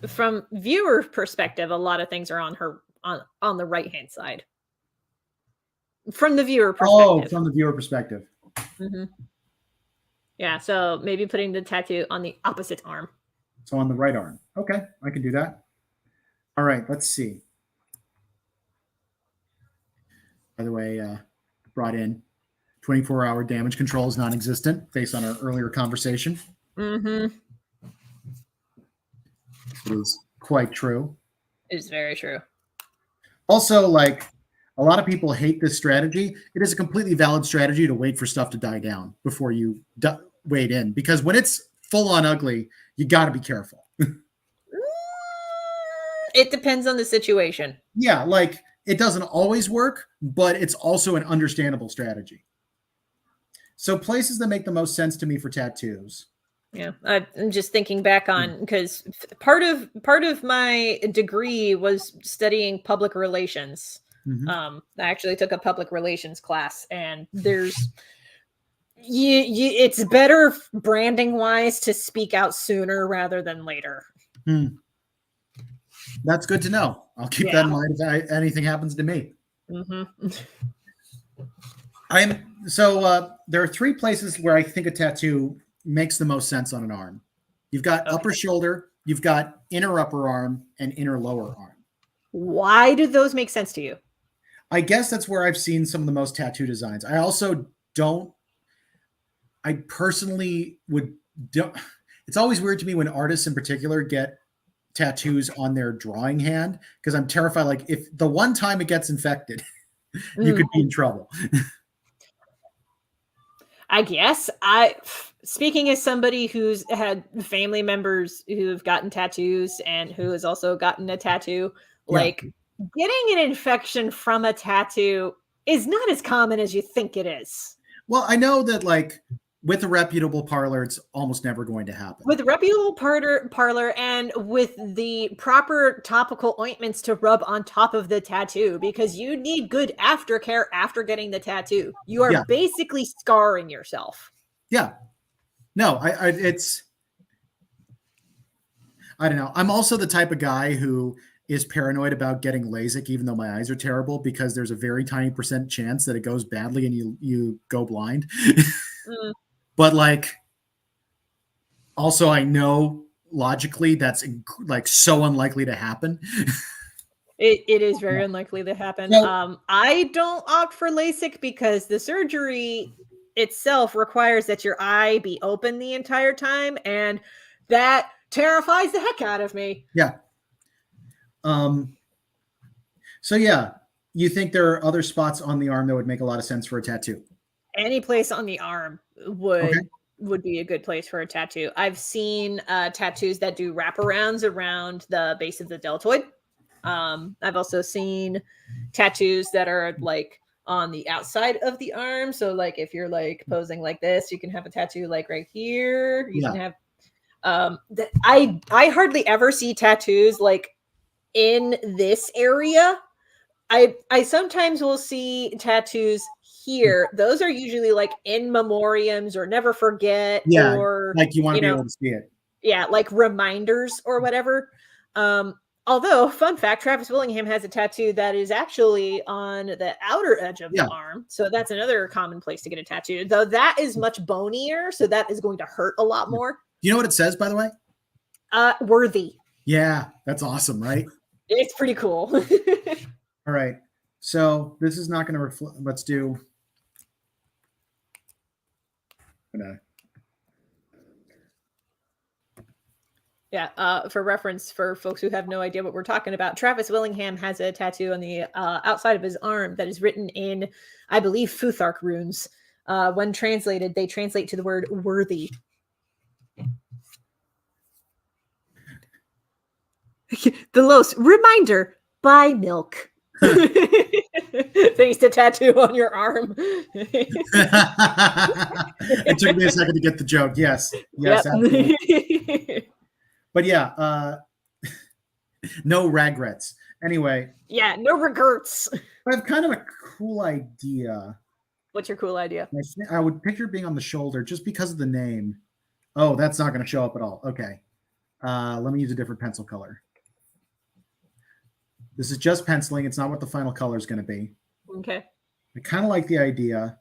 from viewer perspective, a lot of things are on her on the right hand side. From the viewer perspective. Oh, from the viewer perspective. Mm-hmm. Yeah, so maybe putting the tattoo on the opposite arm. So on the right arm. Okay, I can do that. All right, let's see. By the way, brought in 24-hour damage control is non-existent based on our earlier conversation. Mm-hmm. It is quite true. It is very true. Also, like, a lot of people hate this strategy. It is a completely valid strategy to wait for stuff to die down before you wade in. Because when it's full-on ugly, you got to be careful. It depends on the situation. Yeah, like, it doesn't always work, but it's also an understandable strategy. So places that make the most sense to me for tattoos. Yeah, I'm just thinking back on, because part of my degree was studying public relations. Mm-hmm. I actually took a public relations class, and there's it's better branding wise to speak out sooner rather than later. That's good to know. I'll keep that in mind if anything happens to me. Mm-hmm. There are three places where I think a tattoo makes the most sense on an arm. You've got upper shoulder, you've got inner upper arm, and inner lower arm. Why do those make sense to you? I guess that's where I've seen some of the most tattoo designs. I personally it's always weird to me when artists in particular get tattoos on their drawing hand, because I'm terrified, like, if the one time it gets infected, you could be in trouble. I guess speaking as somebody who's had family members who have gotten tattoos and who has also gotten a tattoo, like, getting an infection from a tattoo is not as common as you think it is. Well, I know that like with a reputable parlor, it's almost never going to happen. With a reputable parlor and with the proper topical ointments to rub on top of the tattoo, because you need good aftercare after getting the tattoo. You are basically scarring yourself. Yeah. No, it's, I don't know. I'm also the type of guy who is paranoid about getting LASIK, even though my eyes are terrible, because there's a very tiny % chance that it goes badly and you go blind. But like, also I know logically that's like so unlikely to happen. It is very unlikely to happen. No. I don't opt for LASIK because the surgery itself requires that your eye be open the entire time, and that terrifies the heck out of me. Yeah. So yeah, you think there are other spots on the arm that would make a lot of sense for a tattoo? Any place on the arm would be a good place for a tattoo. I've seen tattoos that do wraparounds around the base of the deltoid. I've also seen tattoos that are like on the outside of the arm. So like if you're like posing like this, you can have a tattoo like right here. You can have I hardly ever see tattoos like in this area. I sometimes will see tattoos here. Those are usually like in memoriams or never forget, or like you want to be able to see it. Yeah, like reminders or whatever. Although, fun fact, Travis Willingham has a tattoo that is actually on the outer edge of the arm. So that's another common place to get a tattoo. Though that is much bonier, so that is going to hurt a lot more. You know what it says, by the way? Worthy. Yeah, that's awesome, right? It's pretty cool. All right. So this is not going to reflect. Let's do. Yeah, for reference, for folks who have no idea what we're talking about, Travis Willingham has a tattoo on the outside of his arm that is written in, I believe, Futhark runes. When translated, they translate to the word worthy. The Los reminder: buy milk. Thanks to tattoo on your arm. It took me a second to get the joke. Yes, absolutely. But yeah, no regrets. Anyway. Yeah, no regrets. I have kind of a cool idea. What's your cool idea? I would picture being on the shoulder just because of the name. Oh, that's not going to show up at all. Okay. Let me use a different pencil color. This is just penciling. It's not what the final color is going to be. Okay. I kind of like the idea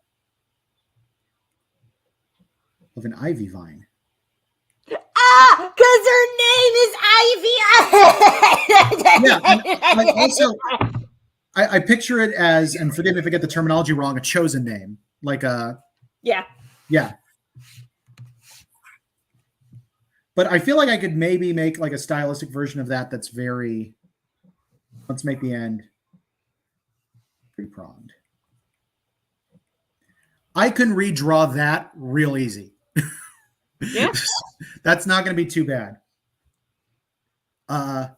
of an ivy vine. Because her name is Ivy. Yeah, also, I picture it as, and forgive me if I get the terminology wrong, a chosen name. Like a... Yeah. Yeah. But I feel like I could maybe make like a stylistic version of that that's very... Let's make the end three-pronged. I can redraw that real easy. Yeah. That's not going to be too bad. I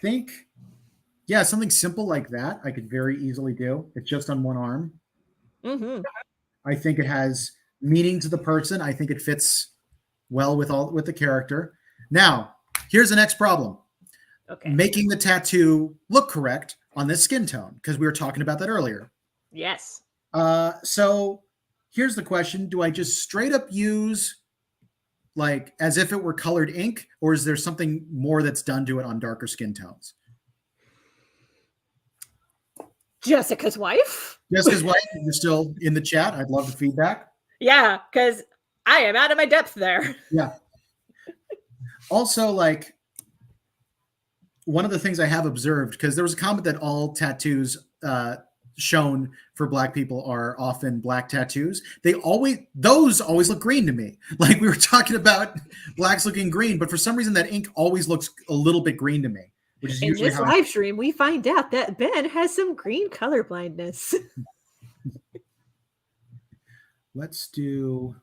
think, yeah, something simple like that I could very easily do. It's just on one arm. Mm-hmm. I think it has meaning to the person. I think it fits well with the character. Now, here's the next problem. Okay. Making the tattoo look correct on this skin tone, because we were talking about that earlier. Yes. So here's the question. Do I just straight up use like as if it were colored ink, or is there something more that's done to it on darker skin tones? Jessica's wife? Jessica's wife, you're still in the chat. I'd love the feedback. Yeah, because I am out of my depth there. Yeah. Also, like, one of the things I have observed, because there was a comment that all tattoos shown for Black people are often black tattoos. Those always look green to me. Like we were talking about blacks looking green, but for some reason that ink always looks a little bit green to me. Which is in usually this live stream, we find out that Ben has some green color blindness. Let's do.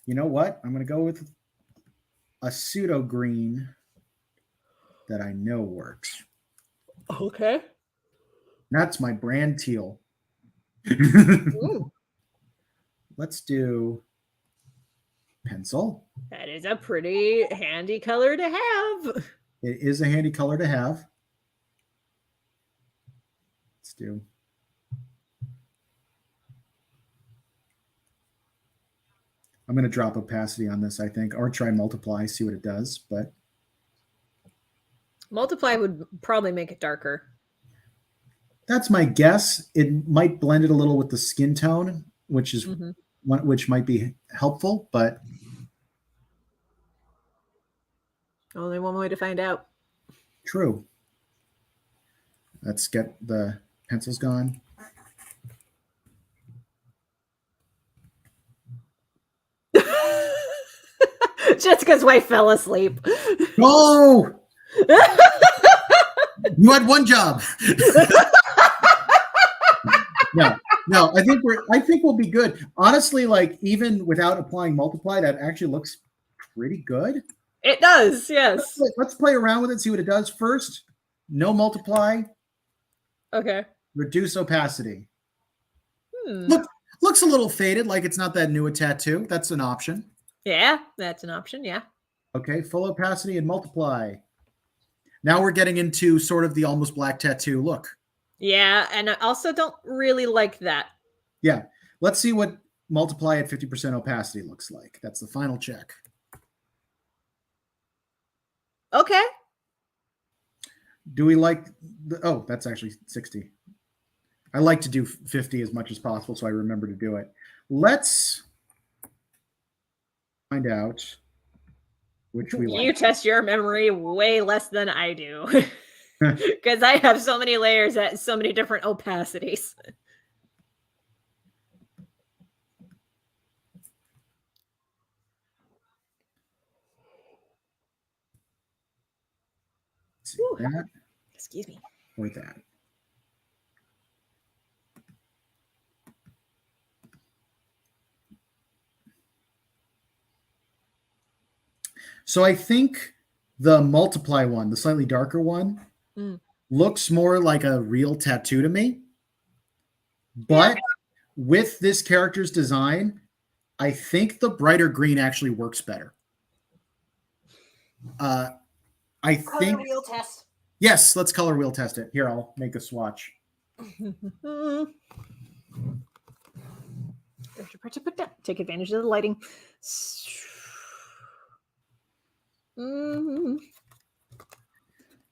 You know what? I'm going to go with a pseudo green that I know works. Okay. That's my brand teal. Let's do pencil. That is a pretty handy color to have. It is a handy color to have. Let's do. I'm going to drop opacity on this, I think, or try multiply, see what it does. But multiply would probably make it darker. That's my guess. It might blend it a little with the skin tone, which is which might be helpful, but only one way to find out. True. Let's get the pencils gone. Jessica's wife fell asleep. Oh! You had one job. No, I think we'll be good. Honestly, like even without applying multiply, that actually looks pretty good. It does, yes. Let's play around with it, see what it does first. No multiply. Okay. Reduce opacity. Looks a little faded, like it's not that new a tattoo. That's an option. Yeah, that's an option, yeah. Okay, full opacity and multiply. Now we're getting into sort of the almost black tattoo look. Yeah, and I also don't really like that. Yeah, let's see what multiply at 50% opacity looks like. That's the final check. Okay. Do we like oh, that's actually 60. I like to do 50 as much as possible, so I remember to do it. Let's find out which we like. You test your memory way less than I do. Because I have so many layers at so many different opacities. That, excuse me. or that. So I think the multiply one, the slightly darker one, looks more like a real tattoo to me. But with this character's design, I think the brighter green actually works better. I think color wheel test. Yes, let's color wheel test it. Here, I'll make a swatch. Take advantage of the lighting.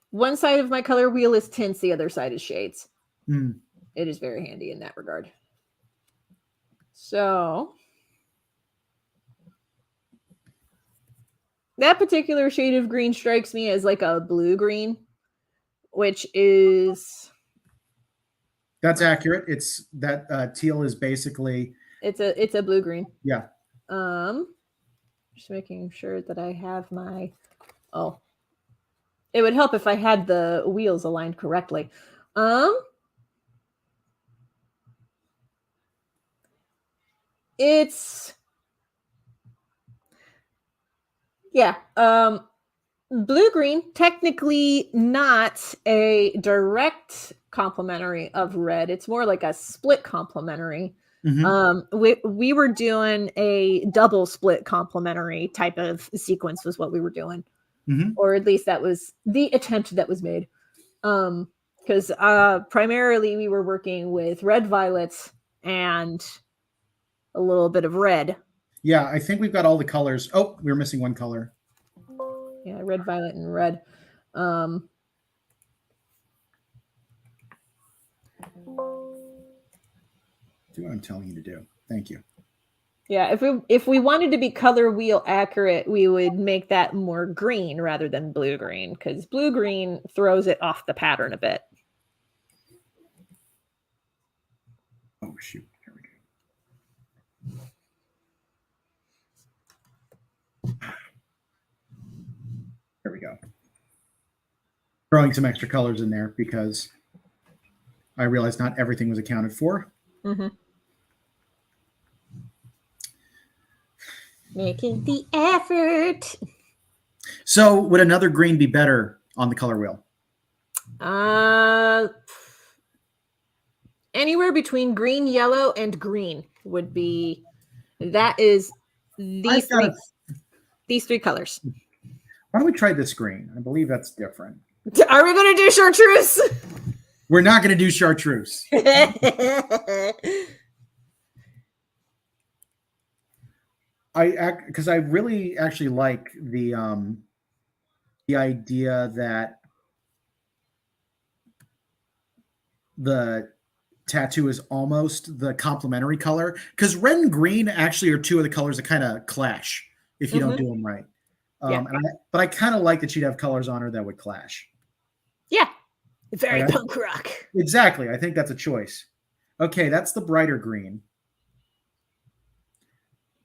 One side of my color wheel is tints, the other side is shades. It is very handy in that regard. So that particular shade of green strikes me as like a blue green, which is that's accurate. It's that teal is basically it's a blue green. Yeah. Just making sure that I have my it would help if I had the wheels aligned correctly. It's blue green, technically not a direct complementary of red. It's more like a split complementary. We were doing a double split complementary type of sequence was what we were doing. Or at least that was the attempt that was made. Because primarily we were working with red violets and a little bit of red. Yeah, I think we've got all the colors. Oh, we were missing one color. Yeah, red, violet, and red. Do what I'm telling you to do. Thank you. Yeah, if we wanted to be color wheel accurate, we would make that more green rather than blue green, because blue green throws it off the pattern a bit. Oh shoot. There we go. Throwing some extra colors in there because I realized not everything was accounted for. Making the effort. So would another green be better on the color wheel? anywhere between green, yellow, and green would be. That is these three colors. Why don't we try this green? I believe that's different. Are we going to do chartreuse? We're not going to do chartreuse. Because I really actually like the idea that the tattoo is almost the complementary color, because red and green actually are two of the colors that kind of clash if you don't do them right. But I kind of like that she'd have colors on her that would clash. Yeah, very punk rock. Exactly. I think that's a choice. Okay, that's the brighter green.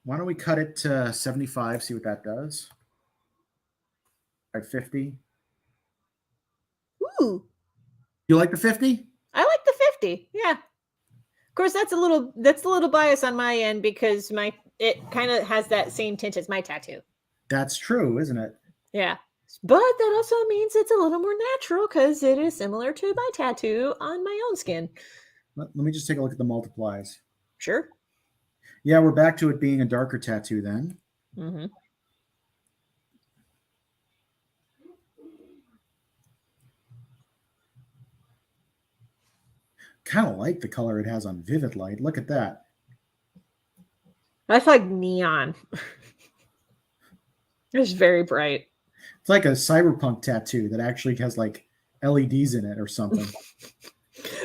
Why don't we cut it to 75, see what that does? At 50. Ooh. You like the 50? I like the 50. Yeah. Of course, that's a little bias on my end because it kind of has that same tint as my tattoo. That's true, isn't it? Yeah. But that also means it's a little more natural because it is similar to my tattoo on my own skin. Let me just take a look at the multiplies. Sure. Yeah, we're back to it being a darker tattoo then. Mm-hmm. Kind of like the color it has on Vivid Light. Look at that. That's like neon. It's very bright. It's like a cyberpunk tattoo that actually has like LEDs in it or something.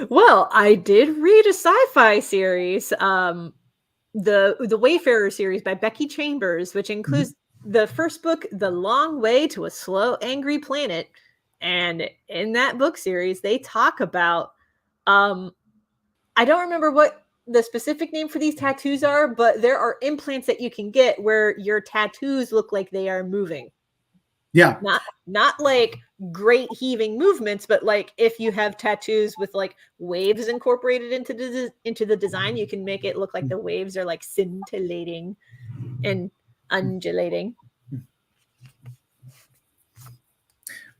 Well, I did read a sci-fi series, the Wayfarer series by Becky Chambers, which includes the first book, The Long Way to a Slow, Angry Planet. And in that book series, they talk about, I don't remember what the specific name for these tattoos are, but there are implants that you can get where your tattoos look like they are moving. Yeah. Not like great heaving movements, but like if you have tattoos with like waves incorporated into the design, you can make it look like the waves are like scintillating and undulating.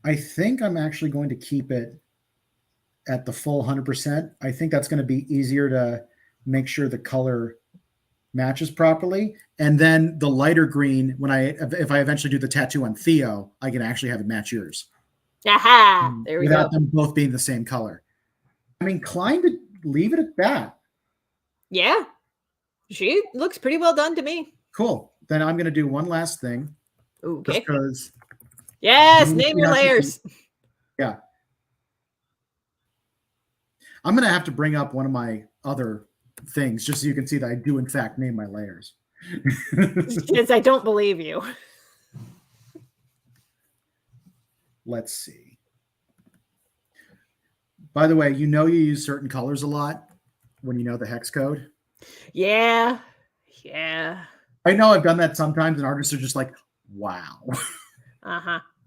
I think I'm actually going to keep it at the full 100%. I think that's going to be easier to make sure the color matches properly. And then the lighter green, if I eventually do the tattoo on Theo, I can actually have it match yours. Aha! There we go. Without them both being the same color. I'm inclined to leave it at that. Yeah. She looks pretty well done to me. Cool. Then I'm going to do one last thing. Okay. Because yes, name your layers. Yeah. I'm going to have to bring up one of my other things just so you can see that I do in fact name my layers. Because I don't believe you. Let's see. By the way, you use certain colors a lot when you know the hex code. Yeah. I know I've done that sometimes, and artists are just like, "Wow,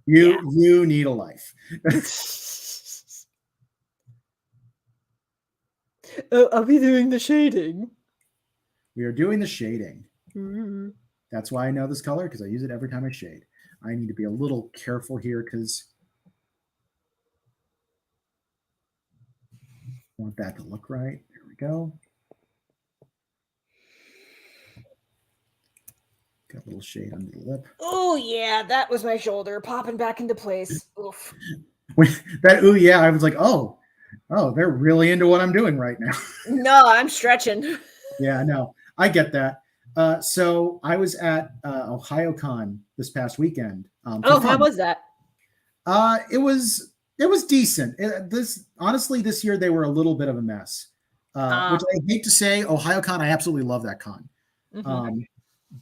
you need a life." Are we doing the shading? We are doing the shading. Mm-hmm. That's why I know this color, because I use it every time I shade. I need to be a little careful here because I want that to look right. There we go. Got a little shade under the lip. Oh, yeah, that was my shoulder popping back into place. Oof. I was like, oh, they're really into what I'm doing right now. No, I'm stretching. Yeah, no, I get that. So I was at OhioCon this past weekend. How was that? It was decent. Honestly, this year they were a little bit of a mess, which I hate to say. OhioCon, I absolutely love that con. Mm-hmm.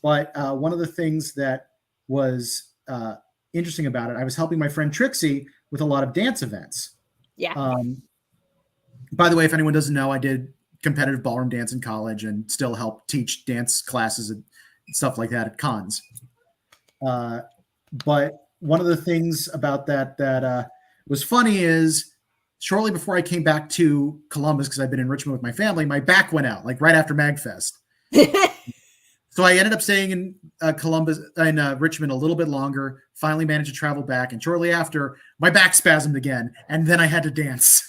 But one of the things that was interesting about it, I was helping my friend Trixie with a lot of dance events. Yeah. By the way, if anyone doesn't know, I did competitive ballroom dance in college and still help teach dance classes and stuff like that at cons. But one of the things about that was funny is shortly before I came back to Columbus, because I've been in Richmond with my family, my back went out, like right after MagFest. So I ended up staying in Richmond a little bit longer, finally managed to travel back. And shortly after, my back spasmed again. And then I had to dance.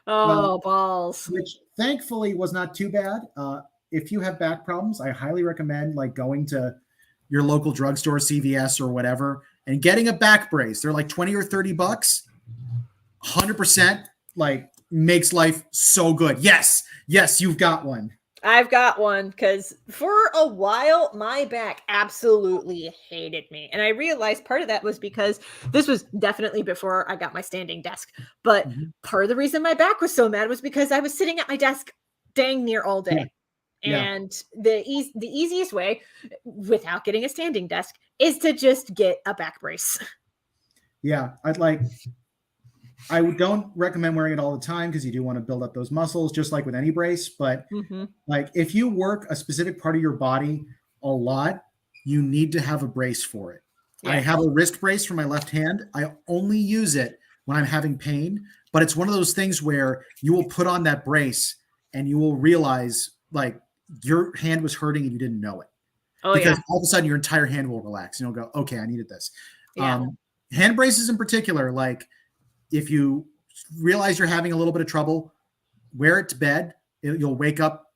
Oh, balls. Which thankfully was not too bad. If you have back problems, I highly recommend like going to your local drugstore, CVS or whatever, and getting a back brace. They're like 20 or 30 bucks. 100% like makes life so good. Yes, you've got one. I've got one because for a while, my back absolutely hated me. And I realized part of that was because this was definitely before I got my standing desk. But part of the reason my back was so mad was because I was sitting at my desk dang near all day. Yeah. And the easiest way without getting a standing desk is to just get a back brace. Yeah, I don't recommend wearing it all the time because you do want to build up those muscles, just like with any brace. But like if you work a specific part of your body a lot, you need to have a brace for it. Yeah. I have a wrist brace for my left hand. I only use it when I'm having pain, but it's one of those things where you will put on that brace and you will realize like your hand was hurting and you didn't know it. Oh, because all of a sudden your entire hand will relax and you'll go, okay, I needed this. Yeah. Hand braces in particular, like if you realize you're having a little bit of trouble, wear it to bed. You'll wake up,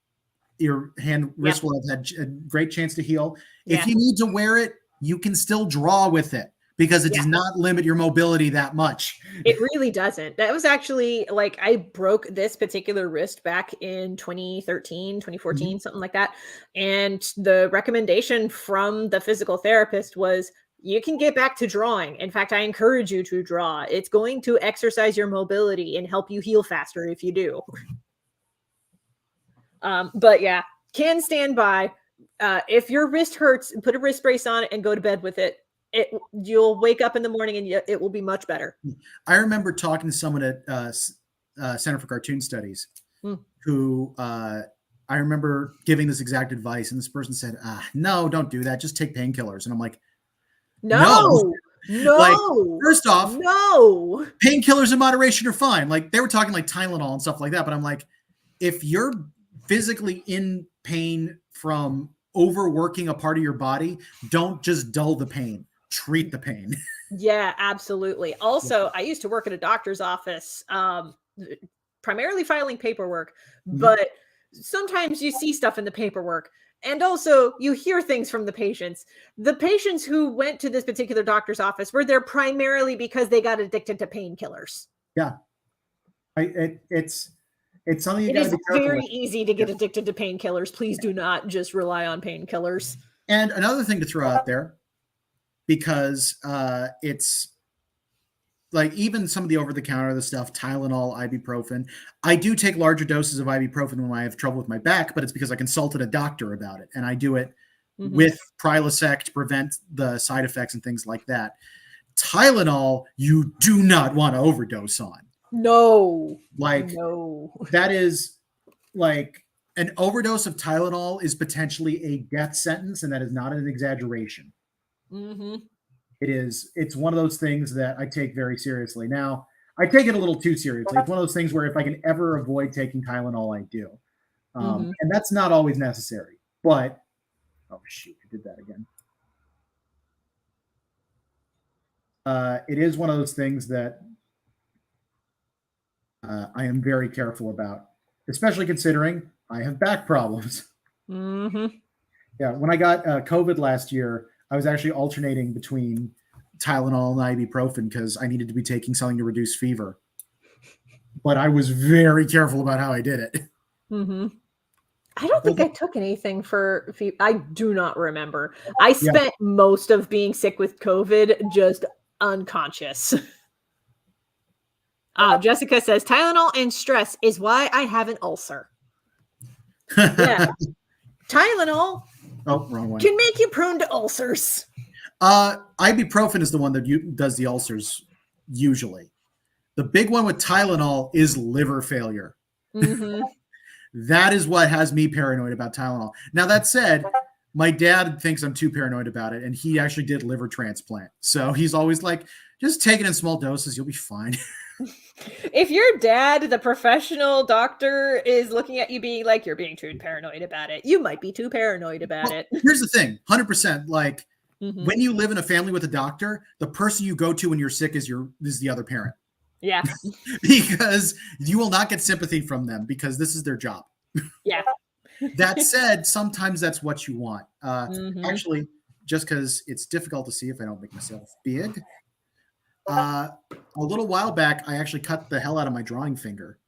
your wrist will have had a great chance to heal. If you need to wear it, you can still draw with it because it does not limit your mobility that much. It really doesn't. That was actually like I broke this particular wrist back in 2013, 2014, something like that. And the recommendation from the physical therapist was you can get back to drawing. In fact, I encourage you to draw. It's going to exercise your mobility and help you heal faster if you do. But yeah, can stand by. If your wrist hurts, put a wrist brace on it and go to bed with it. You'll wake up in the morning and it will be much better. I remember talking to someone at Center for Cartoon Studies who I remember giving this exact advice. And this person said, no, don't do that. Just take painkillers. And I'm like, No. Like, first off, no. Painkillers in moderation are fine. Like they were talking like Tylenol and stuff like that. But I'm like, if you're physically in pain from overworking a part of your body, don't just dull the pain. Treat the pain. Yeah, absolutely. Also, I used to work at a doctor's office, primarily filing paperwork, but sometimes you see stuff in the paperwork. And also, you hear things from the patients. The patients who went to this particular doctor's office were there primarily because they got addicted to painkillers. Yeah. It's something you got to be careful with. It is very easy to get addicted to painkillers. Please do not just rely on painkillers. And another thing to throw out there, because it's like even some of the over-the-counter stuff, Tylenol, ibuprofen. I do take larger doses of ibuprofen when I have trouble with my back, but it's because I consulted a doctor about it. And I do it with Prilosec to prevent the side effects and things like that. Tylenol, you do not want to overdose on. No. That is like an overdose of Tylenol is potentially a death sentence, and that is not an exaggeration. It's one of those things that I take very seriously. Now, I take it a little too seriously. It's one of those things where if I can ever avoid taking Tylenol, I do. And that's not always necessary. But, oh, shoot, I did that again. It is one of those things that I am very careful about, especially considering I have back problems. Yeah, when I got COVID last year, I was actually alternating between Tylenol and ibuprofen because I needed to be taking something to reduce fever. But I was very careful about how I did it. I don't think I took anything for fever. I do not remember. I spent most of being sick with COVID just unconscious. Jessica says, Tylenol and stress is why I have an ulcer. Yeah. Tylenol wrong one. Can make you prone to ulcers. Ibuprofen is the one that does the ulcers usually. The big one with Tylenol is liver failure. That is what has me paranoid about Tylenol. Now, that said, my dad thinks I'm too paranoid about it, and he actually did liver transplant. So he's always like, just take it in small doses. You'll be fine. If your dad, the professional doctor, is looking at you being like, you're being too paranoid about it, you might be too paranoid about it. Here's the thing, 100%. Like when you live in a family with a doctor, the person you go to when you're sick is the other parent. Yeah. Because you will not get sympathy from them because this is their job. Yeah. That said, sometimes that's what you want. Actually, just because it's difficult to see if I don't make myself big. A little while back, I actually cut the hell out of my drawing finger.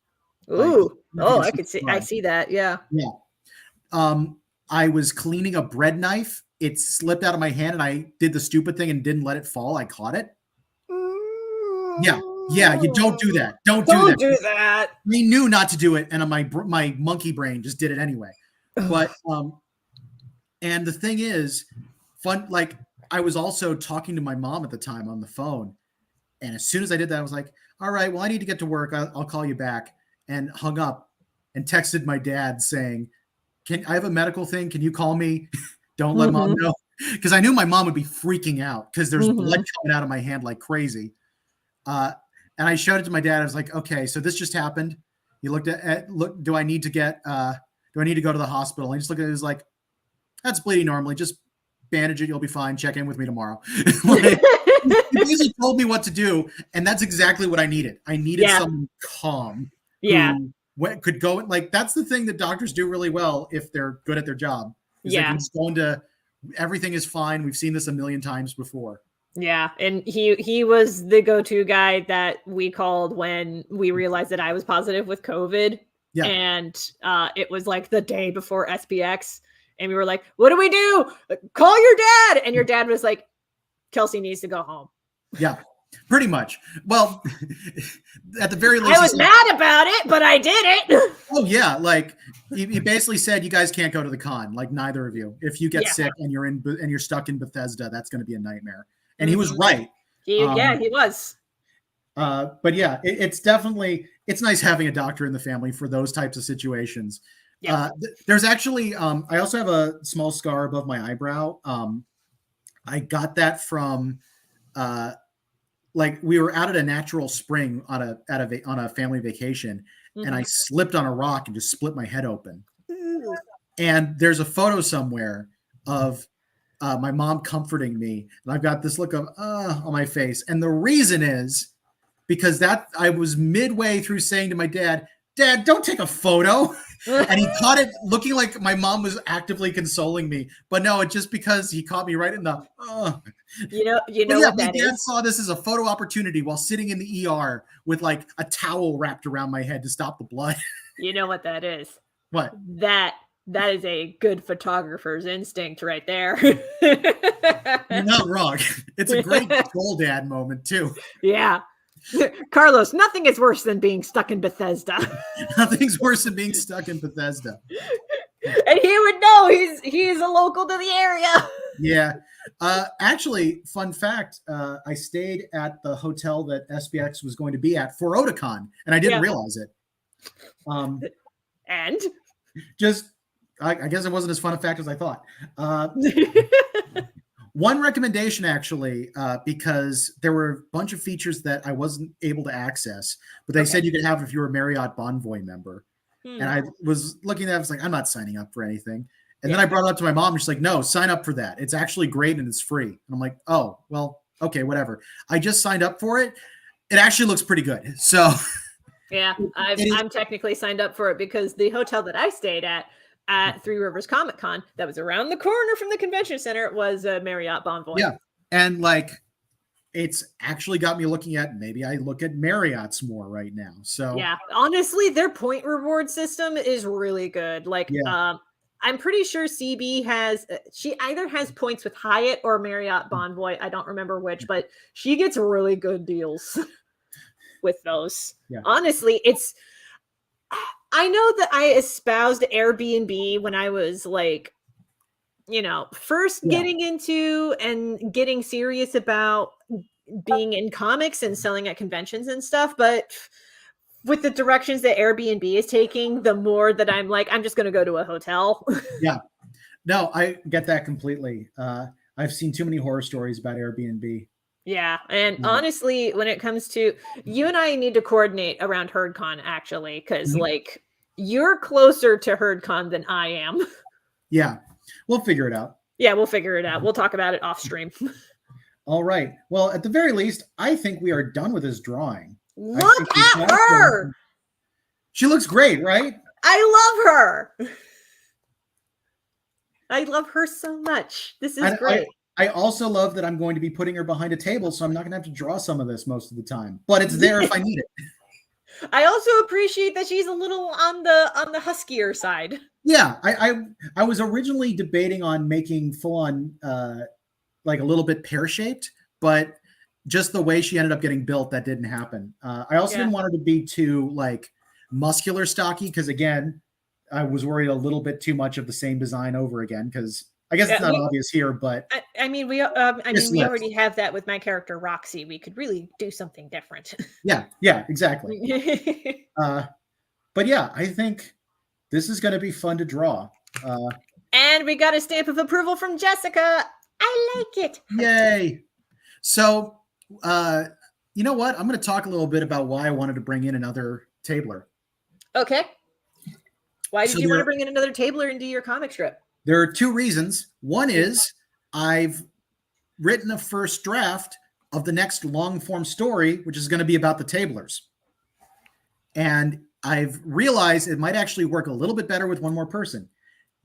Ooh. I could see. I see that. Yeah. Yeah. I was cleaning a bread knife. It slipped out of my hand and I did the stupid thing and didn't let it fall. I caught it. Yeah. Yeah. You don't do that. Don't do that. We knew not to do it. And my monkey brain just did it anyway. But, and the thing is fun. Like I was also talking to my mom at the time on the phone. And as soon as I did that, I was like, all right, well, I need to get to work. I'll call you back, and hung up and texted my dad saying, I have a medical thing. Can you call me? Don't let mom know. Because I knew my mom would be freaking out because there's blood coming out of my hand like crazy. And I showed it to my dad. I was like, okay, so this just happened. He looked look, do I need to go to the hospital? And he just looked at it, he was like, that's bleeding normally. Just bandage it. You'll be fine. Check in with me tomorrow. Like, he basically told me what to do. And that's exactly what I needed. I needed someone calm. Yeah. Who could go, like, that's the thing that doctors do really well if they're good at their job. They can just go into, everything is fine. We've seen this a million times before. Yeah. And he was the go-to guy that we called when we realized that I was positive with COVID. Yeah. And it was like the day before SPX. And we were like, what do we do? Call your dad. And your dad was like, Kelci needs to go home. Yeah, pretty much. Well, at the very least, I was mad about it, but I did it. Oh yeah, like he basically said, you guys can't go to the con, like neither of you. If you get sick and you're stuck in Bethesda, that's going to be a nightmare. And he was right. He was. But yeah, it's definitely, it's nice having a doctor in the family for those types of situations. Yeah. There's actually, I also have a small scar above my eyebrow. I got that from, like we were out at a natural spring on a family vacation, and I slipped on a rock and just split my head open. And there's a photo somewhere of my mom comforting me, and I've got this look of on my face. And the reason is because I was midway through saying to my dad, "Dad, don't take a photo." And he caught it looking like my mom was actively consoling me, but no, it's just because he caught me right in the. You know what my dad saw this as a photo opportunity while sitting in the ER with like a towel wrapped around my head to stop the blood. You know what that is? What? That is a good photographer's instinct right there. You're not wrong. It's a great troll dad moment too. Yeah. Carlos, nothing is worse than being stuck in Bethesda. Nothing's worse than being stuck in Bethesda. And he would know he's a local to the area. Yeah. Actually, fun fact, I stayed at the hotel that SPX was going to be at for Otakon, and I didn't realize it. And? Just, I guess it wasn't as fun a fact as I thought. One recommendation, actually, because there were a bunch of features that I wasn't able to access, but they said you could have if you were a Marriott Bonvoy member. And I was looking at it, I was like, I'm not signing up for anything. And then I brought it up to my mom, and she's like, no, sign up for that. It's actually great, and it's free. And I'm like, oh, well, okay, whatever. I just signed up for it. It actually looks pretty good. So yeah, I'm technically signed up for it because the hotel that I stayed at Three Rivers Comic Con, that was around the corner from the convention center, was a Marriott Bonvoy. Yeah. And like, it's actually got me looking at, maybe I look at Marriott's more right now. So yeah, honestly, their point reward system is really good. Like, I'm pretty sure CB she either has points with Hyatt or Marriott Bonvoy. I don't remember which, but she gets really good deals with those. Yeah. Honestly, I know that I espoused Airbnb when I was like, first getting into and getting serious about being in comics and selling at conventions and stuff. But with the directions that Airbnb is taking, the more that I'm like, I'm just going to go to a hotel. Yeah. No, I get that completely. I've seen too many horror stories about Airbnb. Yeah. And honestly, when it comes to, you and I need to coordinate around HerdCon, actually, because like you're closer to HerdCon than I am. Yeah. We'll figure it out. Yeah, we'll figure it out. We'll talk about it off stream. All right. Well, at the very least, I think we are done with this drawing. Look at her. She looks great, right? I love her. I love her so much. This is great. I also love that I'm going to be putting her behind a table, so I'm not going to have to draw some of this most of the time. But it's there if I need it. I also appreciate that she's a little on the huskier side. Yeah, I was originally debating on making full on like a little bit pear-shaped, but just the way she ended up getting built, that didn't happen. I also didn't want her to be too like muscular stocky, because again, I was worried a little bit too much of the same design over again, because I guess it's not obvious here, but I mean, we already have that with my character Roxy. We could really do something different. Yeah, exactly. But yeah, I think this is going to be fun to draw. And we got a stamp of approval from Jessica. I like it. Yay! So, you know what? I'm going to talk a little bit about why I wanted to bring in another tabler. Okay. Why did you want to bring in another tabler into your comic strip? There are two reasons. One is I've written a first draft of the next long form story, which is going to be about the tablers. And I've realized it might actually work a little bit better with one more person.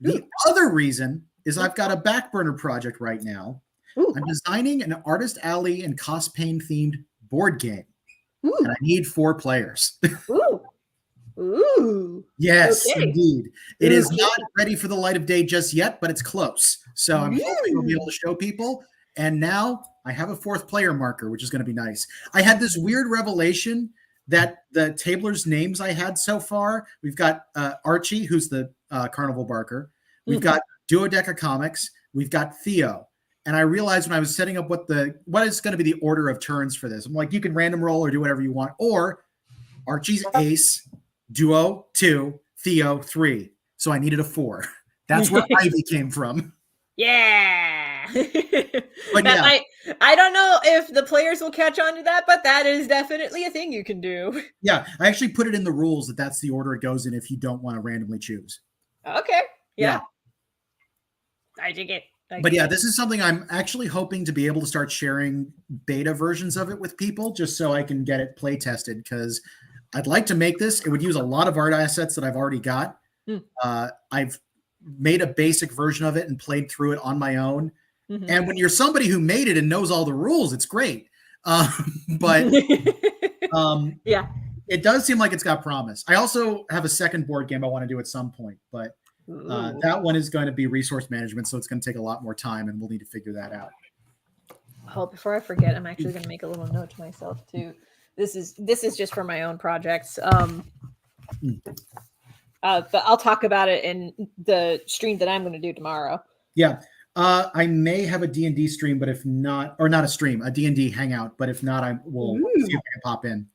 The other reason is I've got a back burner project right now. I'm designing an Artist Alley and CosPain themed board game. And I need 4 players. Ooh. Yes, indeed. It is not ready for the light of day just yet, but it's close. So I'm hoping we'll be able to show people. And now I have a 4th player marker, which is going to be nice. I had this weird revelation that the tablers' names I had so far, we've got Archie, who's the Carnival Barker. We've got Duodeca Comics. We've got Theo. And I realized when I was setting up what is going to be the order of turns for this. I'm like, you can random roll or do whatever you want. Or Archie's Ace, Duo 2, Theo 3. So I needed a 4. That's where Ivy came from. Yeah. But yeah. I don't know if the players will catch on to that, but that is definitely a thing you can do. Yeah, I actually put it in the rules that that's the order it goes in if you don't want to randomly choose. Okay. Yeah. I dig it. But yeah, this is something I'm actually hoping to be able to start sharing beta versions of it with people, just so I can get it play tested, because I'd like to make this. It would use a lot of art assets that I've already got. I've made a basic version of it and played through it on my own. And when you're somebody who made it and knows all the rules, it's great. But yeah, it does seem like it's got promise. I also have a second board game I want to do at some point, but that one is going to be resource management, so it's going to take a lot more time, and we'll need to figure that out. Oh, before I forget, I'm actually going to make a little note to myself too. This is just for my own projects. But I'll talk about it in the stream that I'm going to do tomorrow. Yeah. I may have a D&D stream, but if not, or not a stream, a D&D hangout, but if not, I will see if I can pop in.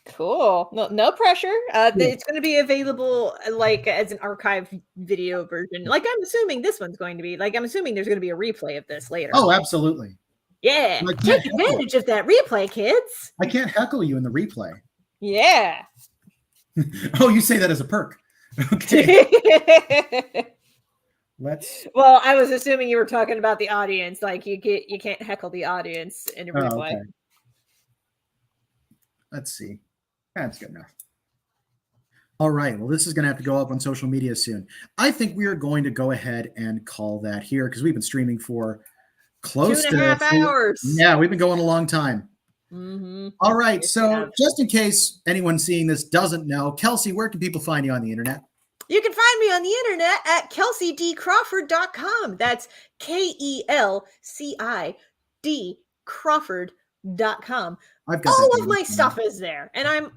Cool. No pressure. It's going to be available like as an archive video version. Like I'm assuming this one's going to be. Like I'm assuming there's going to be a replay of this later. Oh, absolutely. Yeah. Take advantage of that replay, kids. I can't heckle you in the replay. Yeah. Oh, you say that as a perk. Okay. Well, I was assuming you were talking about the audience. Like you can't heckle the audience in a replay. Okay. Let's see. That's good enough. All right. Well, this is going to have to go up on social media soon. I think we are going to go ahead and call that here, because we've been streaming for close to 2.5 hours. Yeah, we've been going a long time. All right. Yes, so just in case anyone seeing this doesn't know, Kelci, where can people find you on the internet? You can find me on the internet at kelcidcrawford.com. That's KELCID Crawford.com. All of my stuff is there, and I'm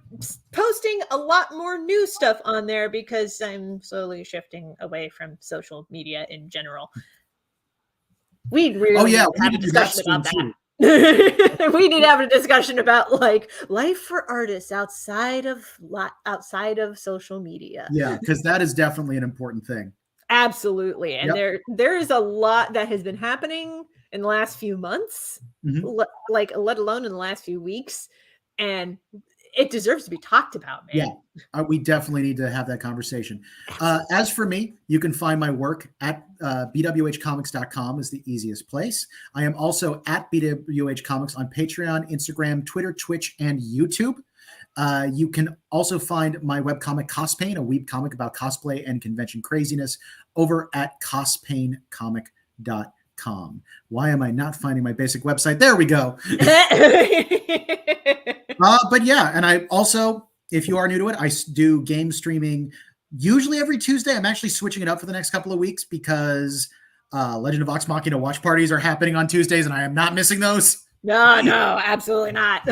posting a lot more new stuff on there because I'm slowly shifting away from social media in general. We really need to have a discussion about that. We need to have a discussion about like life for artists outside of social media. Yeah, because that is definitely an important thing. Absolutely, and there is a lot that has been happening in the last few months, let alone in the last few weeks, and it deserves to be talked about, man. Yeah, we definitely need to have that conversation. As for me, you can find my work at bwhcomics.com is the easiest place. I am also at BWH Comics on Patreon, Instagram, Twitter, Twitch, and YouTube. You can also find my webcomic CosPain, a weebcomic about cosplay and convention craziness, over at cospaincomicbook.com. Why am I not finding my basic website? There we go. But yeah, and I also, if you are new to it, I do game streaming usually every Tuesday. I'm actually switching it up for the next couple of weeks because Legend of Vox Machina watch parties are happening on Tuesdays, and I am not missing those. No, absolutely not.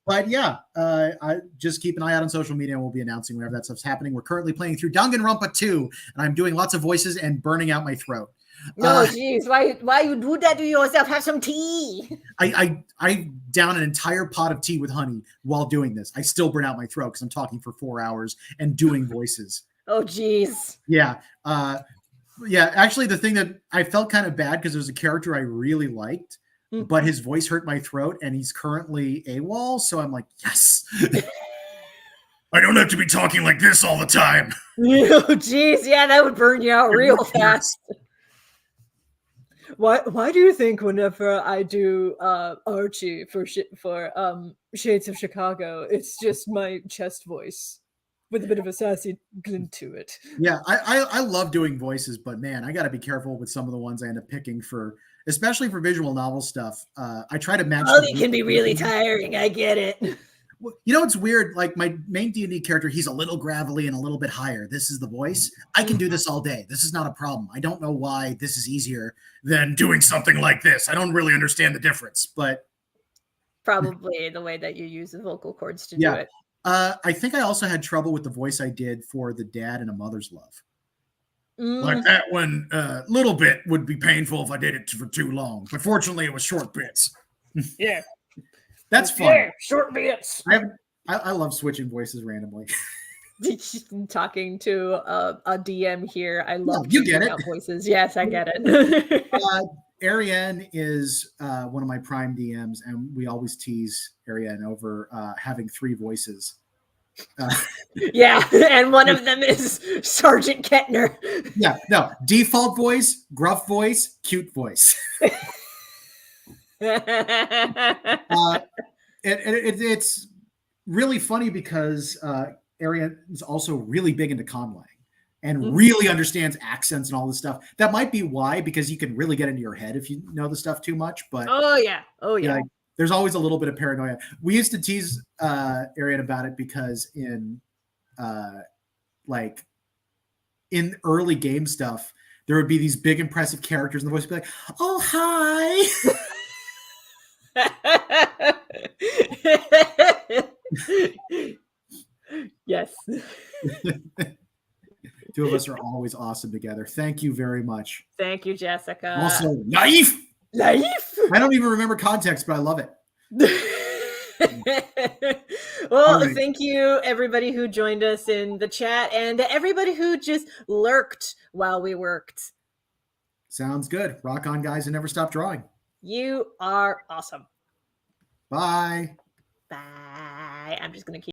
But yeah, I just keep an eye out on social media, and we'll be announcing whenever that stuff's happening. We're currently playing through Danganronpa 2, and I'm doing lots of voices and burning out my throat. No, geez, why you do that to yourself? Have some tea. I down an entire pot of tea with honey while doing this. I still burn out my throat because I'm talking for 4 hours and doing voices. Oh, geez. Yeah. Yeah, actually, the thing that I felt kind of bad because there's a character I really liked, but his voice hurt my throat, and he's currently AWOL. So I'm like, yes, I don't have to be talking like this all the time. Oh, geez, yeah, that would burn you out real fast. Why do you think whenever I do Archie for Shades of Chicago, it's just my chest voice with a bit of a sassy glint to it? Yeah, I love doing voices, but man, I got to be careful with some of the ones I end up picking for, especially for visual novel stuff. I try to match. Oh, it can be really tiring. I get it. You know, it's weird. Like my main D&D character, he's a little gravelly and a little bit higher. This is the voice. I can do this all day. This is not a problem. I don't know why this is easier than doing something like this. I don't really understand the difference, but probably the way that you use the vocal cords to do it. I think I also had trouble with the voice I did for the dad in A Mother's Love. Like that one, little bit would be painful if I did it for too long. But fortunately, it was short bits. Yeah. That's fun. Yeah, short bits. I love switching voices randomly. Talking to a DM here. I love you get it. Voices. Yes, I get it. Ariane is one of my prime DMs, and we always tease Ariane over having 3 voices. Yeah, and one of them is Sergeant Kettner. Yeah, no, default voice, gruff voice, cute voice. It's really funny because Ariane is also really big into conlang and really understands accents and all this stuff. That might be why, because you can really get into your head if you know the stuff too much. But oh yeah, like, there's always a little bit of paranoia. We used to tease Ariane about it because in early game stuff, there would be these big impressive characters, and the voice would be like, "Oh hi." Yes. 2 of us are always awesome together. Thank you very much. Thank you, Jessica. Also, life. I don't even remember context, but I love it. Well, right. Thank you, everybody who joined us in the chat, and everybody who just lurked while we worked. Sounds good. Rock on, guys, and never stop drawing. You are awesome. Bye. Bye. I'm just going to keep